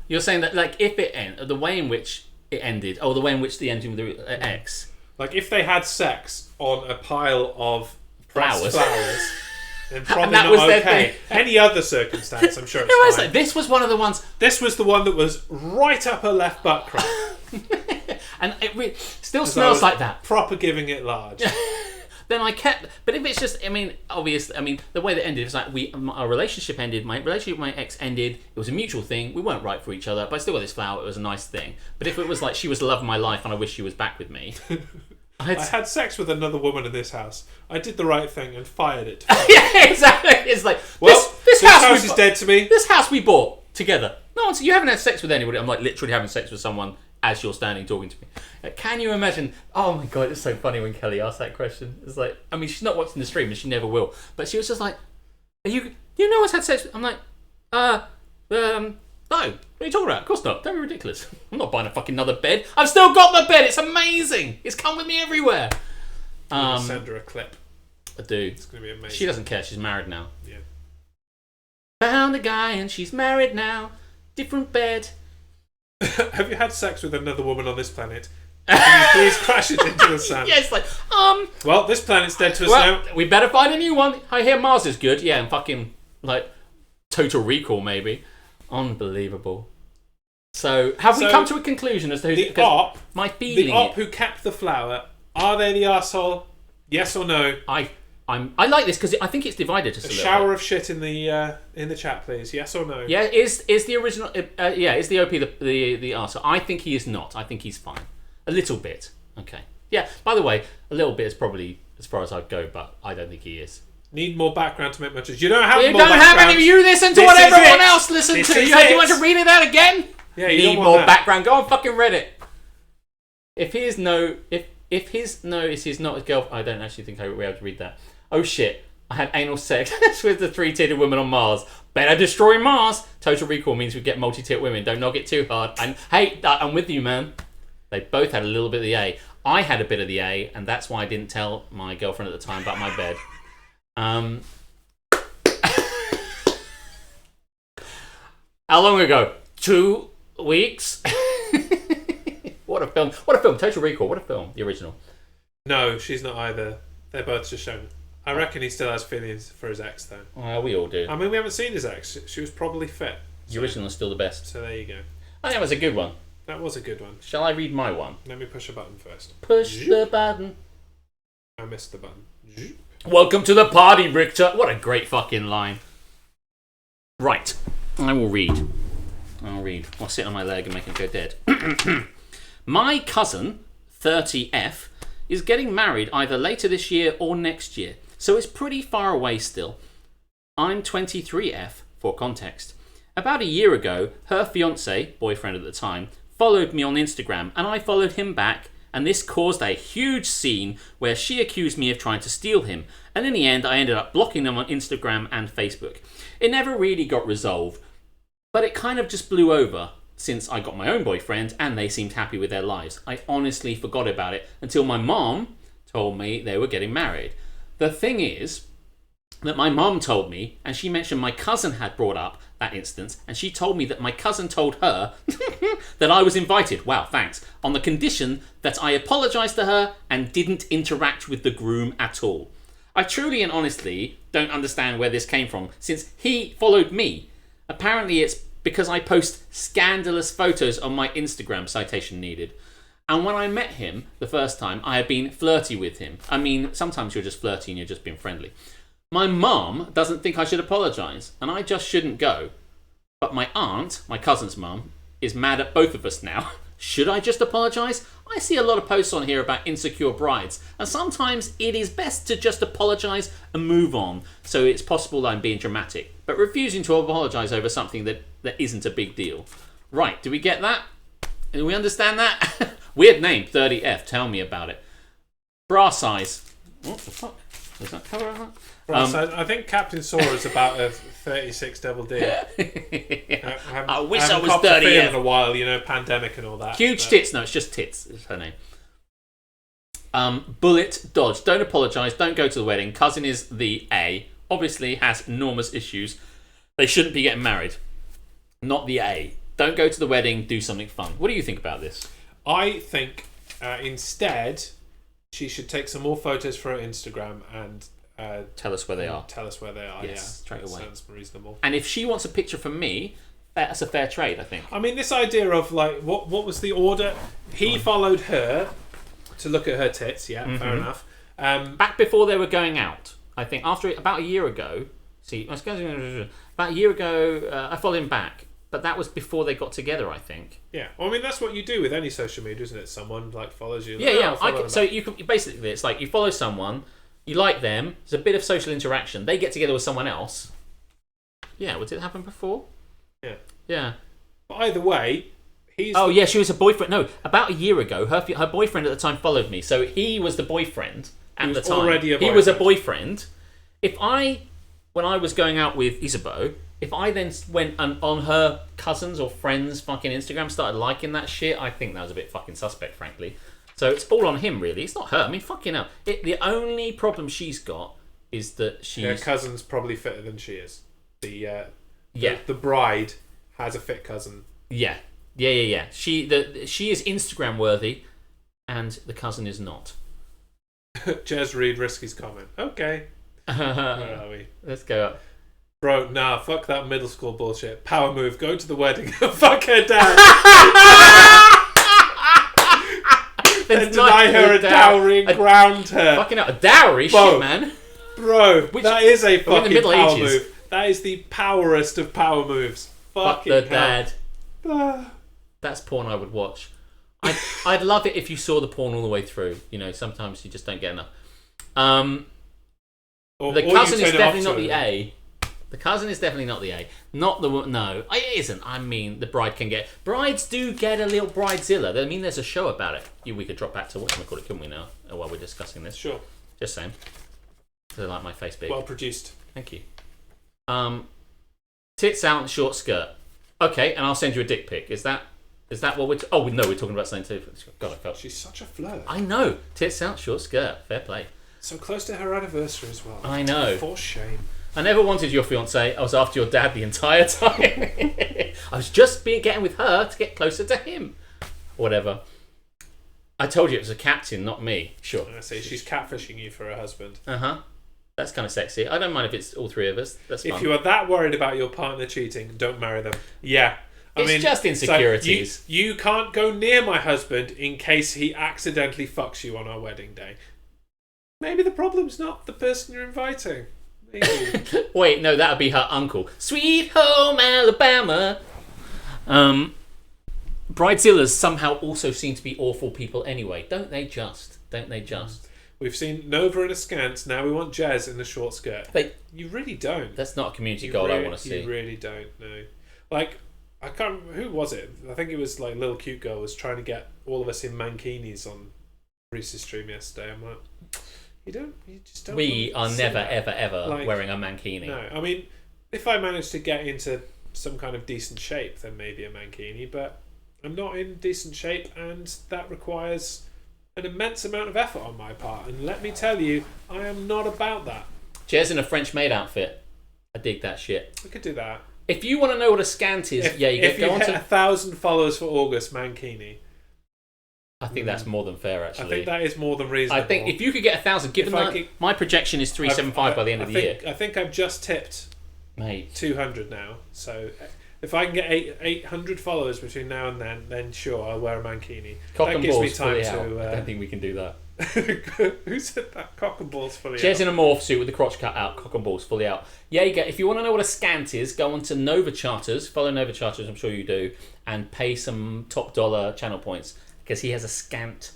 B: You're saying that, if it ended, the way in which it ended, or the way in which the ending with the ex.
A: If they had sex on a pile of
B: flowers.
A: Then probably
B: And that
A: not
B: was their
A: okay.
B: thing.
A: Any other circumstance, I'm sure
B: It was
A: it's fine.
B: like, this was one of the ones,
A: This was the one that was right up her left butt crack.
B: and it still
A: 'Cause I
B: smells
A: was
B: like that.
A: Proper giving it large.
B: Then I kept, but if it's just, I mean, obviously, I mean, the way that ended was like our relationship ended. My relationship with my ex ended. It was a mutual thing. We weren't right for each other, but I still got this flower. It was a nice thing. But if it was like she was the love of my life and I wish she was back with me,
A: I had sex with another woman in this house. I did the right thing and fired it.
B: yeah, exactly. It's like
A: Well,
B: this house
A: is dead to me.
B: This house we bought together. No, so you haven't had sex with anybody. I'm like literally having sex with someone as you're standing talking to me. Can you imagine? Oh my god, it's so funny when Kelly asked that question. It's like, I mean, she's not watching the stream and she never will, but she was just like, "Are you? You know what's had sex with?" I'm like, no. What are you talking about? Of course not. Don't be ridiculous. I'm not buying a fucking another bed. I've still got the bed. It's amazing. It's come with me everywhere.
A: Send her a clip.
B: I do.
A: It's going to be amazing.
B: She doesn't care. She's married now.
A: Yeah.
B: Found a guy and she's married now. Different bed.
A: Have you had sex with another woman on this planet? Can you please crash it into the sand?
B: Yeah, it's like,
A: Well, this planet's dead to us
B: well,
A: now.
B: we better find a new one. I hear Mars is good. Yeah, and fucking, like, Total Recall, maybe. Unbelievable. So, have we come to a conclusion as to who...
A: The op,
B: my feeling...
A: the op who kept the flower, are they the arsehole? Yes or no?
B: I like this because I think it's divided us a
A: A
B: little
A: shower
B: bit.
A: of shit in the chat, please. Yes or no?
B: Yeah, is the original... is the OP the arsehole? I think he is not. I think he's fine. A little bit. Okay. Yeah, by the way, a little bit is probably as far as I'd go, but I don't think he is.
A: Need more background to make much. You don't have
B: You
A: more
B: don't have
A: background.
B: any of you listen to
A: This
B: what
A: is
B: everyone
A: it.
B: else listened
A: This
B: to.
A: is
B: You want
A: it.
B: to read it out again?
A: Yeah, you
B: Need
A: don't want
B: more
A: that.
B: background. Go on fucking Reddit. If his no, if his no is his not his girlfriend, I don't actually think I will be able to read that. Oh shit! I had anal sex with the three-titted woman on Mars. Better destroy Mars. Total Recall means we get multi-tit women. Don't knock it too hard. And hey, I'm with you, man. They both had a little bit of the A. I had a bit of the A, and that's why I didn't tell my girlfriend at the time about my bed. How long ago? 2 weeks. What a film! What a film! Total Recall. What a film! The original.
A: No, she's not either. They're both just shown. I reckon he still has feelings for his ex, though.
B: Well, we all do.
A: I mean, we haven't seen his ex. She was probably fit.
B: The original is still the best.
A: So there you go.
B: I think that was a good one.
A: That was a good one.
B: Shall I read my one?
A: Let me push a button first.
B: Push the button.
A: I missed the button.
B: Welcome to the party, Richter. What a great fucking line. Right. I will read. I'll sit on my leg and make it go dead. My cousin, 30F, is getting married either later this year or next year, so it's pretty far away still. I'm 23F, for context. About a year ago, her fiancé, boyfriend at the time, followed me on Instagram, and I followed him back, and this caused a huge scene where she accused me of trying to steal him, and in the end I ended up blocking them on Instagram and Facebook. It never really got resolved, but it kind of just blew over since I got my own boyfriend and they seemed happy with their lives. I honestly forgot about it until my mom told me they were getting married. The thing is that my mom told me, and she mentioned my cousin had brought up that instance, and she told me that my cousin told her that I was invited. Wow, thanks. On the condition that I apologised to her and didn't interact with the groom at all. I truly and honestly don't understand where this came from, since he followed me. Apparently it's because I post scandalous photos on my Instagram, citation needed. And when I met him the first time, I had been flirty with him. I mean, sometimes you're just flirty and you're just being friendly. My mum doesn't think I should apologise, and I just shouldn't go. But my aunt, my cousin's mum, is mad at both of us now. Should I just apologise? I see a lot of posts on here about insecure brides, and sometimes it is best to just apologise and move on, so it's possible I'm being dramatic, but refusing to apologise over something that isn't a big deal. Right, do we get that? Do we understand that? Weird name, 30F, tell me about it. Bra size. What the fuck? Does that cover that?
A: I think Captain Sora is about a 36 double D.
B: I wish I was
A: copped a
B: 30
A: feel in a while, pandemic and all that.
B: Huge tits. No, it's just tits. Is her name. Bullet dodge. Don't apologise. Don't go to the wedding. Cousin is the A. Obviously has enormous issues. They shouldn't be getting married. Not the A. Don't go to the wedding. Do something fun. What do you think about this?
A: I think instead she should take some more photos for her Instagram and
B: tell us where they are.
A: Tell us where they are.
B: Yes, straight away.
A: Sounds reasonable.
B: And if she wants a picture from me, that's a fair trade, I think.
A: I mean, this idea of like what was the order? He followed her to look at her tits. Yeah, fair enough.
B: Back before they were going out, I think after about a year ago. About a year ago, I followed him back, but that was before they got together, I think.
A: Yeah, well, I mean that's what you do with any social media, isn't it? Someone like follows you.
B: So you can basically, it's like you follow someone, you like them. There's a bit of social interaction. They get together with someone else. Yeah, did it happen before?
A: Yeah.
B: Yeah.
A: But either way, he's.
B: Oh yeah, she was a boyfriend. No, about a year ago, her boyfriend at the time followed me, so he was the boyfriend at the time.
A: Already a boyfriend.
B: He was a boyfriend. When I was going out with Isabeau, if I then went on her cousins or friends' fucking Instagram, started liking that shit, I think that was a bit fucking suspect, frankly. So it's all on him, really. It's not her. I mean, fucking hell. The only problem she's got is that
A: her cousin's probably fitter than she is.
B: Yeah.
A: The bride has a fit cousin.
B: Yeah. She is Instagram worthy, and the cousin is not.
A: Jez, read Risky's comment. Okay. Where are we?
B: Let's go up.
A: Bro, nah, fuck that middle school bullshit. Power move, go to the wedding. Fuck her dad. Then deny her a dowry and ground her.
B: Fucking hell, a dowry?
A: Bro,
B: shit, man.
A: Bro, that is a fucking power
B: ages.
A: move. That is the powerest of power moves.
B: Fuck the dad. That's porn I would watch. I'd love it if you saw the porn all the way through. You know, sometimes you just don't get enough. The cousin is definitely not the A. The cousin is definitely not the A. Not the... No, it isn't. I mean, the bride can get... Brides do get a little bridezilla. I mean, there's a show about it. We could drop back to whatchamacallit, couldn't we now? While we're discussing this.
A: Sure.
B: Just saying. I like my face big.
A: Well produced.
B: Thank you. Tits out and short skirt. Okay, and I'll send you a dick pic. Is that what we're... Oh, no, we're talking about something too. God, I felt...
A: She's such a flirt.
B: I know. Tits out, short skirt. Fair play.
A: So close to her anniversary as well.
B: I know.
A: For shame.
B: I never wanted your fiancé. I was after your dad the entire time. I was just getting with her to get closer to him. Whatever. I told you it was a captain, not me. Sure.
A: I see. She's catfishing you for her husband.
B: Uh-huh. That's kind of sexy. I don't mind if it's all three of us. That's fine.
A: If you are that worried about your partner cheating, don't marry them. Yeah.
B: It's just insecurities.
A: So you can't go near my husband in case he accidentally fucks you on our wedding day. Maybe the problem's not the person you're inviting. Maybe.
B: Wait, no, that would be her uncle. Sweet home Alabama. Bridezillas somehow also seem to be awful people anyway. Don't they just?
A: We've seen Nova in a scant. Now we want Jez in a short skirt. You really don't.
B: That's not a community goal I want to see.
A: You really don't, no. Like, I can't... Who was it? I think it was like Little Cute Girl was trying to get all of us in mankinis on Reese's stream yesterday. I'm like... You just don't.
B: We are never, ever
A: like,
B: wearing a mankini.
A: No, I mean, if I manage to get into some kind of decent shape, then maybe a mankini, but I'm not in decent shape, and that requires an immense amount of effort on my part, and let me tell you, I am not about that.
B: Jez in a French maid outfit. I dig that shit.
A: We could do that.
B: If you want to know what a scant is,
A: if you hit 1,000 followers for August, mankini.
B: I think that's more than fair, actually.
A: I think that is more than reasonable.
B: I think if you could get 1,000, given my projection is 375 by the end of the year.
A: I think I've just tipped 200 now. So if I can get 800 followers between now and then sure, I'll wear a mankini.
B: Cock
A: that
B: and
A: gives
B: balls
A: me time
B: fully
A: to.
B: out. I don't think we can do that.
A: Who said that? Cock and balls fully out.
B: Jez in a morph suit with the crotch cut out, cock and balls fully out. Yeah, if you want to know what a scant is, go on to Nova Charters. Follow Nova Charters, I'm sure you do, and pay some top dollar channel points because he has a scant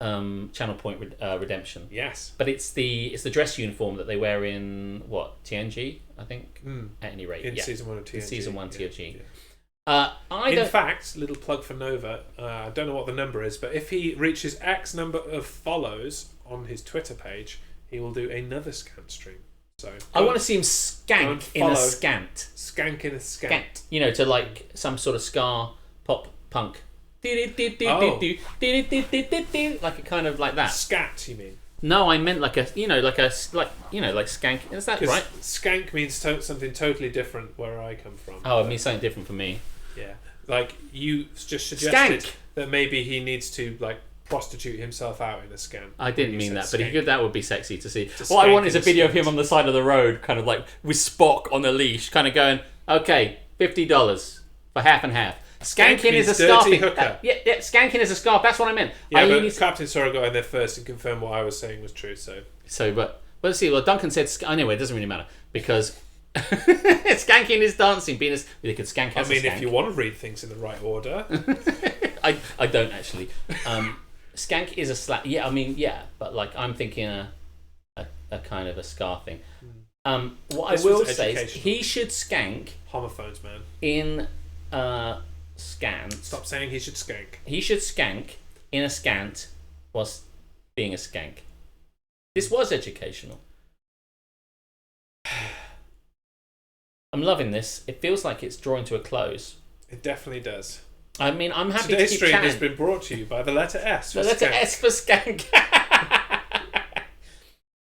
B: channel point redemption.
A: Yes,
B: but it's the dress uniform that they wear in TNG, I think. At any rate,
A: in season 1 of TNG.
B: In season 1 TNG.
A: In fact, little plug for Nova. I don't know what the number is, but if he reaches X number of follows on his Twitter page, he will do another scant stream. So
B: I want to see him skank in a scant.
A: Skank in a scant.
B: You know, to like some sort of ska pop punk. Like a kind of like that.
A: Scat, you mean?
B: No, I meant like skank. Is that right?
A: Skank means something totally different where I come from.
B: Oh, it means something different for me.
A: Yeah, like you just suggested that maybe he needs to like prostitute himself out in a scan.
B: I didn't mean that, but that would be sexy to see.
A: To
B: What I
A: skank
B: want is a
A: in a
B: video of
A: skate.
B: him on the side of the road, kind of like with Spock on a leash, kind of going, okay, $50 for half and half. Skanking is a scarf.
A: hooker.
B: Yeah, skanking is a scarf. That's what I meant.
A: Yeah, but Captain Sora got in there first and confirmed what I was saying was true.
B: But let's see. Well, Duncan said anyway. It doesn't really matter because skanking is dancing. They could skank.
A: I mean, if you want to read things in the right order,
B: I don't actually. Skank is a slap. Yeah, I mean, yeah, but like I'm thinking a kind of a scarfing. What
A: This
B: I will
A: was
B: say is
A: educational.
B: he should skank
A: homophones, man.
B: in scant.
A: Stop saying he should skank.
B: He should skank in a scant whilst being a skank. This was educational. I'm loving this. It feels like it's drawing to a close.
A: It definitely does.
B: I mean, I'm happy
A: Today's
B: to keep
A: stream
B: chatting.
A: has been brought to you by the letter S.
B: The letter S for skank.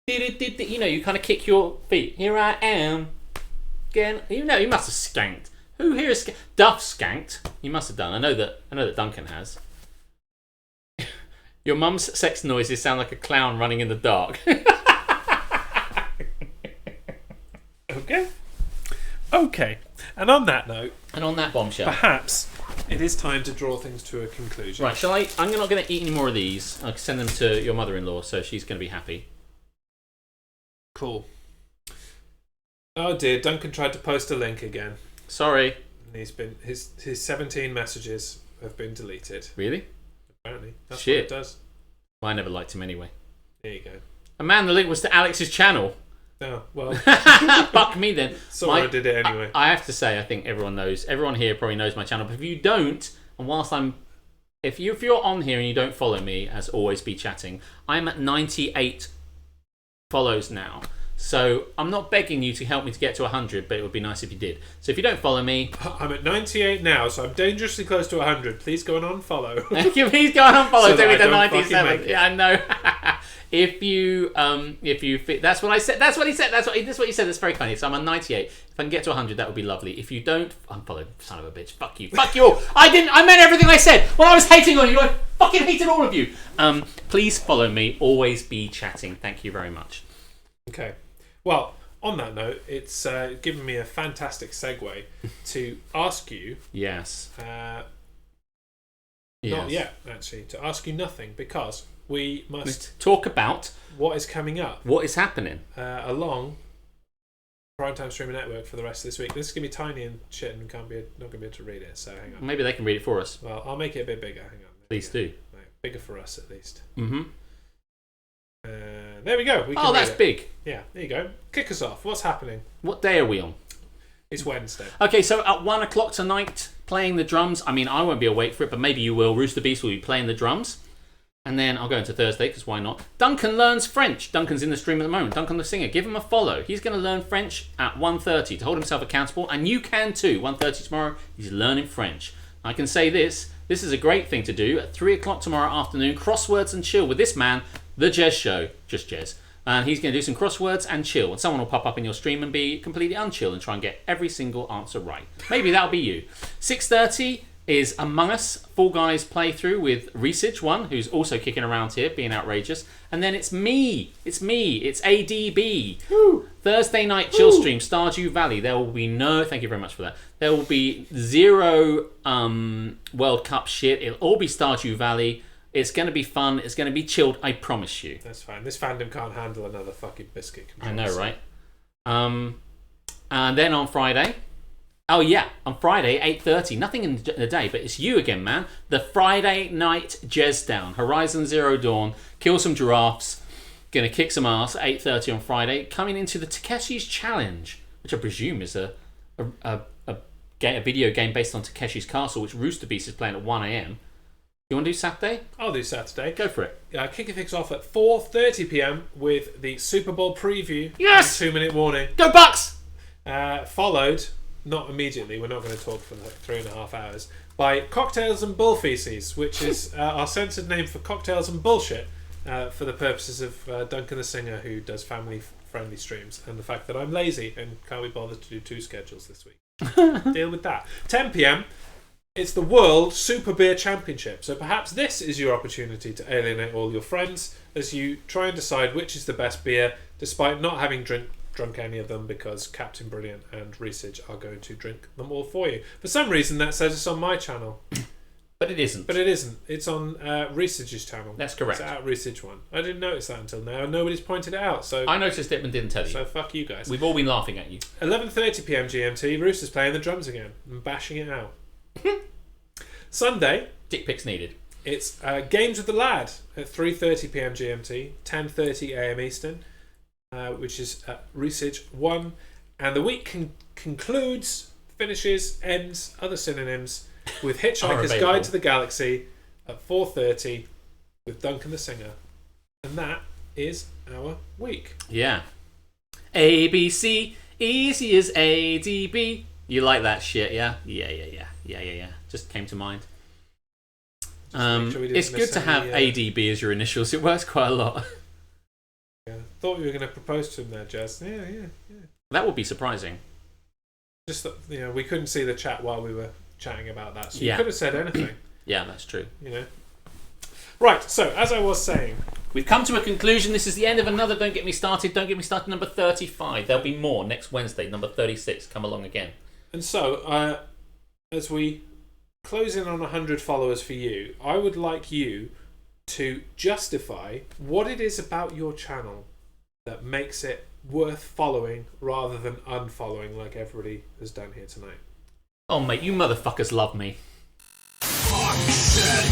B: You know, you kind of kick your feet. Here I am. Again, you know, you must have skanked. Who here is Duff skanked? You must have done. I know that Duncan has. Your mum's sex noises sound like a clown running in the dark.
A: Okay. And on that note,
B: And on that bombshell.
A: perhaps it is time to draw things to a conclusion.
B: Right, I'm not going to eat any more of these. I'll send them to your mother-in-law, so she's going to be happy.
A: Cool. Oh dear, Duncan tried to post a link again.
B: Sorry.
A: And his 17 messages have been deleted.
B: Really?
A: Apparently. That's
B: Shit.
A: what it does.
B: Well, I never liked him anyway.
A: There you go.
B: And man, the link was to Alex's channel.
A: Oh, well,
B: Fuck me then.
A: Sora did it anyway.
B: I have to say, I think everyone here probably knows my channel. But if you don't, and if you're on here and you don't follow me, as always, be chatting. I'm at 98 follows now. So I'm not begging you to help me to get to 100, but it would be nice if you did. So if you don't follow me,
A: I'm at 98 now, so I'm dangerously close to 100. Please go and unfollow.
B: please go and unfollow.
A: So that
B: Do me
A: I
B: the
A: don't fucking
B: 97.
A: make it.
B: Yeah, I know. If you fit, that's what I said. That's what he said. That's what he said. That's very funny. So I'm on 98. If I can get to 100, that would be lovely. If you don't, unfollow, son of a bitch. Fuck you. Fuck you all. I meant everything I said. When I was hating on you, I fucking hated all of you. Please follow me. Always be chatting. Thank you very much.
A: Okay. Well, on that note, it's given me a fantastic segue to ask you.
B: Yes.
A: Not yet, actually. To ask you nothing, because we must
B: talk about
A: what is coming up.
B: What is happening
A: along Primetime Streaming Network for the rest of this week. This is going to be tiny and shit and not going to be able to read it, so hang on.
B: Maybe they can read it for us.
A: Well, I'll make it a bit bigger. Hang on.
B: Please do.
A: Right, bigger for us, at least.
B: Mm-hmm.
A: There we go. We can read
B: that's
A: it.
B: big.
A: Yeah, there you go. Kick us off. What's happening?
B: What day are we on?
A: It's Wednesday.
B: Okay, so at 1 o'clock tonight, playing the drums. I mean, I won't be awake for it, but maybe you will. Rooster Beast will be playing the drums. And then I'll go into Thursday, because why not? Duncan learns French. Duncan's in the stream at the moment. Duncan the singer. Give him a follow. He's going to learn French at 1:30 to hold himself accountable. And you can too. 1:30 tomorrow, he's learning French. I can say this. This is a great thing to do. At 3 o'clock tomorrow afternoon, crosswords and chill with this man, The Jez Show. Just Jez. And he's going to do some crosswords and chill. And someone will pop up in your stream and be completely unchill and try and get every single answer right. Maybe that'll be you. 6:30 is Among Us, Fall Guys playthrough with Research One, who's also kicking around here, being outrageous. And then it's me. It's ADB. Woo. Thursday night chill stream, Stardew Valley. There will be thank you very much for that. There will be zero World Cup shit. It'll all be Stardew Valley. It's going to be fun. It's going to be chilled. I promise you.
A: That's fine. This fandom can't handle another fucking biscuit control.
B: I know, right? And then on Friday... Oh yeah, on Friday, 8:30. Nothing in the day, but it's you again, man. The Friday night Jez down. Horizon Zero Dawn. Kill some giraffes. Gonna kick some ass at 8:30 on Friday. Coming into the Takeshi's Challenge, which I presume is a video game based on Takeshi's Castle, which Rooster Beast is playing at 1 a.m. You want to do Saturday?
A: I'll do Saturday.
B: Go for it.
A: Kicking things off at 4:30 p.m. with the Super Bowl preview.
B: Yes!
A: And 2-minute warning.
B: Go Bucks!
A: Followed, not immediately, we're not going to talk for like 3.5 hours, by Cocktails and Bull Feces, which is our censored name for cocktails and bullshit for the purposes of Duncan the Singer, who does family-friendly streams, and the fact that I'm lazy and can't be bothered to do 2 schedules this week. Deal with that. 10 p.m. It's the World Super Beer Championship, so perhaps this is your opportunity to alienate all your friends as you try and decide which is the best beer, despite not having drunk any of them, because Captain Brilliant and Research are going to drink them all for you. For some reason, that says it's on my channel.
B: But it isn't.
A: But it isn't. It's on Research's channel.
B: That's correct.
A: It's out Research one. I didn't notice that until now. Nobody's pointed it out. So
B: I noticed it and didn't tell you.
A: So fuck you guys.
B: We've all been laughing at you.
A: 11:30 p.m. GMT. Rooster's playing the drums again and bashing it out. Sunday.
B: Dick pics needed.
A: It's Games with the Lad at 3:30 p.m. GMT, 10:30 a.m. Eastern, which is Research 1. And the week finishes, ends, other synonyms with Hitchhiker's Guide to the Galaxy at 4:30 with Duncan the Singer. And that is our week.
B: Yeah. ABC, easy as ADB. You like that shit, yeah? Yeah. Just came to mind. It's good to have ADB as your initials. It works quite a lot.
A: Yeah. Thought you were going to propose to him there, Jez. Yeah.
B: That would be surprising.
A: Just that, we couldn't see the chat while we were chatting about that, so you
B: Yeah.
A: could have said anything.
B: Yeah, that's true.
A: Right, so as I was saying,
B: we've come to a conclusion. This is the end of another Don't Get Me Started. Don't Get Me Started number 35. There'll be more next Wednesday, number 36. Come along again.
A: And so, as we close in on 100 followers for you, I would like you to justify what it is about your channel that makes it worth following rather than unfollowing like everybody has done here tonight.
B: Oh, mate, you motherfuckers love me.
F: Fuck, shit,